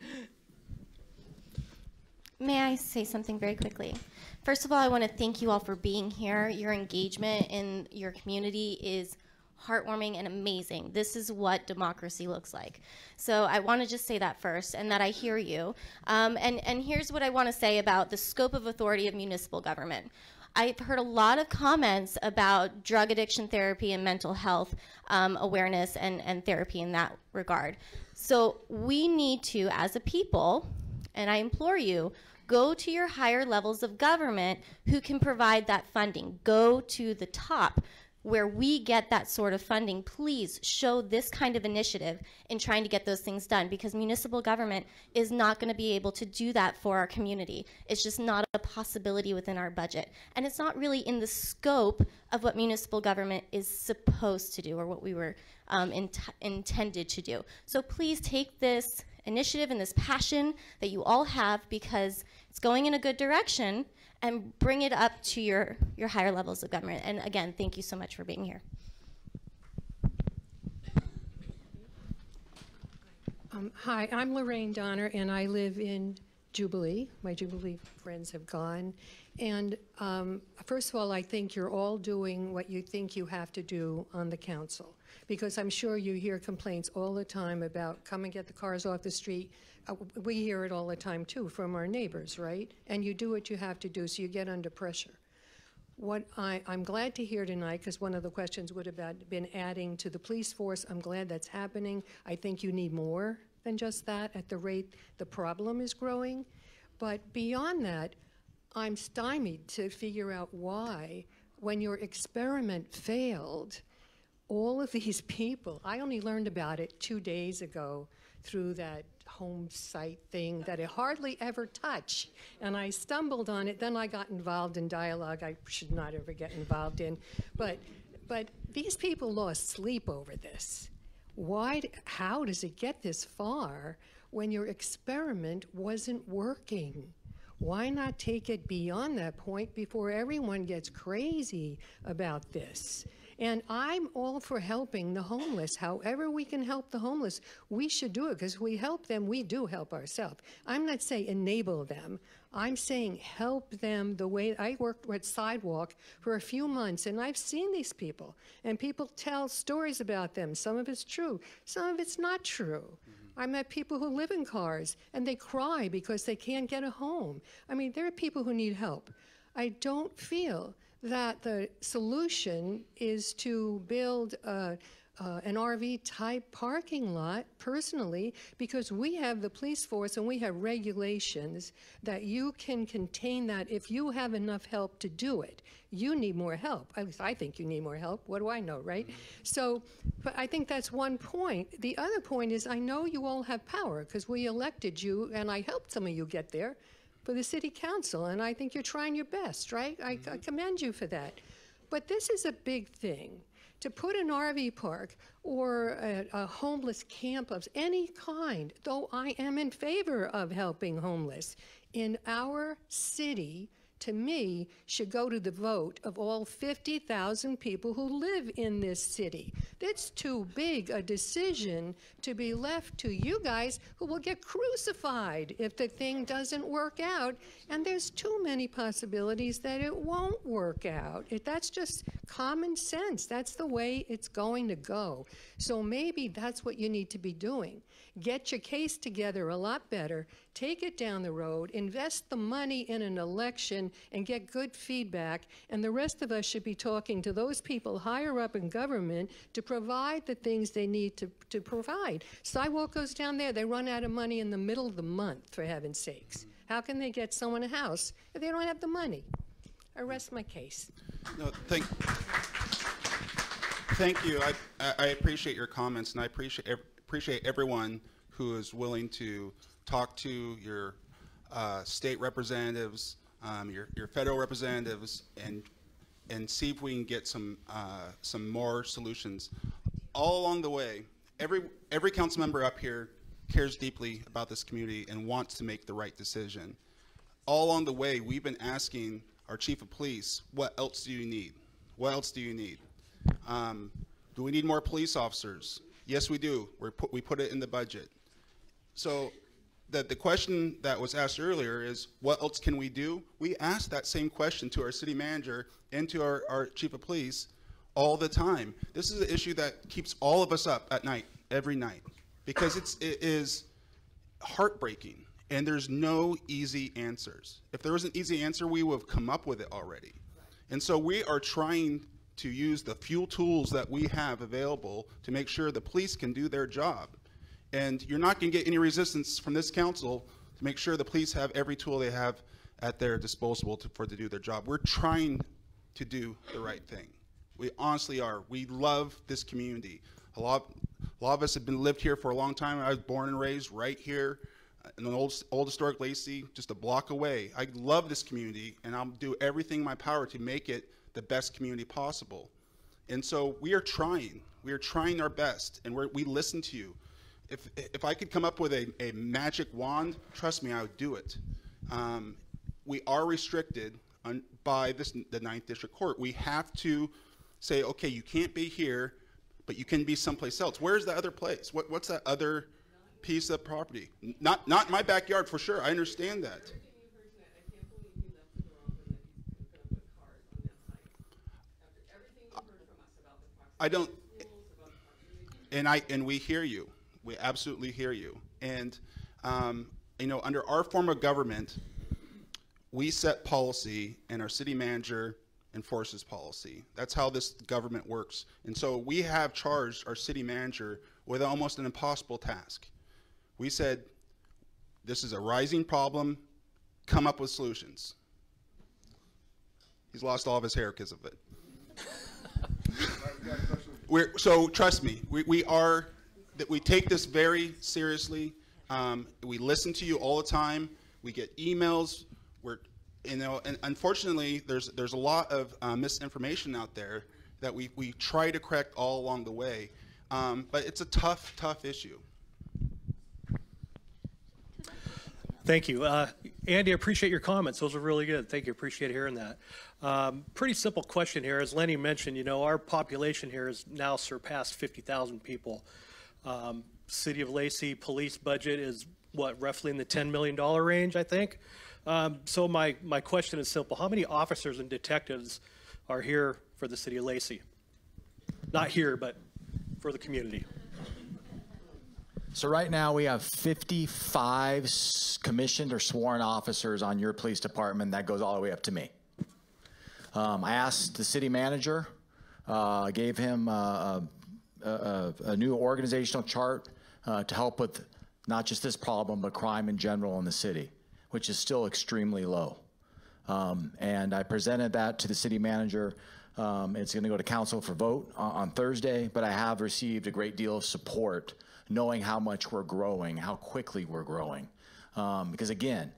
May I say something very quickly? First of all, I want to thank you all for being here. Your engagement in your community is heartwarming and amazing. This is what democracy looks like. So I want to just say that first, and that I hear you. And here's what I want to say about the scope of authority of municipal government. I've heard a lot of comments about drug addiction therapy and mental health awareness and therapy in that regard. So we need to, as a people, and I implore you, go to your higher levels of government who can provide that funding. Go to the top where we get that sort of funding. Please show this kind of initiative in trying to get those things done, because municipal government is not going to be able to do that for our community. It's just not a possibility within our budget. And it's not really in the scope of what municipal government is supposed to do, or what we were intended to do. So please take this initiative and this passion that you all have, because it's going in a good direction, and bring it up to your higher levels of government. And again, thank you so much for being here. Hi, I'm Lorraine Donner, and I live in Jubilee. My Jubilee friends have gone. And first of all, I think you're all doing what you think you have to do on the council, because I'm sure you hear complaints all the time about come and get the cars off the street. We hear it all the time too from our neighbors, right? And you do what you have to do, so you get under pressure. What I'm glad to hear tonight, because one of the questions would have been adding to the police force. I'm glad that's happening. I think you need more than just that at the rate the problem is growing. But beyond that, I'm stymied to figure out why, when your experiment failed, all of these people, I only learned about it 2 days ago through that home site thing that I hardly ever touch, and I stumbled on it. Then I got involved in dialogue I should not ever get involved in, but these people lost sleep over this. How does it get this far when your experiment wasn't working? Why not take it beyond that point before everyone gets crazy about this? And I'm all for helping the homeless. However we can help the homeless, we should do it, because we help them, we do help ourselves. I'm not saying enable them. I'm saying help them the way I worked with Sidewalk for a few months, and I've seen these people, and people tell stories about them. Some of it's true, some of it's not true. I met people who live in cars, and they cry because they can't get a home. I mean, there are people who need help. I don't feel that the solution is to build an RV-type parking lot, personally, because we have the police force and we have regulations that you can contain that if you have enough help to do it. You need more help. At least I think you need more help. What do I know, right? So, but I think that's one point. The other point is I know you all have power because we elected you, and I helped some of you get there for the city council, and I think you're trying your best, right? I commend you for that. But this is a big thing. To put an RV park or a homeless camp of any kind, though I am in favor of helping homeless, in our city, to me, should go to the vote of all 50,000 people who live in this city. That's too big a decision to be left to you guys, who will get crucified if the thing doesn't work out. And there's too many possibilities that it won't work out. That's just common sense. That's the way it's going to go. So maybe that's what you need to be doing. Get your case together a lot better, take it down the road, invest the money in an election, and get good feedback. And the rest of us should be talking to those people higher up in government to provide the things they need to provide. Sidewalk goes down there, they run out of money in the middle of the month, for heaven's sakes. How can they get someone a house if they don't have the money? I rest my case. No, thank you. I appreciate your comments, and I appreciate everyone who is willing to talk to your state representatives, your federal representatives, and see if we can get some more solutions. All along the way, every council member up here cares deeply about this community and wants to make the right decision. All along the way, we've been asking our chief of police, what else do you need? What else do you need? Do we need more police officers? Yes, we do. We put it in the budget. So the question that was asked earlier is, what else can we do? We ask that same question to our city manager and to our chief of police all the time. This is an issue that keeps all of us up at night, every night, because it is heartbreaking, and there's no easy answers. If there was an easy answer, we would have come up with it already. And so we are trying to use the few tools that we have available to make sure the police can do their job. And you're not going to get any resistance from this council to make sure the police have every tool they have at their disposal to do their job. We're trying to do the right thing. We honestly are. We love this community. A lot of us have lived here for a long time. I was born and raised right here in an old historic Lacey, just a block away. I love this community, and I'll do everything in my power to make it the best community possible. And so we are trying. We are trying our best, and we listen to you. If I could come up with a magic wand, trust me, I would do it. We are restricted by the 9th District Court. We have to say, okay, you can't be here, but you can be someplace else. Where's the other place? What's that other piece of property? Not my backyard, for sure. I understand that. I don't, and we hear you. We absolutely hear you. And under our form of government, we set policy, and our city manager enforces policy. That's how this government works. And so we have charged our city manager with almost an impossible task. We said, this is a rising problem, come up with solutions. He's lost all of his hair because of it. So trust me, we take this very seriously. We listen to you all the time. We get emails. And unfortunately, there's a lot of misinformation out there that we try to correct all along the way. But it's a tough issue. Thank you. Andy, I appreciate your comments. Those are really good. Thank you. Appreciate hearing that. Pretty simple question here. As Lenny mentioned, you know, our population here has now surpassed 50,000 people. City of Lacey police budget is, what, roughly in the $10 million range, I think? So my question is simple. How many officers and detectives are here for the City of Lacey? Not here, but for the community. So right now we have 55 commissioned or sworn officers on your police department. That goes all the way up to me. I asked the city manager, gave him a new organizational chart to help with not just this problem, but crime in general in the city, which is still extremely low. And I presented that to the city manager. It's going to go to council for vote on Thursday, but I have received a great deal of support knowing how much we're growing, how quickly we're growing. Because again,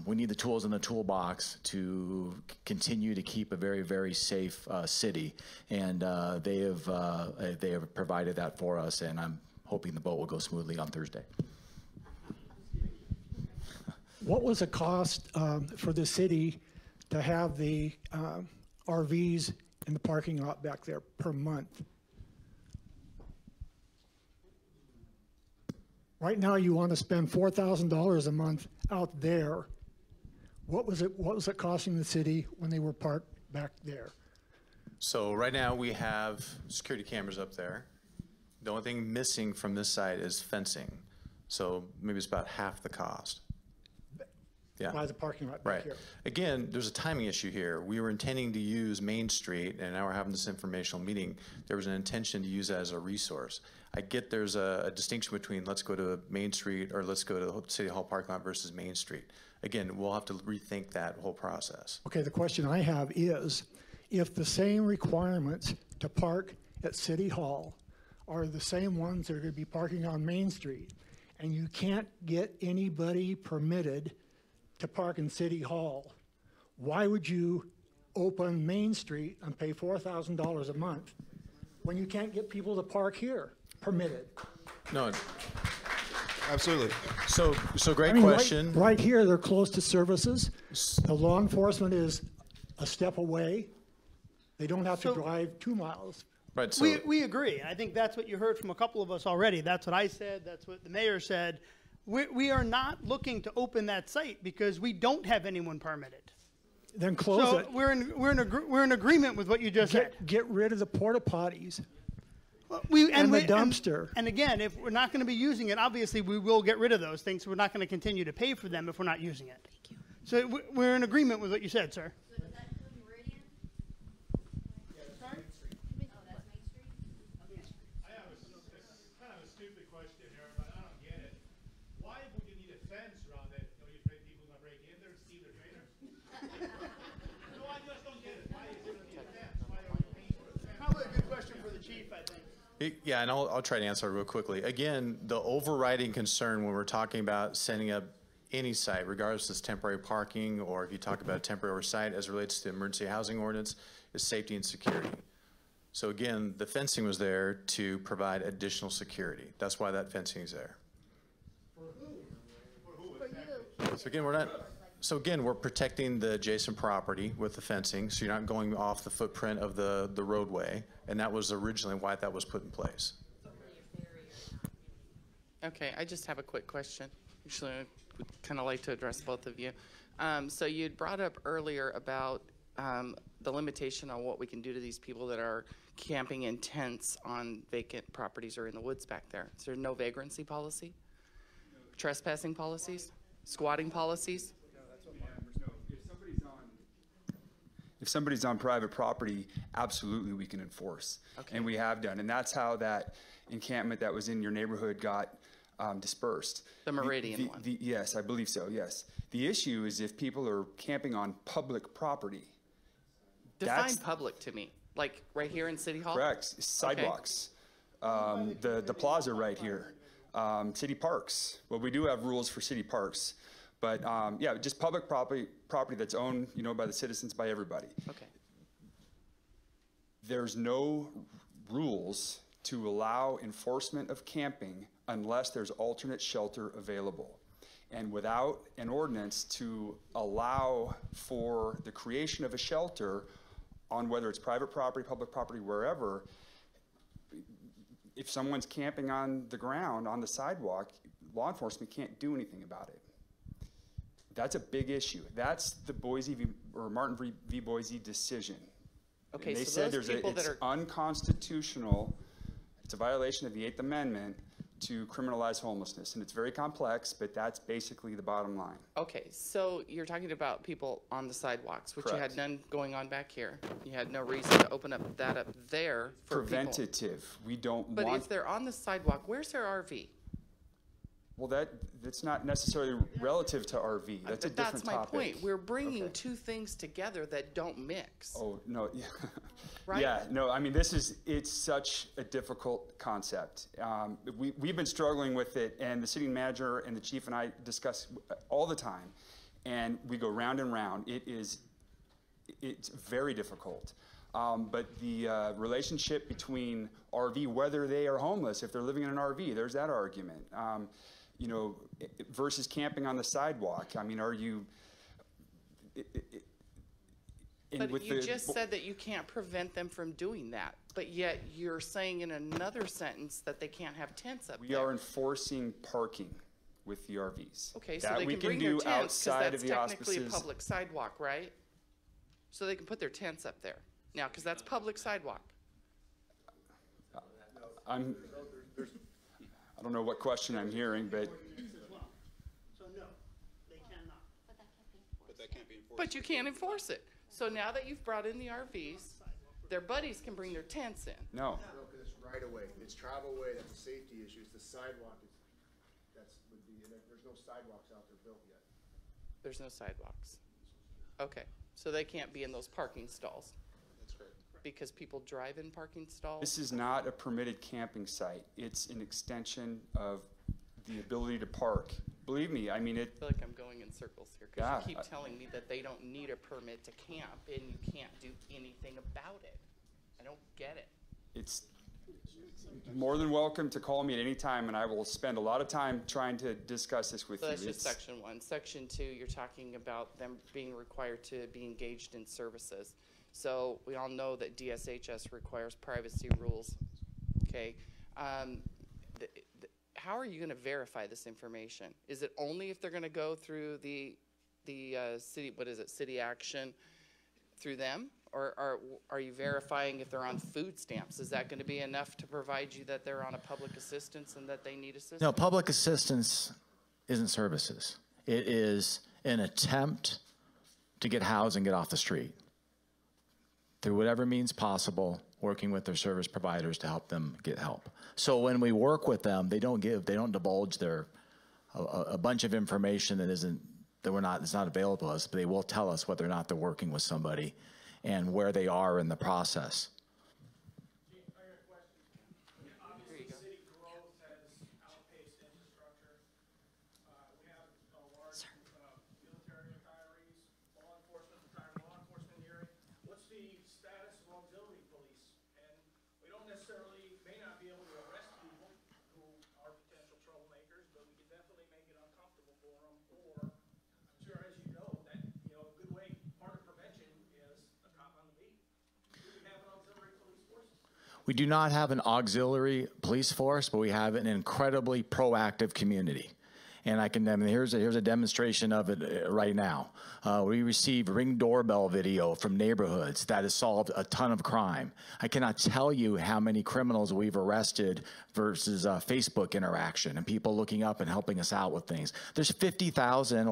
we need the tools in the toolbox to continue to keep a very, very safe city. And they have provided that for us, and I'm hoping the vote will go smoothly on Thursday. What was the cost for the city to have the RVs in the parking lot back there per month? Right now, you want to spend $4,000 a month out there. What was it costing the city when they were parked back there? So right now we have security cameras up there. The only thing missing from this site is fencing. So maybe it's about half the cost. Yeah. By the parking lot back Right. here. Again, there's a timing issue here. We were intending to use Main Street, and now we're having this informational meeting. There was an intention to use that as a resource. I get there's a distinction between let's go to Main Street or let's go to City Hall parking lot versus Main Street. Again, we'll have to rethink that whole process. Okay, the question I have is, if the same requirements to park at City Hall are the same ones that are going to be parking on Main Street, and you can't get anybody permitted to park in City Hall, why would you open Main Street and pay $4,000 a month when you can't get people to park here permitted? No, absolutely. So great I mean, question. Right here, they're close to services. The law enforcement is a step away. They don't have to drive 2 miles. Right. So We agree. I think that's what you heard from a couple of us already. That's what I said. That's what the mayor said. We are not looking to open that site because we don't have anyone permitted. Then close it. We're in agreement with what you just said. Get rid of the porta potties. And the dumpster. And again, if we're not going to be using it, obviously we will get rid of those things. So we're not going to continue to pay for them if we're not using it. Thank you. So we're in agreement with what you said, sir. Yeah, and I'll try to answer it real quickly. Again, the overriding concern when we're talking about setting up any site, regardless if it's temporary parking or if you talk about a temporary site as it relates to the emergency housing ordinance, is safety and security. So again, the fencing was there to provide additional security. That's why that fencing is there. So again, we're protecting the adjacent property with the fencing, so you're not going off the footprint of the roadway, and that was originally why that was put in place. Okay, I just have a quick question. Actually, I would kind of like to address both of you. So you'd brought up earlier about the limitation on what we can do to these people that are camping in tents on vacant properties or in the woods back there. Is there no vagrancy policy? Trespassing policies? Squatting policies? If somebody's on private property, absolutely we can enforce. Okay. And we have done. And that's how that encampment that was in your neighborhood got dispersed. The Meridian one? Yes, I believe so, yes. The issue is if people are camping on public property. Define public to me. Like right here in City Hall? Correct. Sidewalks. Okay. The plaza right here. City parks. Well, we do have rules for city parks. But yeah, just public property that's owned, by the citizens, by everybody. Okay. There's no rules to allow enforcement of camping unless there's alternate shelter available. And without an ordinance to allow for the creation of a shelter on whether it's private property, public property, wherever, if someone's camping on the ground, on the sidewalk, law enforcement can't do anything about it. That's a big issue. That's the Martin v. Boise decision. Okay, and they so said those people it's that are unconstitutional, it's a violation of the 8th Amendment to criminalize homelessness. And it's very complex, but that's basically the bottom line. Okay, so you're talking about people on the sidewalks, which you had Correct. none going on back here. You had no reason to open up that up there for people. Preventative. We don't But want. if they're on the sidewalk, where's their RV? Well, that's not necessarily relative to RV. That's a different That's my topic. point. We're bringing two things together that don't mix. Oh, no. Yeah. Right? Yeah, no, I mean, it's such a difficult concept. We've been struggling with it, and the city manager and the chief and I discuss all the time, and we go round and round. It's very difficult. But the relationship between RV, whether they are homeless, if they're living in an RV, there's that argument. You know, versus camping on the sidewalk. I mean, are you? But you just said that you can't prevent them from doing that, but yet you're saying in another sentence that they can't have tents up We there. are enforcing parking with the RVs. Okay, so that they we can can bring do their tents, because outside that's of the technically a auspices. public sidewalk, right? So they can put their tents up there. Now, because that's public sidewalk. I don't know what question I'm hearing, but So no, they cannot. But that can't be enforced. But you can't enforce it. So now that you've brought in the RVs, their buddies can bring their tents in. no. No, because it's right away. It's travel way. That's a safety issue. It's the sidewalk. There's no sidewalks out there built yet. There's no sidewalks. Okay, so they can't be in those parking stalls. That's correct. Because people drive in parking stalls? This is not a permitted camping site. It's an extension of the ability to park. Believe me, I mean, I feel like I'm going in circles here, because Yeah, you keep telling me that they don't need a permit to camp, and you can't do anything about it. I don't get it. it's more than welcome to call me at any time, and I will spend a lot of time trying to discuss this with So you. that's just It's- section one. Section two, you're talking about them being required to be engaged in services. So we all know that DSHS requires privacy rules, okay? How are you gonna verify this information? Is it only if they're gonna go through the city, what is it, city action through them? Or are you verifying if they're on food stamps? Is that gonna be enough to provide you that they're on a public assistance and that they need assistance? No, public assistance isn't services. It is an attempt to get housed and get off the street through whatever means possible, working with their service providers to help them get help. So when we work with them, they don't divulge a bunch of information that's not available to us, but they will tell us whether or not they're working with somebody and where they are in the process. We do not have an auxiliary police force, but we have an incredibly proactive community. And here's a demonstration of it right now. We receive Ring doorbell video from neighborhoods that has solved a ton of crime. I cannot tell you how many criminals we've arrested versus Facebook interaction and people looking up and helping us out with things. There's 50,000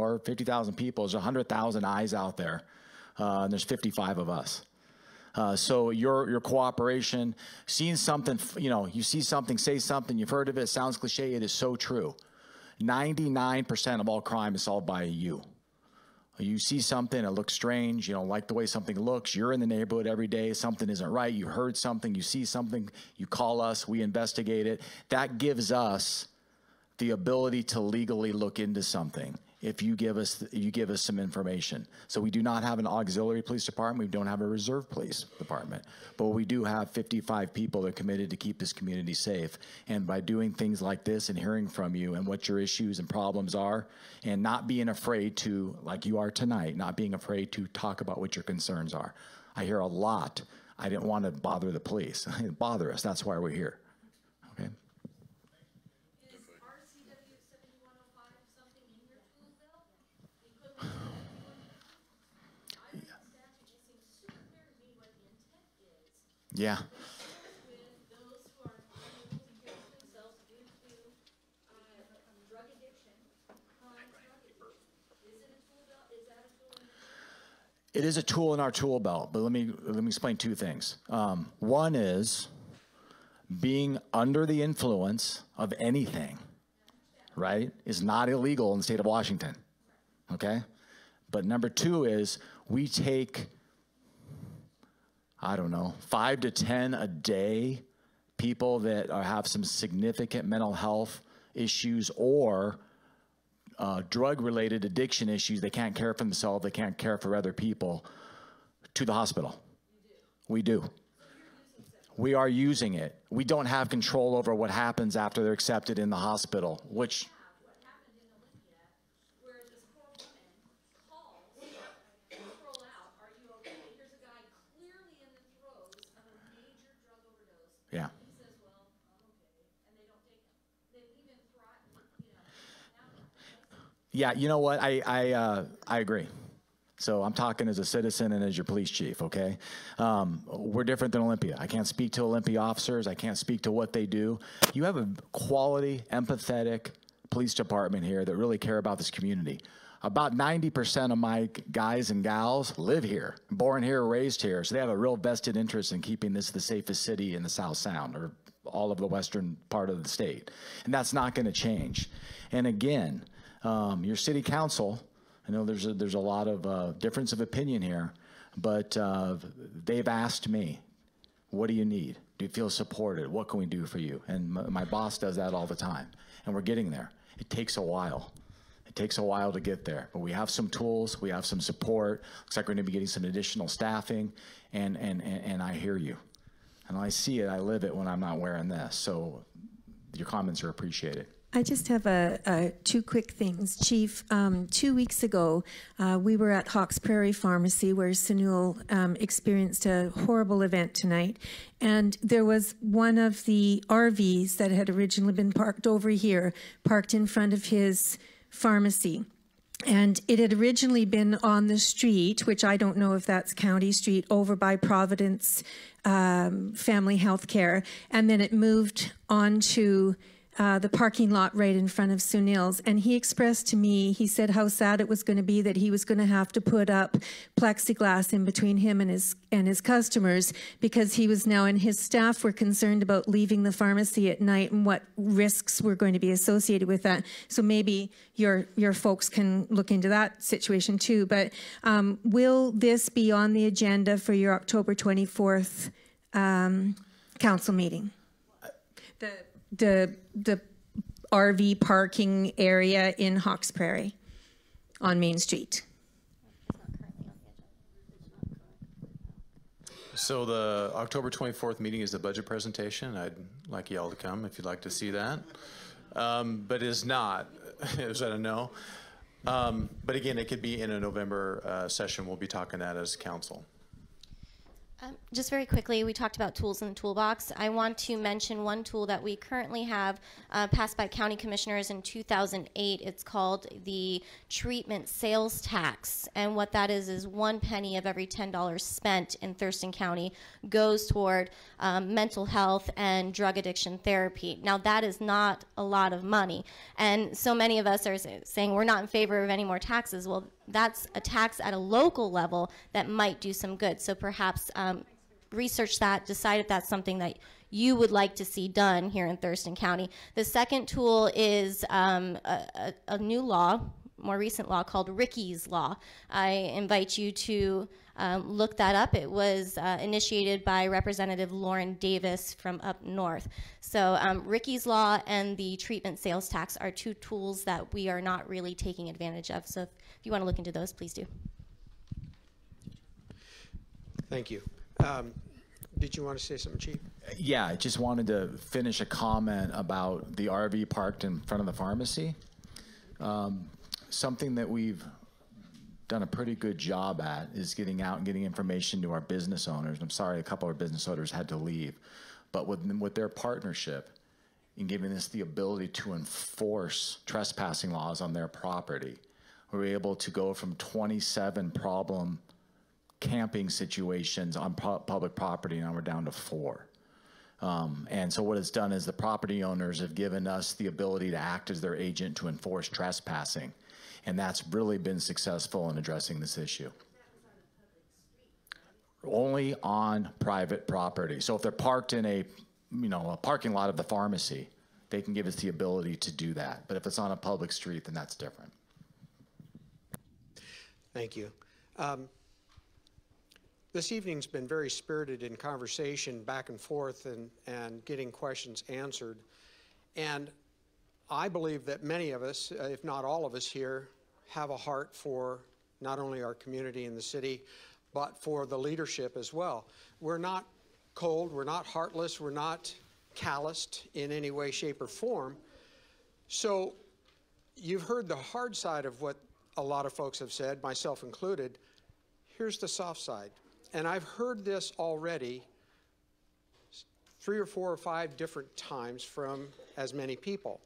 people. There's 100,000 eyes out there. And there's 55 of us. So your cooperation, seeing something, you see something, say something, you've heard of it, sounds cliche, it is so true. 99% of all crime is solved by you. You see something, it looks strange, you don't like the way something looks, you're in the neighborhood every day, something isn't right, you heard something, you see something, you call us, we investigate it. That gives us the ability to legally look into something. if you give us some information. So we do not have an auxiliary police department. We don't have a reserve police department, but we do have 55 people that are committed to keep this community safe. And by doing things like this and hearing from you and what your issues and problems are, and not being afraid to, like you are tonight, not being afraid to talk about what your concerns are. I hear a lot. I didn't want to bother the police. Bother us. That's why we're here. Okay. Yeah. It is a tool in our tool belt, but let me explain two things. One is being under the influence of anything, right, is not illegal in the state of Washington, okay? But number two is we take, I don't know, 5 to 10 a day, people that have some significant mental health issues or drug-related addiction issues. They can't care for themselves, they can't care for other people, to the hospital. We do. We are using it. We don't have control over what happens after they're accepted in the hospital, which... Yeah. Yeah, you know what? I agree. So I'm talking as a citizen and as your police chief, okay? We're different than Olympia. I can't speak to Olympia officers. I can't speak to what they do. You have a quality, empathetic police department here that really care about this community. About 90% of my guys and gals live here, born here, raised here, so they have a real vested interest in keeping this the safest city in the South Sound, or all of the western part of the state. And that's not going to change. And again, your city council, I know there's a lot of difference of opinion here, but they've asked me, what do you need? Do you feel supported? What can we do for you? And my boss does that all the time, and we're getting there. It takes a while. It takes a while to get there, but we have some tools, we have some support. Looks like we're going to be getting some additional staffing, and I hear you. And I see it, I live it when I'm not wearing this. So your comments are appreciated. I just have two quick things. Chief, 2 weeks ago, we were at Hawks Prairie Pharmacy where Sunil experienced a horrible event tonight. And there was one of the RVs that had originally been parked over here, parked in front of his pharmacy. And it had originally been on the street, which I don't know if that's County Street, over by Providence Family Health Care. And then it moved onto the parking lot right in front of Sunil's. And he expressed to me, he said how sad it was going to be that he was going to have to put up plexiglass in between him and his customers, because he was now, and his staff were concerned about leaving the pharmacy at night and what risks were going to be associated with that. So maybe your folks can look into that situation too. But will this be on the agenda for your October 24th council meeting? The RV parking area in Hawks Prairie on Main Street. So the October 24th meeting is the budget presentation. I'd like y'all to come if you'd like to see that. But it's not. Is that a no? But again, it could be in a November session. We'll be talking that as council. Just very quickly, we talked about tools in the toolbox. I want to mention one tool that we currently have passed by county commissioners in 2008. It's called the treatment sales tax. And what that is 1 penny of every $10 spent in Thurston County goes toward mental health and drug addiction therapy. Now, that is not a lot of money. And so many of us are saying we're not in favor of any more taxes. Well, that's a tax at a local level that might do some good. So perhaps research that, decide if that's something that you would like to see done here in Thurston County. The second tool is a new law, more recent law called Ricky's Law. I invite you to look that up. It was initiated by Representative Lauren Davis from up north. So Ricky's Law and the treatment sales tax are two tools that we are not really taking advantage of. So if you want to look into those, please do. Thank you. Did you want to say something, Chief? Yeah, I just wanted to finish a comment about the RV parked in front of the pharmacy. Something that we've done a pretty good job at is getting out and getting information to our business owners. I'm sorry a couple of our business owners had to leave, but with their partnership in giving us the ability to enforce trespassing laws on their property, we're able to go from 27 problem camping situations on public property, now we're down to 4. And so what it's done is the property owners have given us the ability to act as their agent to enforce trespassing. And that's really been successful in addressing this issue. Only on private property. So if they're parked in a parking lot of the pharmacy, they can give us the ability to do that. But if it's on a public street, then that's different. Thank you. This evening's been very spirited in conversation back and forth and getting questions answered. And I believe that many of us, if not all of us here, have a heart for not only our community and the city, but for the leadership as well. We're not cold, we're not heartless, we're not calloused in any way, shape, or form. So you've heard the hard side of what a lot of folks have said, myself included. Here's the soft side. And I've heard this already 3 or 4 or 5 different times from as many people.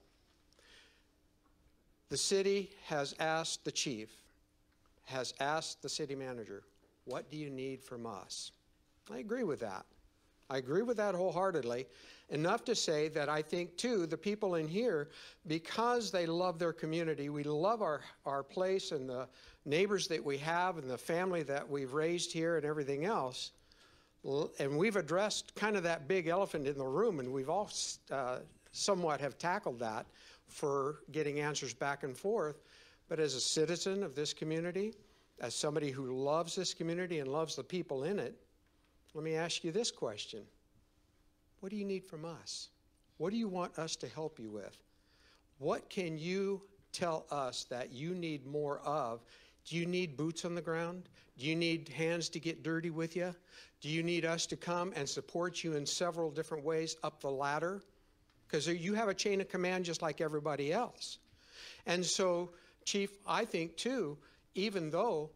The city has asked the chief, has asked the city manager, what do you need from us? I agree with that. I agree with that wholeheartedly. Enough to say that I think, too, the people in here, because they love their community, we love our place and the neighbors that we have and the family that we've raised here and everything else, and we've addressed kind of that big elephant in the room, and we've all somewhat have tackled that for getting answers back and forth. But as a citizen of this community, as somebody who loves this community and loves the people in it, let me ask you this question. What do you need from us? What do you want us to help you with? What can you tell us that you need more of? Do you need boots on the ground? Do you need hands to get dirty with you? Do you need us to come and support you in several different ways up the ladder? Because you have a chain of command just like everybody else. And so, Chief, I think, too, even though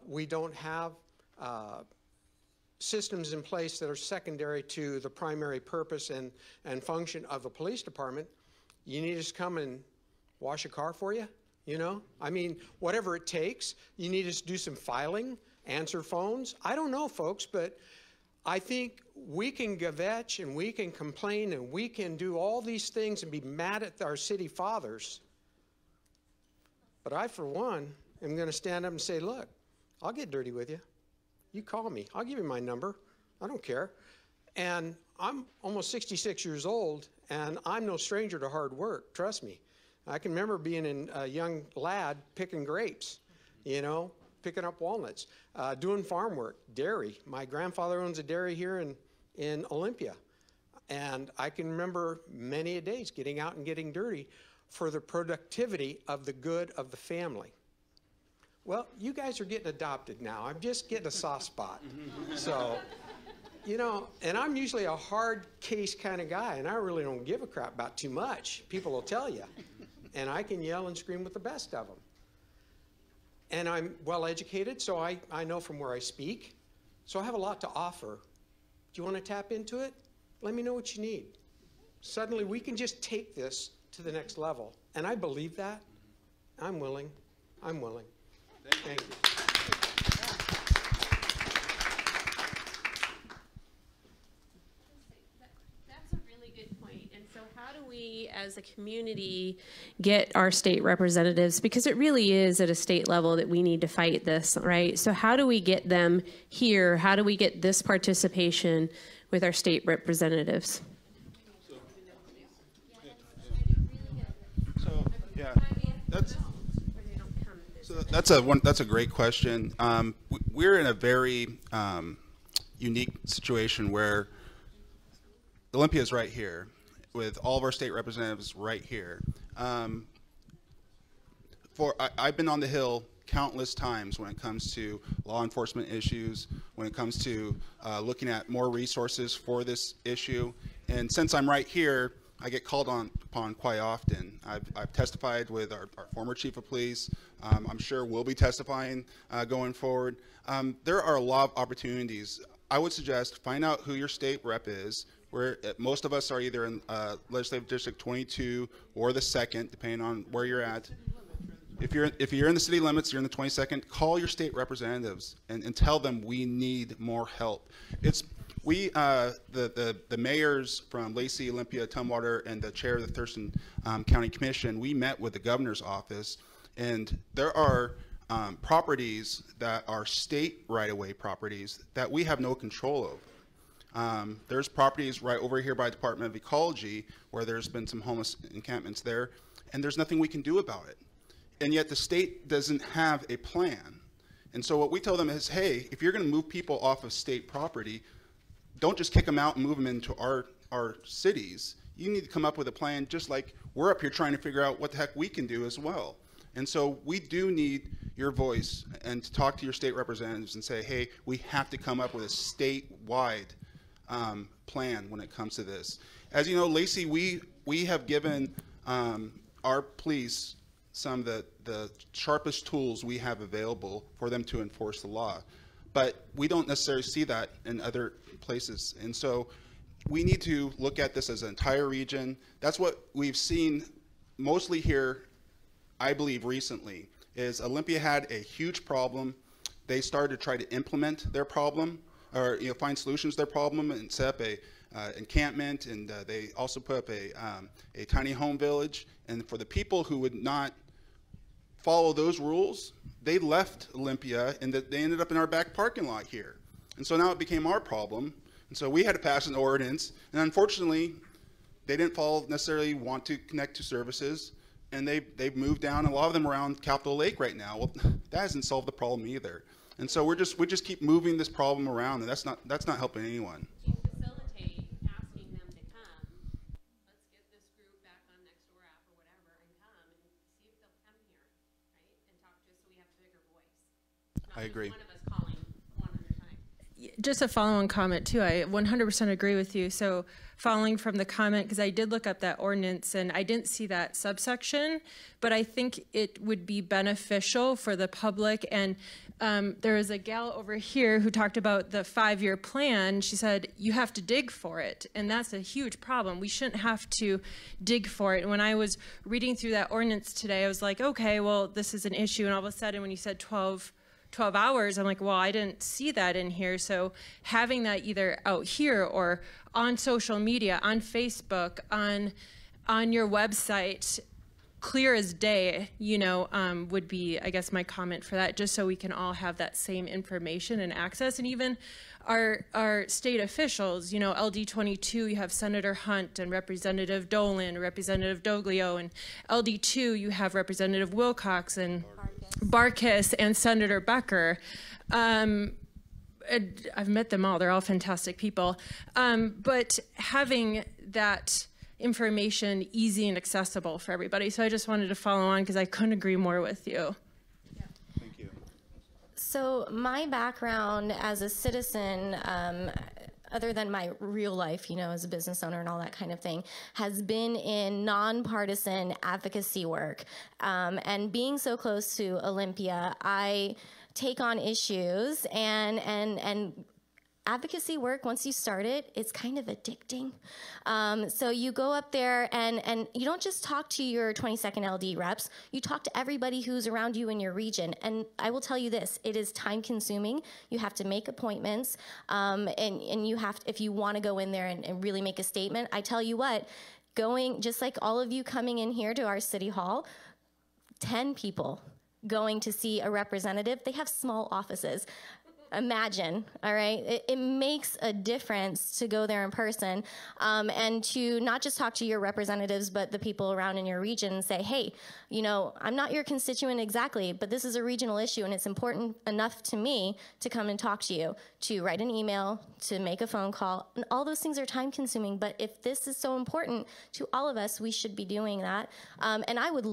we don't have systems in place that are secondary to the primary purpose and function of the police department, you need us to come and wash a car for you? You know, I mean, whatever it takes. You need us to do some filing, answer phones. I don't know, folks, but I think we can gvetch and we can complain and we can do all these things and be mad at our city fathers. But I, for one, am going to stand up and say, look, I'll get dirty with you. You call me. I'll give you my number. I don't care. And I'm almost 66 years old, and I'm no stranger to hard work. Trust me. I can remember being a young lad picking grapes, you know, picking up walnuts, doing farm work, dairy. My grandfather owns a dairy here in Olympia. And I can remember many a days getting out and getting dirty for the productivity of the good of the family. Well, you guys are getting adopted now. I'm just getting a soft spot. So, you know, and I'm usually a hard case kind of guy, and I really don't give a crap about too much. People will tell you. And I can yell and scream with the best of them. And I'm well educated, so I know from where I speak. So I have a lot to offer. Do you want to tap into it? Let me know what you need. Suddenly we can just take this to the next level. And I believe that. I'm willing. I'm willing. Thank you. That's a really good point. And so how do we, as a community, get our state representatives, because it really is at a state level that we need to fight this, right? So how do we get them here? How do we get this participation with our state representatives? So, yeah, that's... So that's a great question. We're in a very unique situation where Olympia is right here, with all of our state representatives right here. I've been on the Hill countless times when it comes to law enforcement issues, when it comes to looking at more resources for this issue. And since I'm right here, I get called upon quite often. I've testified with our former chief of police. I'm sure we'll be testifying going forward. There are a lot of opportunities. I would suggest find out who your state rep is. Most of us are either in Legislative District 22 or the 2nd, depending on where you're at. If you're in the city limits, you're in the 22nd, call your state representatives and tell them we need more help. The mayors from Lacey, Olympia, Tumwater, and the chair of the Thurston County Commission, we met with the governor's office, and there are properties that are state right-of-way properties that we have no control over. There's properties right over here by Department of Ecology where there's been some homeless encampments there, and there's nothing we can do about it. And yet the state doesn't have a plan. And so what we tell them is, hey, if you're going to move people off of state property, don't just kick them out and move them into our cities. You need to come up with a plan, just like we're up here trying to figure out what the heck we can do as well. And so we do need your voice and to talk to your state representatives and say, hey, we have to come up with a statewide plan when it comes to this. As you know, Lacey, we have given our police some of the sharpest tools we have available for them to enforce the law. But we don't necessarily see that in other places. And so we need to look at this as an entire region. That's what we've seen mostly here, I believe, recently, is Olympia had a huge problem. They started to try to implement their problem, or find solutions to their problem, and set up a encampment, and they also put up a tiny home village. And for the people who would not follow those rules, they left Olympia, and they ended up in our back parking lot here. And so now it became our problem. And so we had to pass an ordinance. And unfortunately, they didn't necessarily want to connect to services. And they've moved down, a lot of them around Capitol Lake right now. Well, that hasn't solved the problem either. And so we just keep moving this problem around, and that's not helping anyone. Facilitate asking them to come. Let's get this group back on Nextdoor app or whatever and come and see if they'll come here, right? And talk to us so we have a bigger voice. I agree. One of us calling one at a time. Just a follow-on comment too. I 100% agree with you. So following from the comment, because I did look up that ordinance and I didn't see that subsection, but I think it would be beneficial for the public. And there was a gal over here who talked about the 5-year plan. She said, you have to dig for it. And that's a huge problem. We shouldn't have to dig for it. And when I was reading through that ordinance today, I was like, okay, well, this is an issue. And all of a sudden, when you said 12 hours, I'm like, well, I didn't see that in here. So having that either out here or on social media, on Facebook, on your website, clear as day, would be, I guess, my comment for that, just so we can all have that same information and access. And even our state officials, LD 22, you have Senator Hunt and Representative Dolan, Representative Doglio, and LD 2, you have Representative Wilcox and Barkis and Senator Becker. I've met them all. They're all fantastic people. But having that information easy and accessible for everybody. So I just wanted to follow on because I couldn't agree more with you. Thank you. So my background as a citizen, other than my real life, as a business owner and all that kind of thing, has been in nonpartisan advocacy work. And being so close to Olympia, I take on issues and advocacy work, once you start it, it's kind of addicting. So you go up there and you don't just talk to your 22nd LD reps, you talk to everybody who's around you in your region. And I will tell you this, it is time consuming. You have to make appointments, and you have to, if you want to go in there and really make a statement, I tell you what, just like all of you coming in here to our city hall, 10 people going to see a representative, they have small offices. imagine, all right? It makes a difference to go there in person and to not just talk to your representatives, but the people around in your region and say, hey, you know, I'm not your constituent exactly, but this is a regional issue and it's important enough to me to come and talk to you, to write an email, to make a phone call. And all those things are time consuming, but if this is so important to all of us, we should be doing that. And I would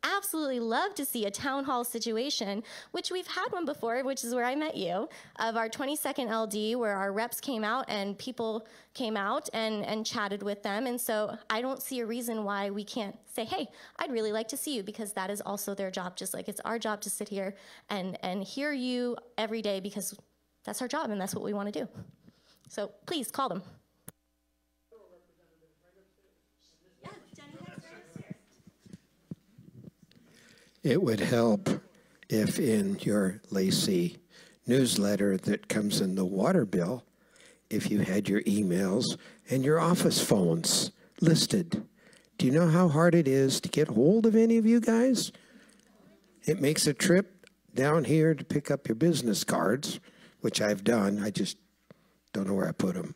absolutely love to see a town hall situation, which we've had one before, which is where I met you, of our 22nd LD, where our reps came out and people came out and chatted with them. And so I don't see a reason why we can't say, hey, I'd really like to see you, because that is also their job, just like it's our job to sit here and hear you every day, because that's our job and that's what we want to do. So please call them. It would help if in your Lacey newsletter that comes in the water bill, if you had your emails and your office phones listed. Do you know how hard it is to get hold of any of you guys? It makes a trip down here to pick up your business cards, which I've done. I just don't know where I put them.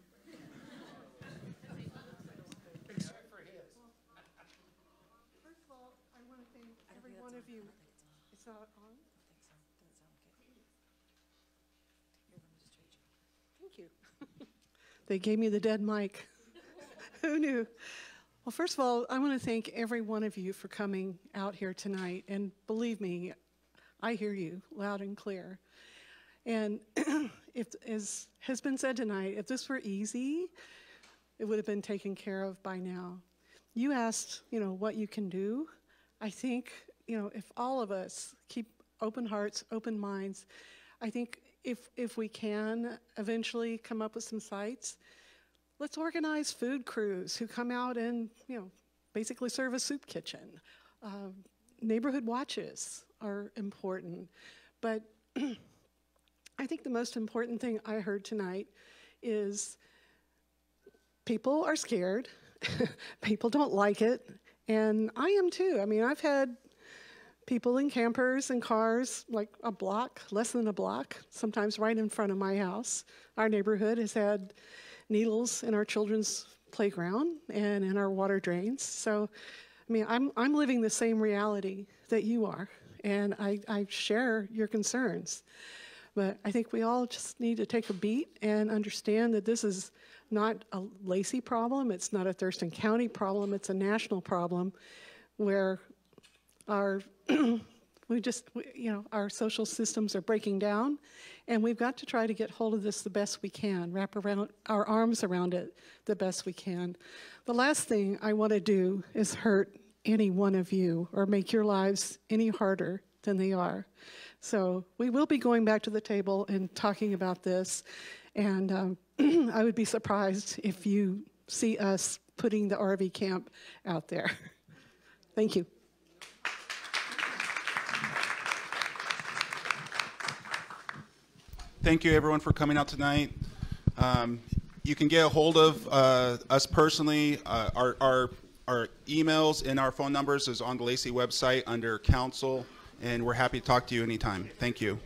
They gave me the dead mic. Who knew? Well, first of all, I want to thank every one of you for coming out here tonight. And believe me, I hear you loud and clear. And if, as has been said tonight, if this were easy, it would have been taken care of by now. You asked, you know, what you can do. I think, you know, if all of us keep open hearts, open minds, I think if we can eventually come up with some sites, let's organize food crews who come out and, you know, basically serve a soup kitchen. Neighborhood watches are important, but I think the most important thing I heard tonight is people are scared, people don't like it, and I am too. I mean, I've had people in campers and cars, like a block, less than a block, sometimes right in front of my house. Our neighborhood has had needles in our children's playground and in our water drains. So, I mean, I'm living the same reality that you are, and I share your concerns. But I think we all just need to take a beat and understand that this is not a Lacey problem, it's not a Thurston County problem, it's a national problem where our our social systems are breaking down, and we've got to try to get hold of this the best we can, wrap around our arms around it the best we can. The last thing I want to do is hurt any one of you or make your lives any harder than they are. So we will be going back to the table and talking about this, and I would be surprised if you see us putting the RV camp out there. Thank you. Thank you, everyone, for coming out tonight. You can get a hold of us personally. Our emails and our phone numbers is on the Lacey website under council, and we're happy to talk to you anytime. Thank you.